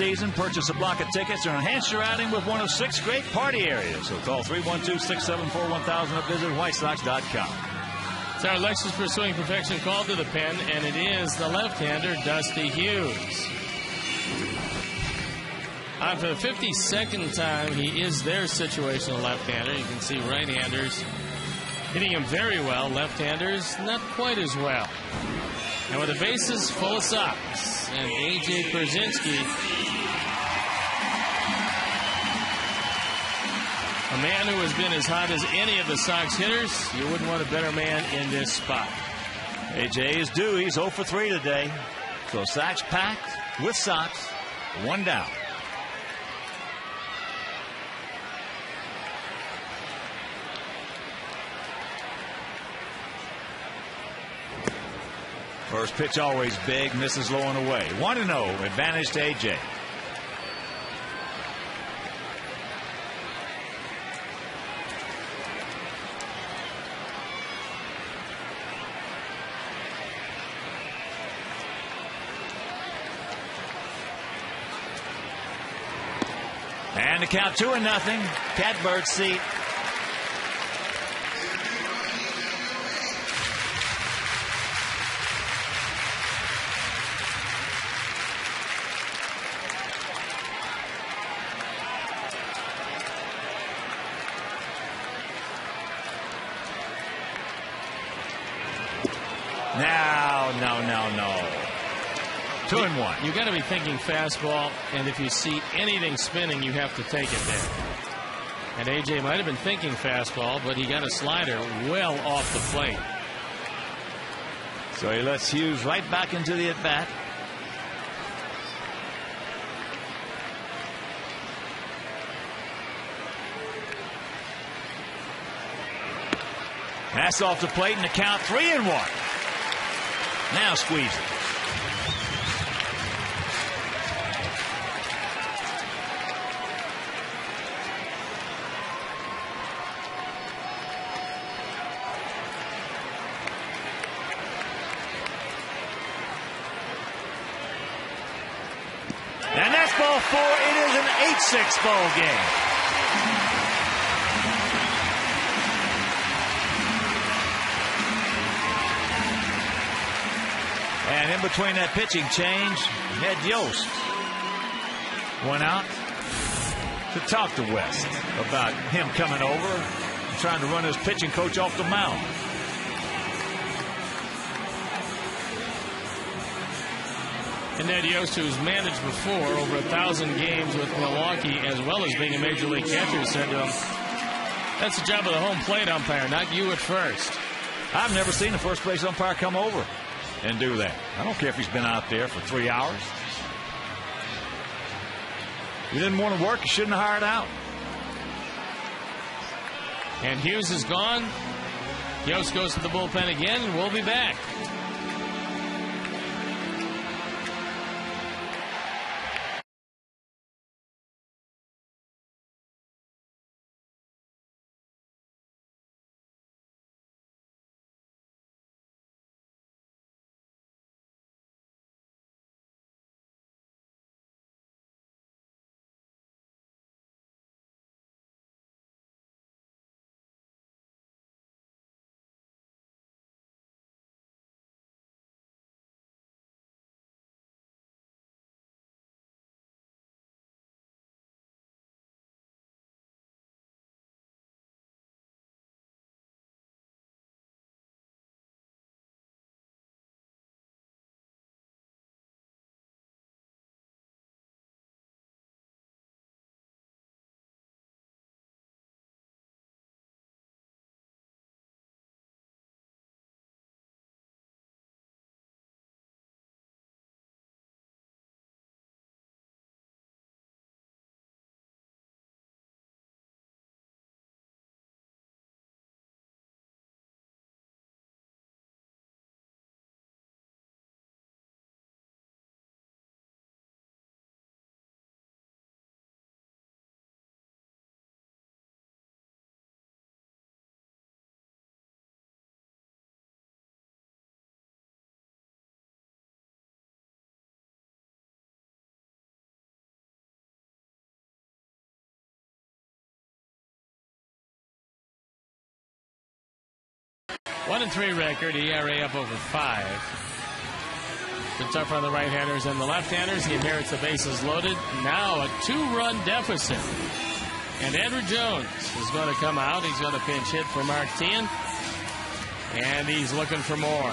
season. Purchase a block of tickets or enhance your outing with one of 6 great party areas. So call 312-674-1000 or visit whitesox.com. It's our Lexus Pursuing Perfection call to the pen, and it is the left-hander, Dusty Hughes. For the 52nd time, he is their situational left-hander. You can see right-handers hitting him very well. Left-handers, not quite as well. And with the bases full of Sox, and A.J. Pierzynski, a man who has been as hot as any of the Sox hitters, you wouldn't want a better man in this spot. A.J. is due. He's 0 for 3 today. So Sox packed with Sox, 1 down. First pitch always big, misses low and away. 1-0, advantage to A.J. And the count 2-0. Catbird seat. No. 2-1. You got to be thinking fastball, and if you see anything spinning, you have to take it there. And A.J. might have been thinking fastball, but he got a slider well off the plate. So he lets Hughes right back into the at-bat. Pass off the plate, and the count 3-1. Now squeeze it. And that's ball 4. It is an 8-6 ball game. And in between that pitching change, Ned Yost went out to talk to West about him coming over and trying to run his pitching coach off the mound. And Ned Yost, who's managed before over 1,000 games with Milwaukee, as well as being a major league catcher, said to him, "That's the job of the home plate umpire, not you at first." I've never seen a first base umpire come over and do that. I don't care if he's been out there for 3 hours. If you didn't want to work, you shouldn't have hired out. And Hughes is gone. Yost goes to the bullpen again, and we'll be back. 1-3 record, ERA up over 5. Been tough on the right-handers and the left-handers. He inherits the bases loaded. Now a 2-run deficit. And Andrew Jones is going to come out. He's going to pinch hit for Mark Teahan. And he's looking for more.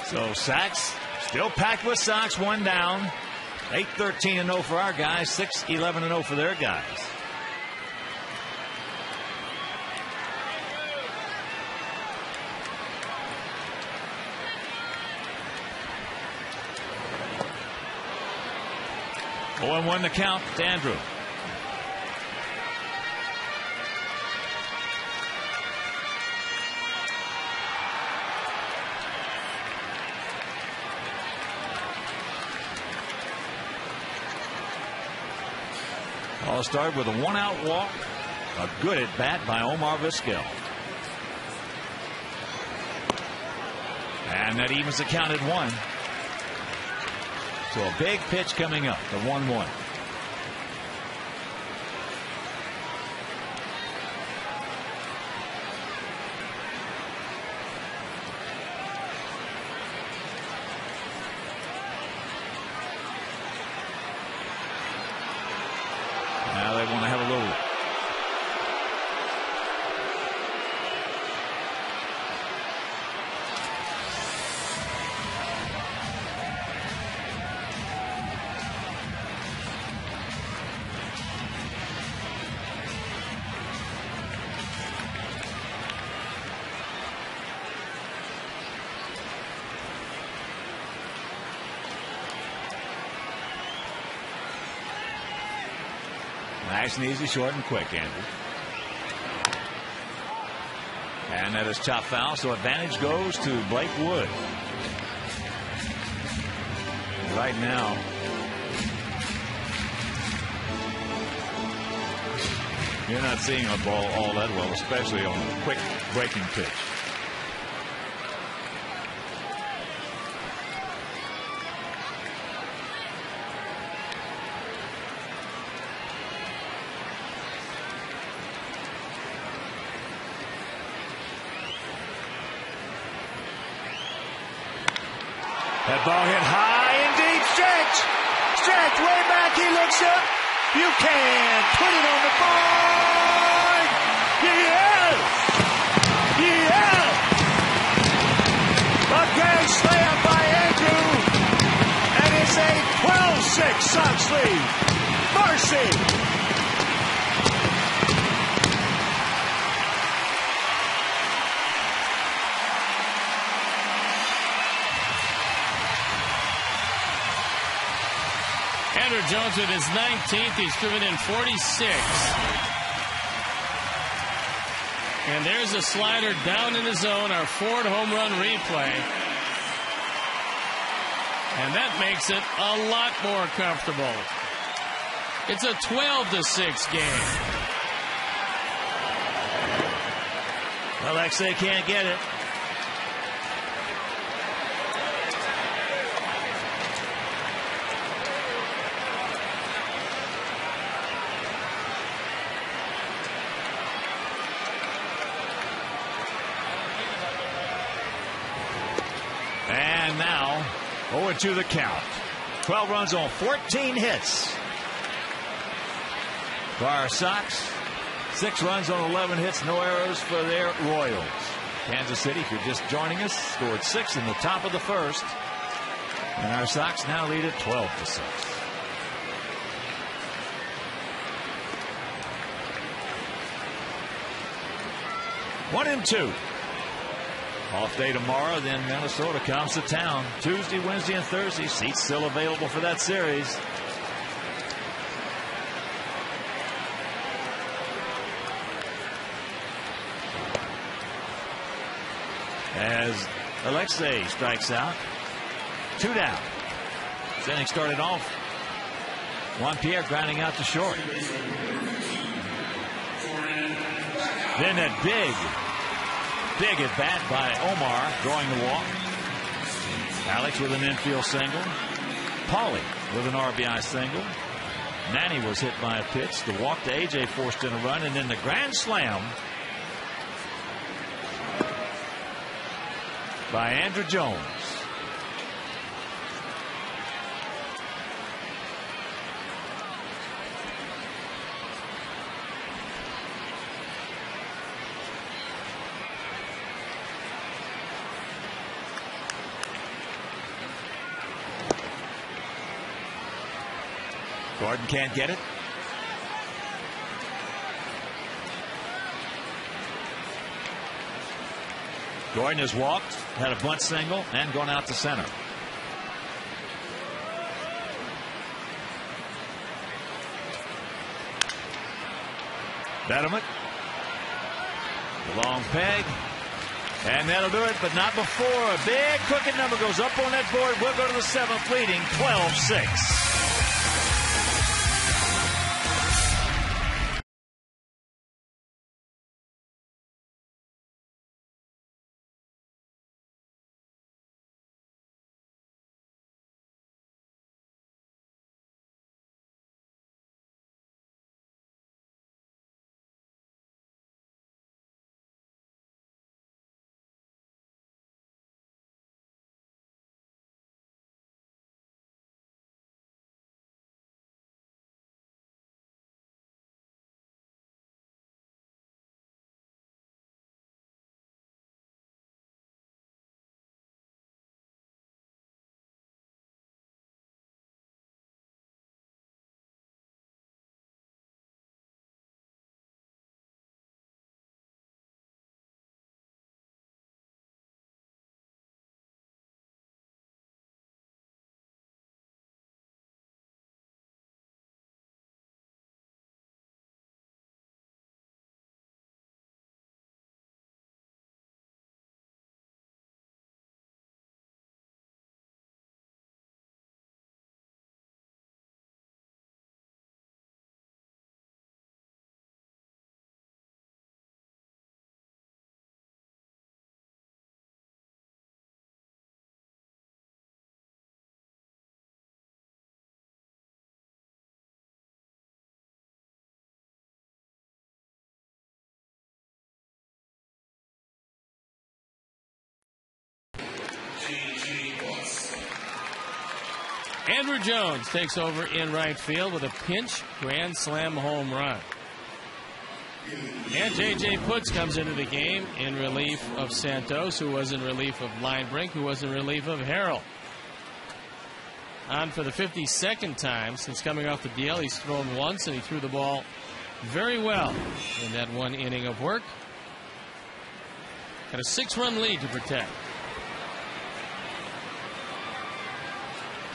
So sacks still packed with Sox, 1 down. 8-13-0 for our guys, 6-11-0 for their guys. Oh, and 1 to count to Andrew. All started with a 1-out walk. A good at bat by Omar Vizquel. And that evens the count at 1. So a big pitch coming up, the 1-1. Now they want to have a little. Nice and easy, short and quick, Andrew. And that is chopped foul, so advantage goes to Blake Wood. Right now, you're not seeing a ball all that well, especially on a quick breaking pitch. That ball hit high and deep. Stretch way back. He looks up. You can put it on the board. Yes. A grand slam by Andrew. And it's a 12-6 Sox lead. Mercy. Andrew Jones with his 19th. He's driven in 46. And there's a slider down in the zone, our Ford home run replay. And that makes it a lot more comfortable. It's a 12-6 game. Alexei can't get it. And now 0-2 the count. 12 runs on 14 hits. For our Sox, 6 runs on 11 hits, no errors for their Royals. Kansas City, if you're just joining us, scored 6 in the top of the first. And our Sox now lead at 12-6. One and 2. Off day tomorrow, then Minnesota comes to town. Tuesday, Wednesday, and Thursday. Seats still available for that series. As Alexei strikes out. 2 down. This inning started off. Juan Pierre grinding out to short. Then that big at bat by Omar, drawing the walk. Alex with an infield single. Pauly with an RBI single. Manny was hit by a pitch. The walk to AJ forced in a run, and then the grand slam by Andrew Jones. Gordon can't get it. Gordon has walked, had a bunt single, and gone out to center. Betterman. The long peg. And that'll do it, but not before a big crooked number goes up on that board. We'll go to the 7th, leading 12-6. Andrew Jones takes over in right field with a pinch grand slam home run. And J.J. Putz comes into the game in relief of Santos, who was in relief of Linebrink, who was in relief of Harrell. On for the 52nd time since coming off the deal. He's thrown once, and he threw the ball very well in that one inning of work. Got a 6-run lead to protect.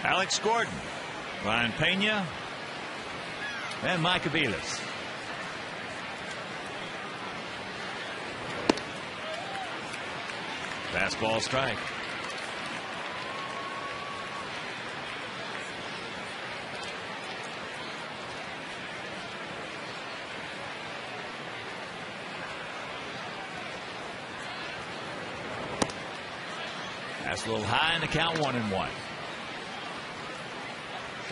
Alex Gordon, Ryan Pena, and Mike Aviles. Fastball strike. That's a little high in the count, 1-1.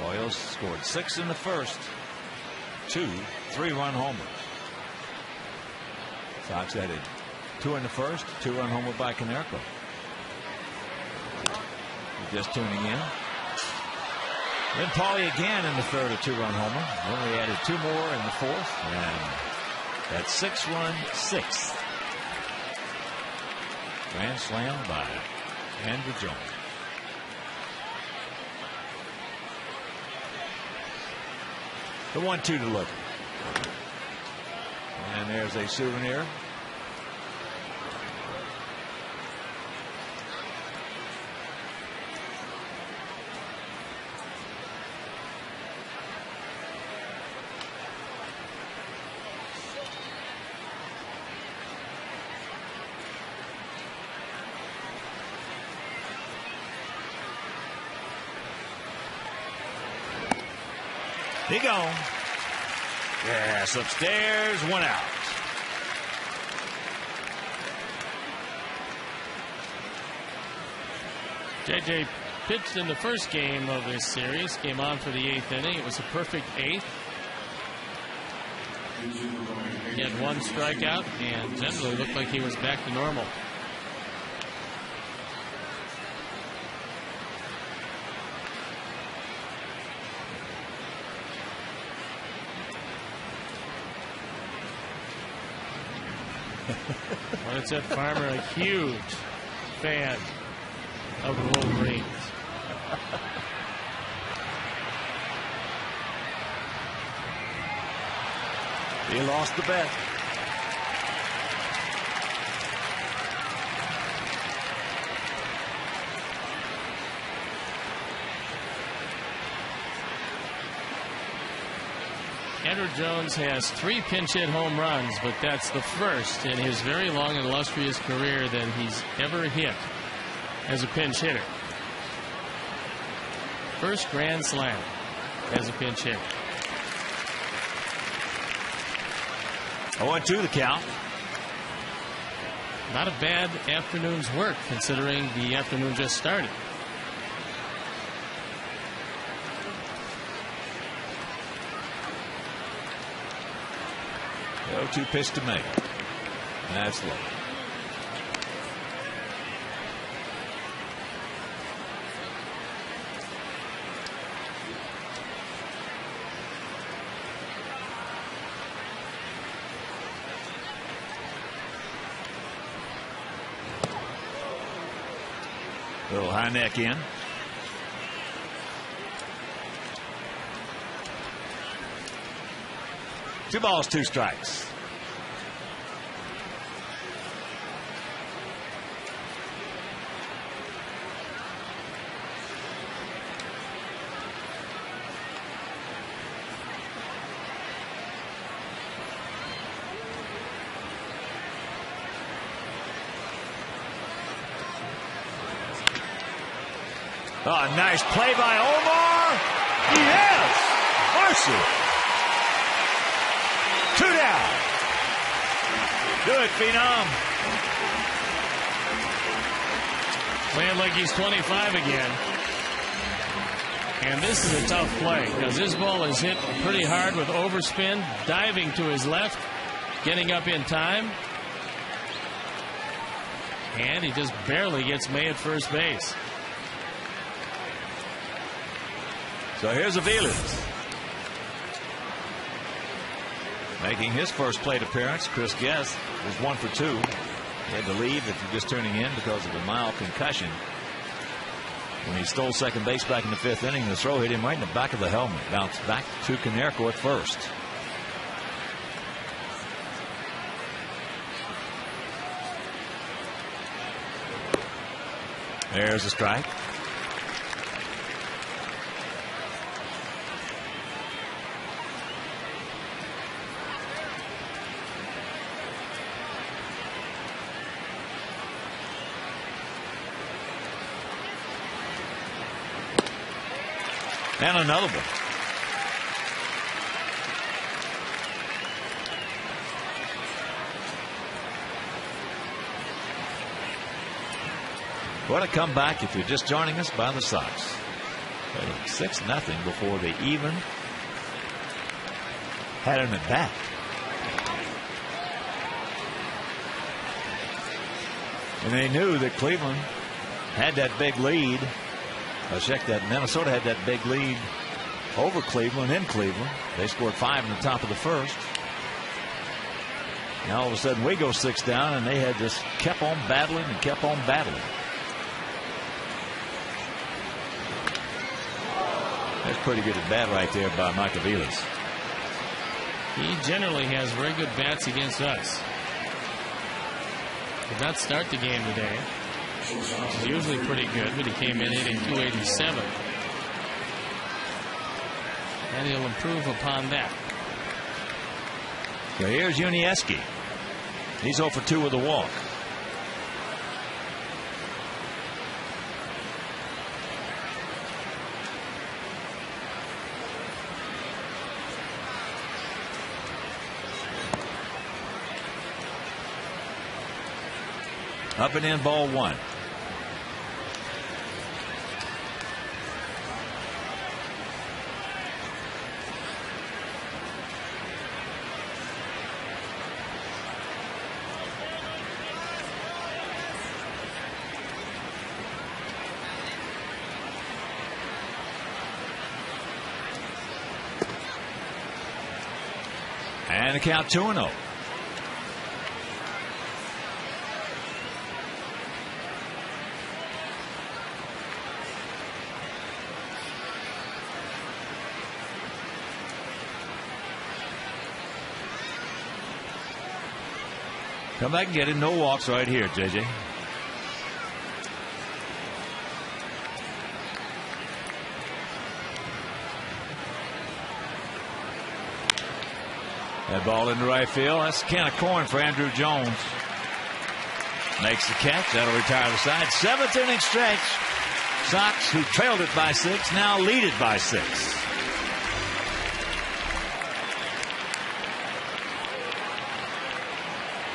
Royals scored 6 in the first. 2 3-run homers. Sox added 2 in the first, 2-run homer by Konerko. Just tuning in. Then Pauly again in the third, a 2-run homer. Then we added 2 more in the fourth, and that 6-run sixth. Grand slam by Andrew Jones. The 1-2 delivery. And there's a souvenir. He gone. Yes, upstairs, 1 out. J.J. pitched in the first game of this series. Came on for the 8th inning. It was a perfect 8th. He had 1 strikeout and generally looked like he was back to normal. Well, Farmer, a huge fan of the Wolverines. He lost the bet. Andrew Jones has 3 pinch hit home runs, but that's the first in his very long and illustrious career that he's ever hit as a pinch hitter. First grand slam as a pinch hitter. 0-2 the count. Not a bad afternoon's work considering the afternoon just started. The 0-2 pitch to make. That's low. Little high neck in. Two balls, 2 strikes. Oh, nice play by Omar. Yes! Marcy. 2 down. Do it, Phenom. Playing like he's 25 again. And this is a tough play because this ball is hit pretty hard with overspin, diving to his left, getting up in time. And he just barely gets May at first base. So here's Aviles. Making his first plate appearance. Chris Guest is 1 for 2. He had to leave if you're just tuning in because of a mild concussion. When he stole second base back in the 5th inning, the throw hit him right in the back of the helmet. Bounced back to Konerko at first. There's a strike. And another one. What a comeback if you're just joining us by the Sox. 6-0 before they even had an at bat. And they knew that Cleveland had that big lead. I checked that. Minnesota had that big lead over Cleveland in Cleveland. They scored 5 in the top of the first. Now all of a sudden we go 6 down, and they had just kept on battling and kept on battling. That's pretty good at bat right there by Mike Aviles. He generally has very good bats against us. Did not start the game today. He's usually pretty good, but he came in hitting .287. And he'll improve upon that. So here's Unieski. He's 0 for 2 with a walk. Up and in, ball 1. And the count 2-0. Come back and get it. No walks right here, JJ. That ball into right field. That's a can of corn for Andrew Jones. Makes the catch. That'll retire the side. 7th inning stretch. Sox, who trailed it by 6, now lead it by 6.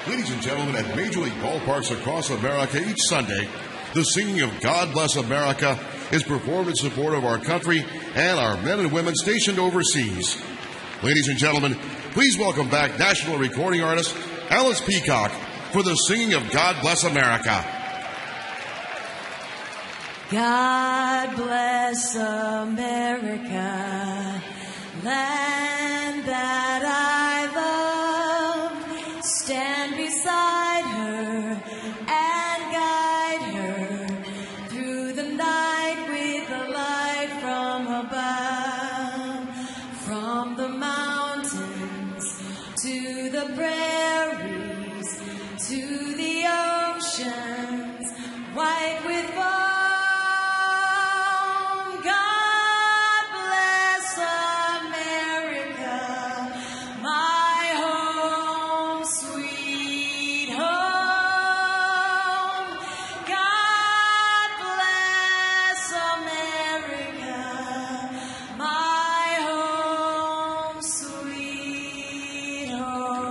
Ladies and gentlemen, at Major League ballparks across America each Sunday, the singing of God Bless America is performed in support of our country and our men and women stationed overseas. Ladies and gentlemen, please welcome back national recording artist Alice Peacock for the singing of God Bless America. God bless America, land that I love. Stand beside her and guide her through the night with the light from above. From the mountains to the prairies to the oceans white with foam. God bless America, my home, sweet home. God bless America, my home, sweet home.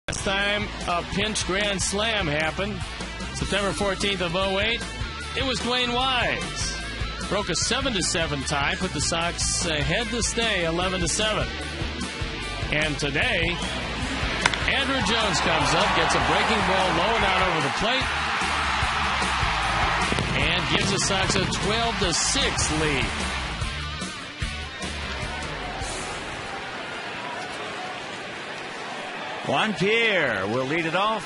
Last time a pinch grand slam happened, September 14th of 08, it was Dwayne Wise. Broke a 7-7 tie, put the Sox ahead to stay 11-7. And today, Andrew Jones comes up, gets a breaking ball low and out over the plate, and gives the Sox a 12-6 lead. Juan Pierre will lead it off.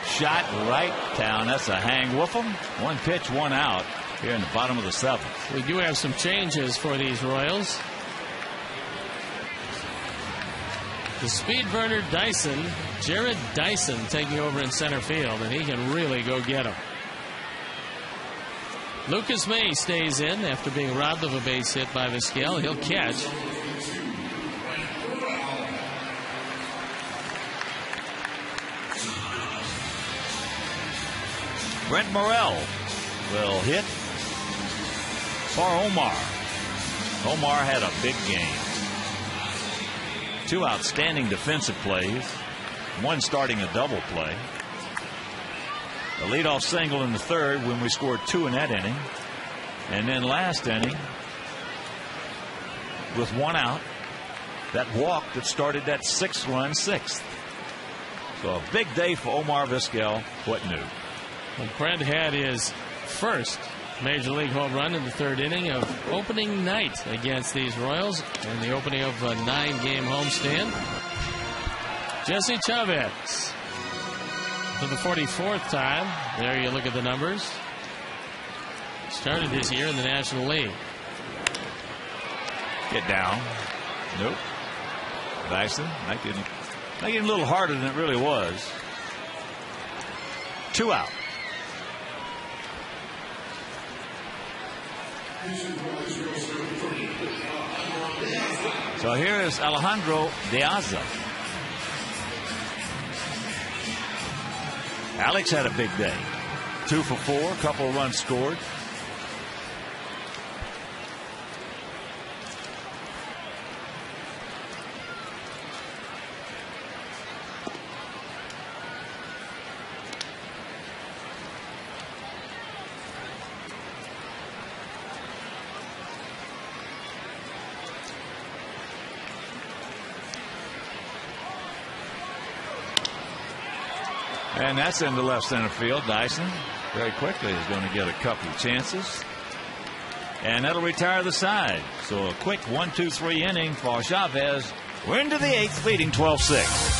Shot right down. That's a hang woof'em. 1 pitch, 1 out here in the bottom of the 7th. We do have some changes for these Royals. The speed burner Dyson, Jared Dyson, taking over in center field, and he can really go get him. Lucas May stays in after being robbed of a base hit by Vizquel. He'll catch. Brent Morrell will hit for Omar. Omar had a big game. 2 outstanding defensive plays. 1 starting a double play. A leadoff single in the third when we scored 2 in that inning. And then last inning, with 1 out, that walk that started that 6-run sixth. So a big day for Omar Vizquel. What new? Well, Brent had his first Major League home run in the third inning of opening night against these Royals and the opening of a 9-game homestand. Jesse Chavez for the 44th time. There you look at the numbers. Started his year in the National League. Get down. Nope. Dyson making it a little harder than it really was. 2 out. So here is Alejandro De Aza. Alex had a big day. 2 for 4, a couple of runs scored. And that's into left center field. Dyson very quickly is going to get a couple of chances. And that'll retire the side. So a quick 1-2-3 inning for Chavez. We're into the 8th, leading 12-6.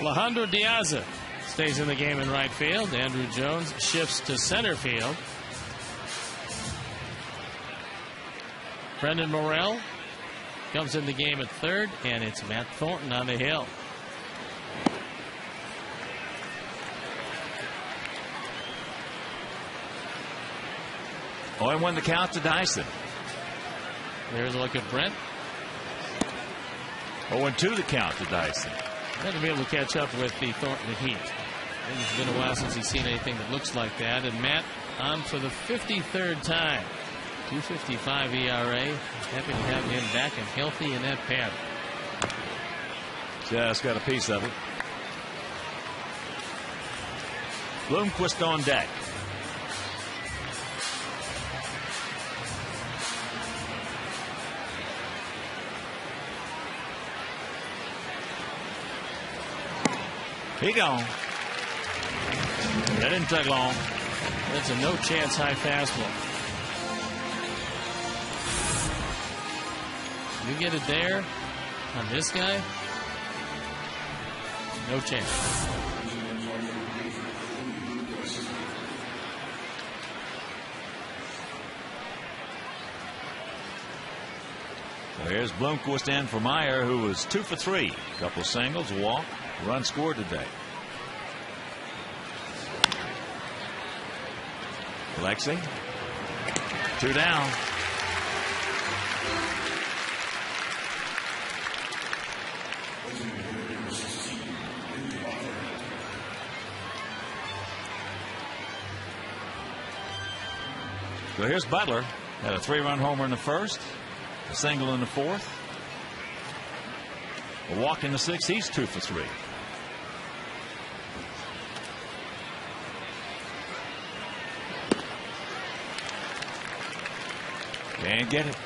Alejandro De Aza stays in the game in right field. Andrew Jones shifts to center field. Brendan Morrell comes in the game at third, and it's Matt Thornton on the hill. Oh, and 1 the count to Dyson. There's a look at Brent. 0-2 the count to Dyson. Had to be able to catch up with the Thornton heat. I think it's been a while since he's seen anything that looks like that. And Matt on for the 53rd time. 2.55 ERA. Happy to have him back and healthy in that pad. Just got a piece of it. Bloomquist on deck. He gone. That didn't take long. That's a no chance high fastball. You get it there on this guy. No chance. So here's Bloomquist in for Meyer, who was 2 for 3. Couple singles, walk, run scored today. Lexi, 2 down. So here's Butler. Had a 3-run homer in the first, a single in the fourth, a walk in the sixth. He's 2 for 3. Can't get it.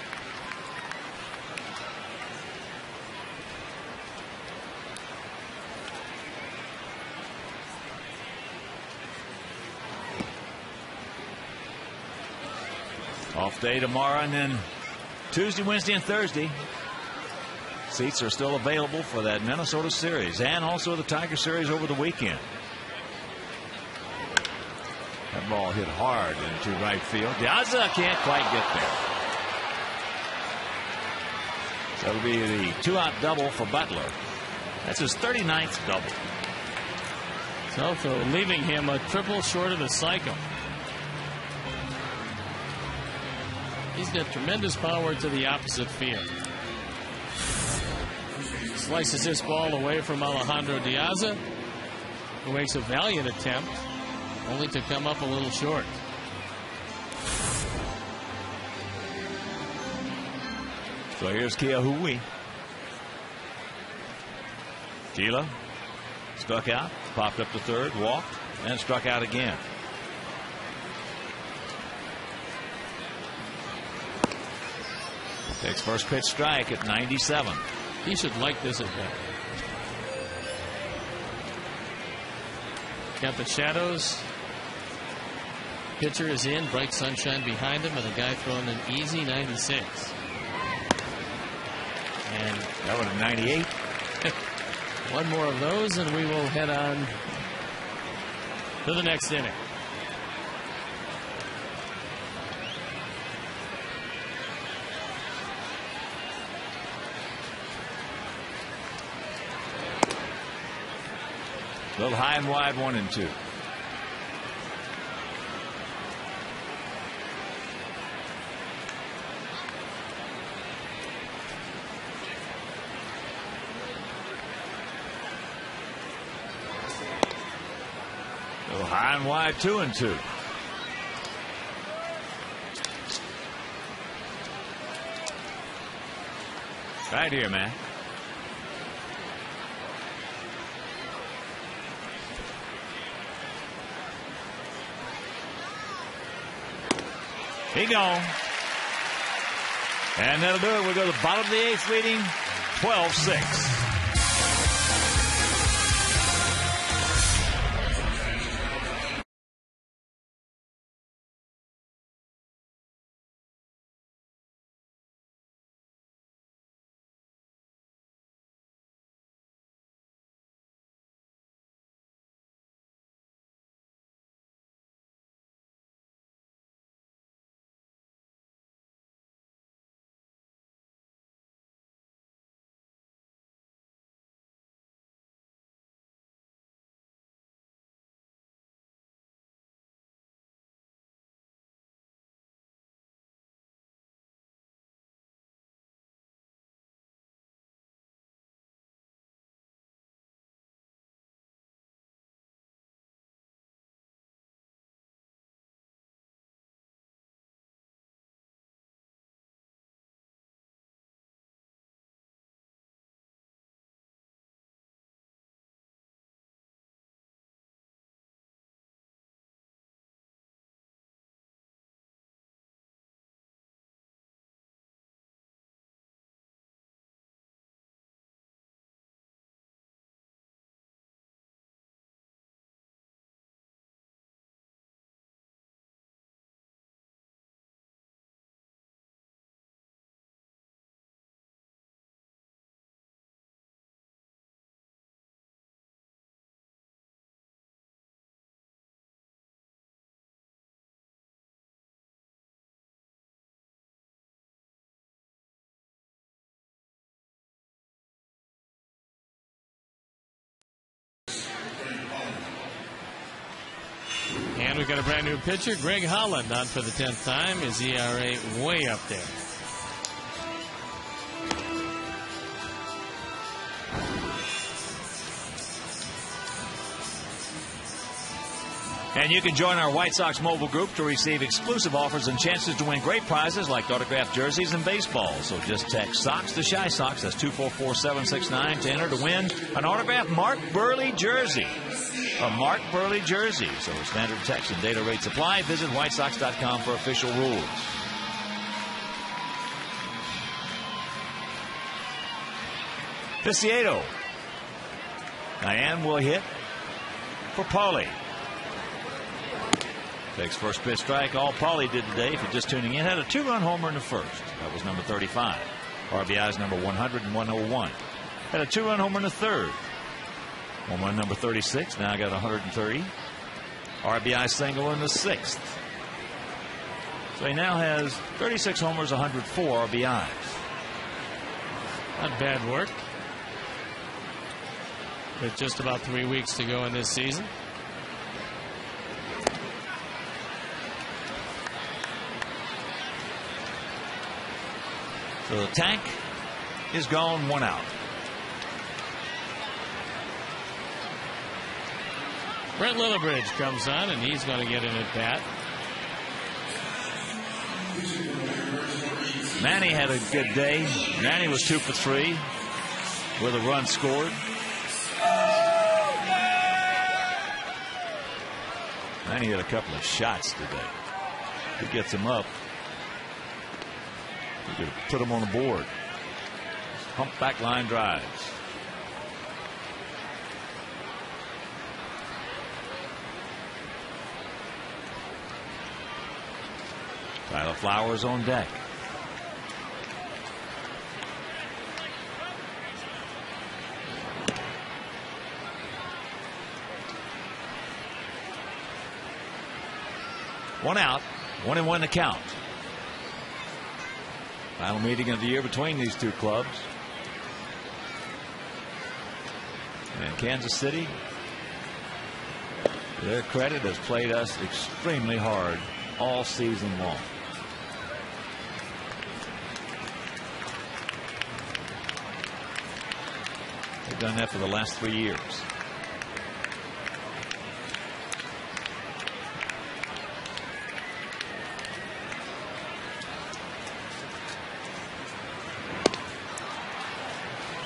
Off day tomorrow, and then Tuesday, Wednesday, and Thursday. Seats are still available for that Minnesota series and also the Tiger series over the weekend. That ball hit hard into right field. De Aza can't quite get there. So it'll be the 2-out double for Butler. That's his 39th double. So leaving him a triple short of the cycle. He's got tremendous power to the opposite field. Slices this ball away from Alejandro De Aza, who makes a valiant attempt, only to come up a little short. So here's Keahui. Keela struck out, popped up to third, walked, and struck out again. Takes first pitch strike at 97. He should like this at bat. Got the shadows. Pitcher is in, bright sunshine behind him, and a guy throwing an easy 96. And that one at 98. One more of those, and we will head on to the next inning. A little high and wide, 1 and 2. A little high and wide, 2 and 2. Right here, man. He gone. And that'll do it. We go to the bottom of the 8th, leading 12-6. And we've got a brand new pitcher, Greg Holland, on for the 10th time. His ERA way up there. And you can join our White Sox mobile group to receive exclusive offers and chances to win great prizes like autographed jerseys and baseballs. So just text SOX to Shy Sox. That's 244-769 to enter to win an autographed Mark Burley jersey. A Mark Burley jersey. So standard text and data rates apply. Visit WhiteSox.com for official rules. Viciedo. Diane will hit for Paulie. Takes first pitch strike. All Paulie did today, if you're just tuning in, had a 2-run homer in the first. That was number 35. RBI's number 100 and 101. Had a 2-run homer in the third. Home run number 36. Now got 130. RBI single in the sixth. So he now has 36 homers, 104 RBIs. Not bad work. With just about 3 weeks to go in this season. So the tank is gone, 1 out. Brent Lillibridge comes on, and he's going to get in at bat. Manny had a good day. Manny was 2 for 3 with a run scored. Manny had a couple of shots today. He gets him up. You could put him on the board. Humpback line drives. Tyler Flowers on deck. One out. 1-1 to count. Final meeting of the year between these two clubs. And Kansas City, to their credit, has played us extremely hard all season long. They've done that for the last 3 years.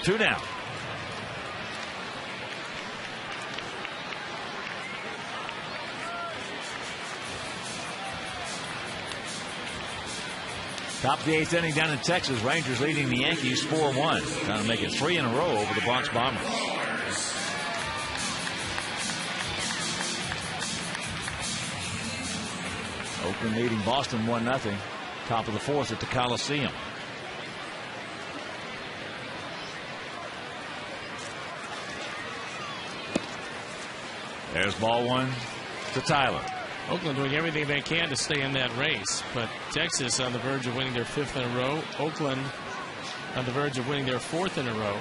Two down. Top of the 8th inning down in Texas. Rangers leading the Yankees 4-1. Trying to make it 3 in a row over the Bronx Bombers. Oakland leading Boston 1-0. Top of the 4th at the Coliseum. There's ball 1 to Tyler. Oakland doing everything they can to stay in that race, but Texas on the verge of winning their 5th in a row. Oakland on the verge of winning their 4th in a row,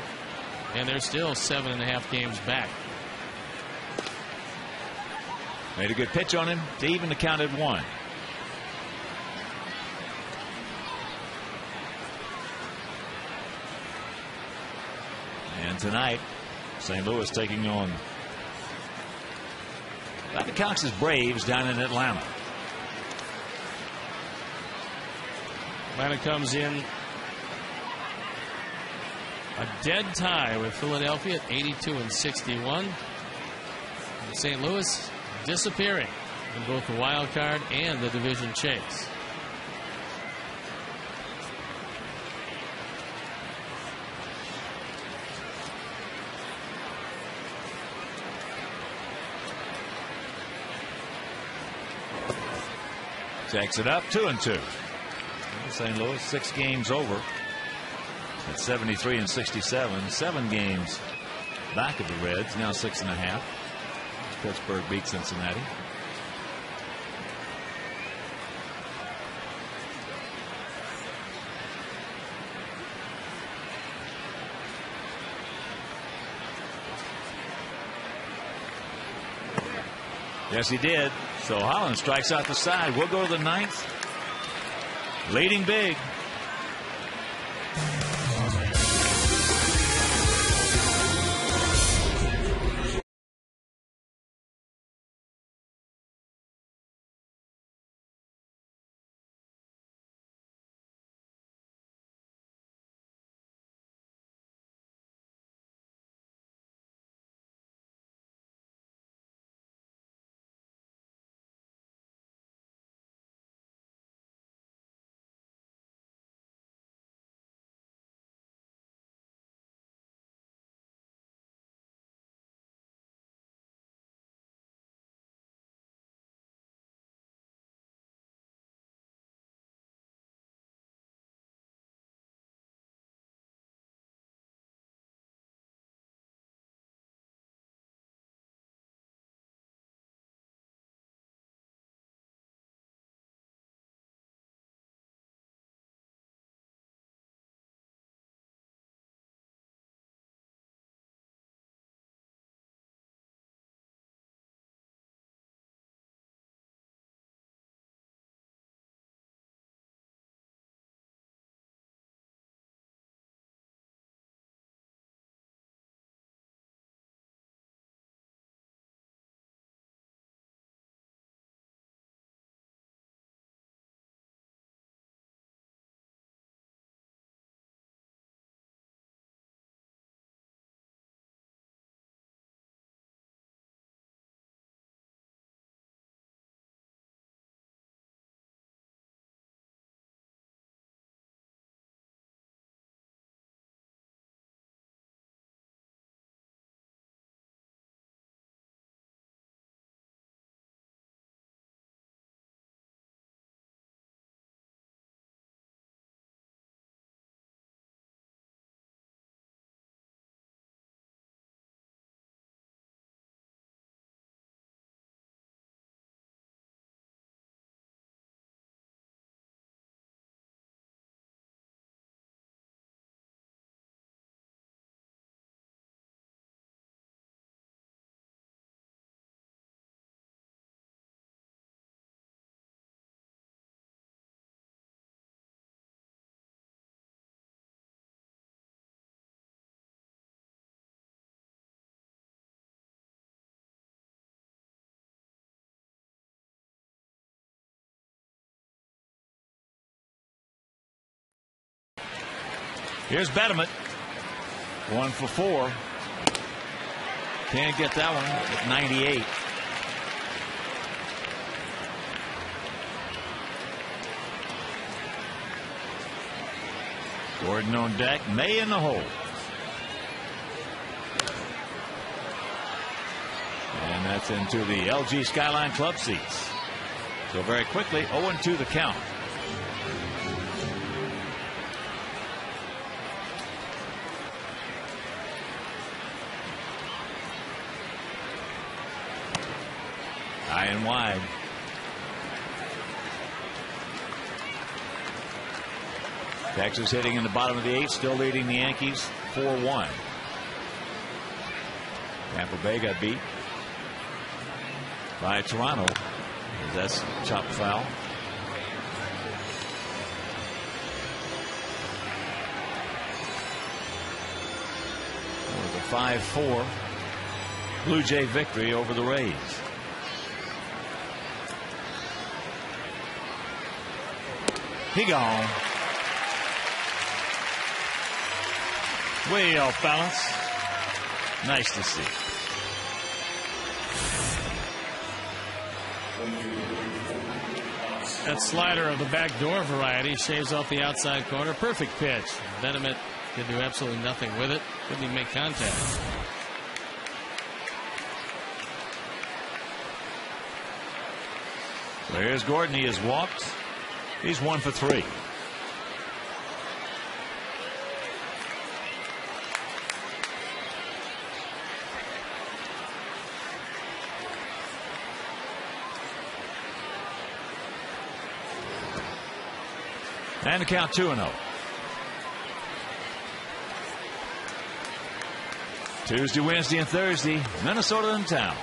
and they're still 7.5 games back. Made a good pitch on him to even the count at 1. And tonight, St. Louis taking on Babcock's Braves down in Atlanta. Atlanta comes in a dead tie with Philadelphia at 82-61. And St. Louis disappearing in both the wild card and the division chase. Takes it up 2-2. St. Louis 6 games over at 73-67. 7 games back of the Reds. Now 6.5. Pittsburgh beat Cincinnati. Yes, he did. So Holland strikes out the side. We'll go to the 9th. Leading big. Here's Betterman. 1 for 4. Can't get that one at 98. Gordon on deck. May in the hole. And that's into the LG Skyline Club seats. So very quickly, 0-2 the count. High and wide. Texas hitting in the bottom of the 8th, still leading the Yankees 4-1. Tampa Bay got beat by Toronto. That's chopped foul. With a 5-4 Blue Jay victory over the Rays. He gone. Way off balance. Nice to see. That slider of the backdoor variety shaves off the outside corner. Perfect pitch. Bennett could do absolutely nothing with it. Couldn't even make contact. So here's Gordon. He has walked. He's 1 for 3. And the count 2-0. Tuesday, Wednesday, and Thursday, Minnesota in town.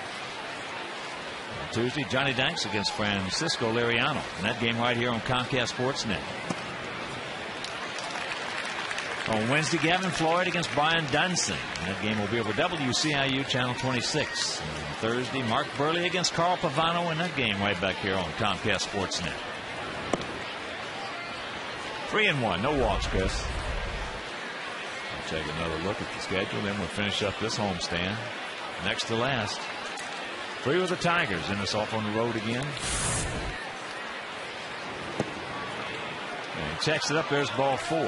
Tuesday, Johnny Danks against Francisco Liriano. And that game right here on Comcast Sportsnet. On Wednesday, Gavin Floyd against Brian Dunson. That game will be over WCIU Channel 26. And Thursday, Mark Burley against Carl Pavano. And that game right back here on Comcast Sportsnet. 3-1, no walks, Chris. I'll take another look at the schedule, then we'll finish up this homestand. Next to last. 3 with the Tigers, and it's off on the road again. And he checks it up. There's ball 4.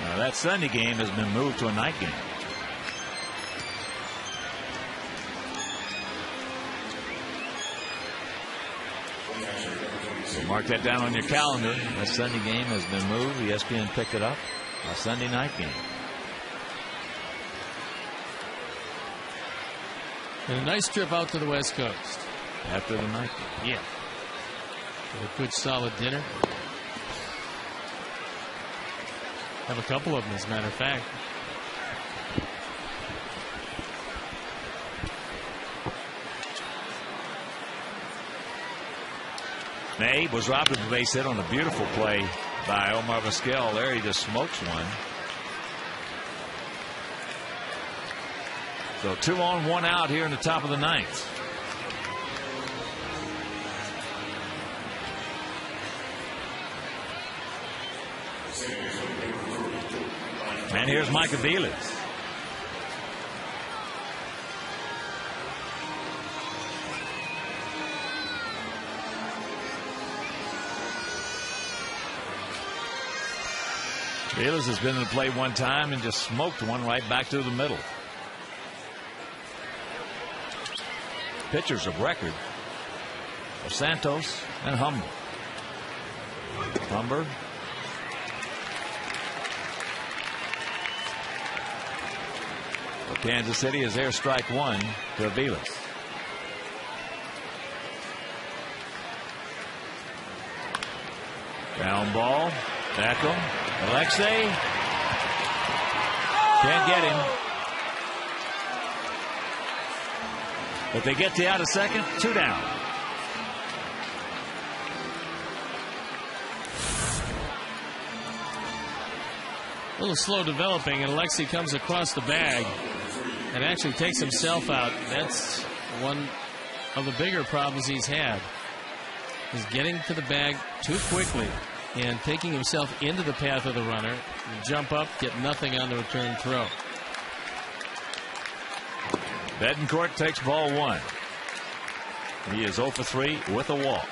Now that Sunday game has been moved to a night game. So mark that down on your calendar. That Sunday game has been moved. ESPN picked it up. A Sunday night game. And a nice trip out to the West Coast. After the night game. Yeah. With a good solid dinner. Have a couple of them, as a matter of fact. May was robbed of a base hit on a beautiful play by Omar Vizquel. There he just smokes one. So 2 on, 1 out here in the top of the 9th. And here's Mike Aviles. Aviles has been in the play one time and just smoked one right back to the middle. Pitchers of record are Santos and Humber. Humber. For Kansas City is their strike 1 to Aviles. Ground ball. Tackle. Alexei. Can't get him. But they get the out of second. 2 down. A little slow developing, and Alexei comes across the bag and actually takes himself out. That's one of the bigger problems he's had. He's getting to the bag too quickly and taking himself into the path of the runner. Jump up, get nothing on the return throw. Betancourt takes ball 1. He is 0 for 3 with a walk.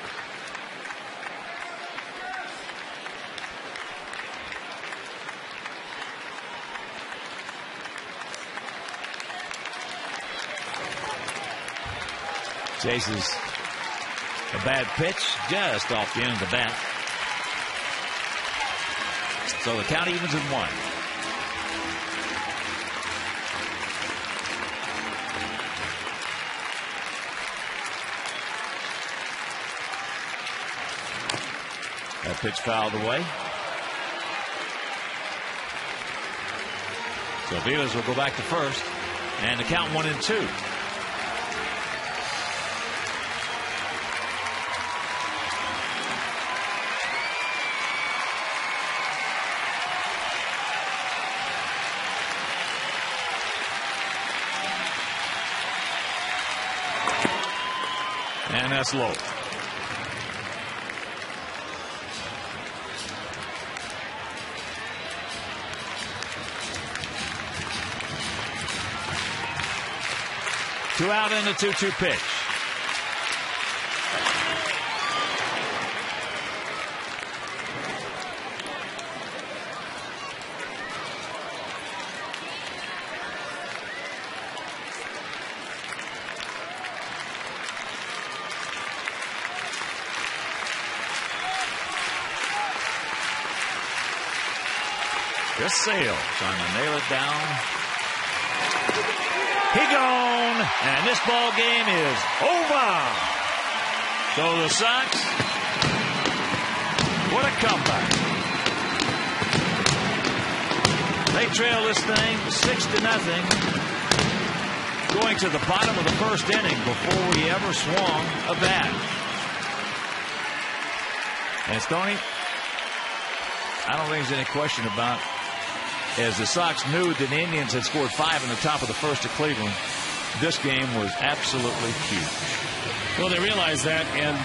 Chases a bad pitch just off the end of the bat. So the count evens at 1. That pitch fouled away. So Aviles will go back to first, and the count 1-2. And that's low. Two out and a 2-2 pitch. Chris Sale trying to nail it down. He gone, and this ball game is over. So the Sox, what a comeback. They trail this thing 6-0. going to the bottom of the first inning before we ever swung a bat. And Stoney, I don't think there's any question about, as the Sox knew that the Indians had scored 5 in the top of the first at Cleveland, this game was absolutely huge. Well, they realized that, and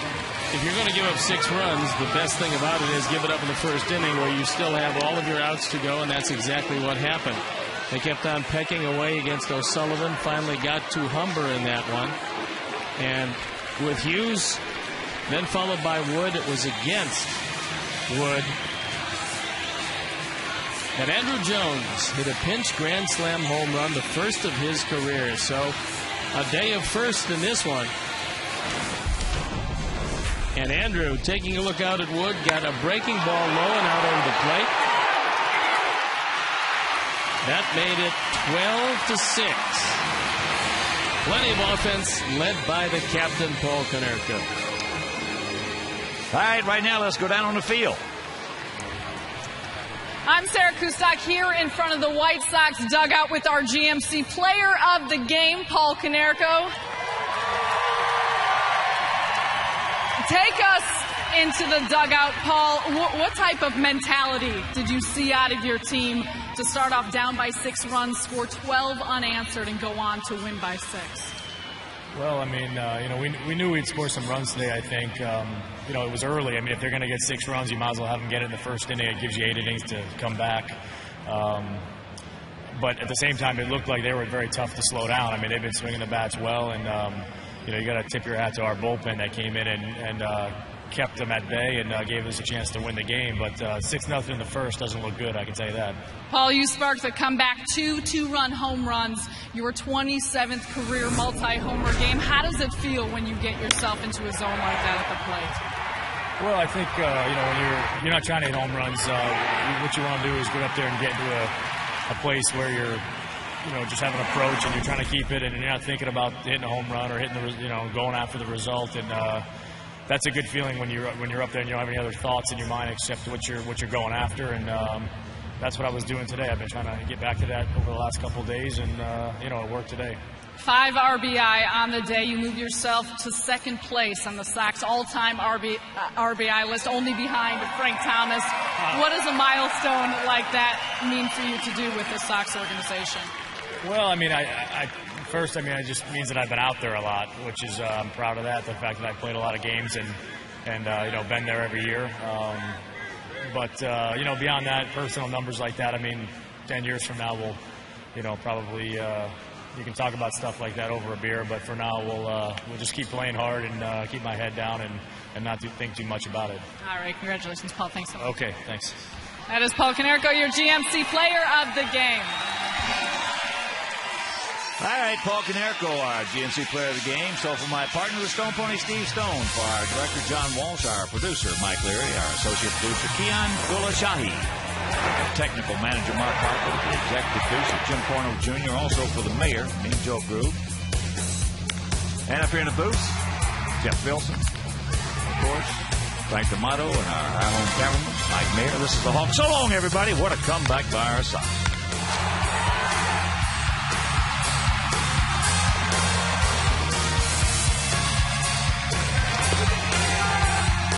if you're going to give up 6 runs, the best thing about it is give it up in the first inning where you still have all of your outs to go, and that's exactly what happened. They kept on pecking away against O'Sullivan, finally got to Humber in that one. And with Hughes, then followed by Wood, it was against Wood. And Andrew Jones hit a pinch grand slam home run, the first of his career. So a day of first in this one. And Andrew, taking a look out at Wood, got a breaking ball low and out over the plate. That made it 12-6. Plenty of offense led by the captain, Paul Konerko. All right now let's go down on the field. I'm Sarah Kustok here in front of the White Sox dugout with our GMC player of the game, Paul Konerko. Take us into the dugout, Paul. What type of mentality did you see out of your team to start off down by 6 runs, score 12 unanswered, and go on to win by 6? Well, I mean, we knew we'd score some runs today, I think. It was early. I mean, if they're going to get 6 runs, you might as well have them get it in the first inning. It gives you 8 innings to come back. But at the same time, it looked like they were very tough to slow down. I mean, they've been swinging the bats well, and you got to tip your hat to our bullpen that came in and kept them at bay and gave us a chance to win the game. But 6-0 in the first doesn't look good, I can tell you that. Paul, you sparked the comeback, 2 2-run home runs, your 27th career multi-homer game. How does it feel when you get yourself into a zone like that at the plate? Well, I think when you're not trying to hit home runs, what you want to do is get up there and get into a place where you're just have an approach and you're trying to keep it, and you're not thinking about hitting a home run or hitting going after the result. And that's a good feeling when you're up there and you don't have any other thoughts in your mind except what you're going after. And that's what I was doing today. I've been trying to get back to that over the last couple of days, and it worked today. 5 RBI on the day. You move yourself to second place on the Sox all-time RBI list, only behind Frank Thomas. What does a milestone like that mean for you to do with the Sox organization? Well, I mean, it just means that I've been out there a lot, which is I'm proud of that. The fact that I've played a lot of games and been there every year. But beyond that, personal numbers like that, I mean, 10 years from now, we'll probably you can talk about stuff like that over a beer. But for now, we'll just keep playing hard and keep my head down and not think too much about it. All right, congratulations, Paul. Thanks so much. Okay, thanks. That is Paul Konerko, your GMC player of the game. All right, Paul Konerko, our GMC player of the game. So for my partner, the Stone Pony, Steve Stone, for our director, John Walsh, our producer, Mike Leary, our associate producer, Keon Gulashahi, our technical manager, Mark Harper, the executive producer, Jim Corno Jr., also for the mayor, me, Joe Groove. And up here in the booth, Jeff Wilson, of course, Frank D'Amato, and our home cameraman, Mike Mayer. This is the Hawk. So long, everybody. What a comeback by our Sox.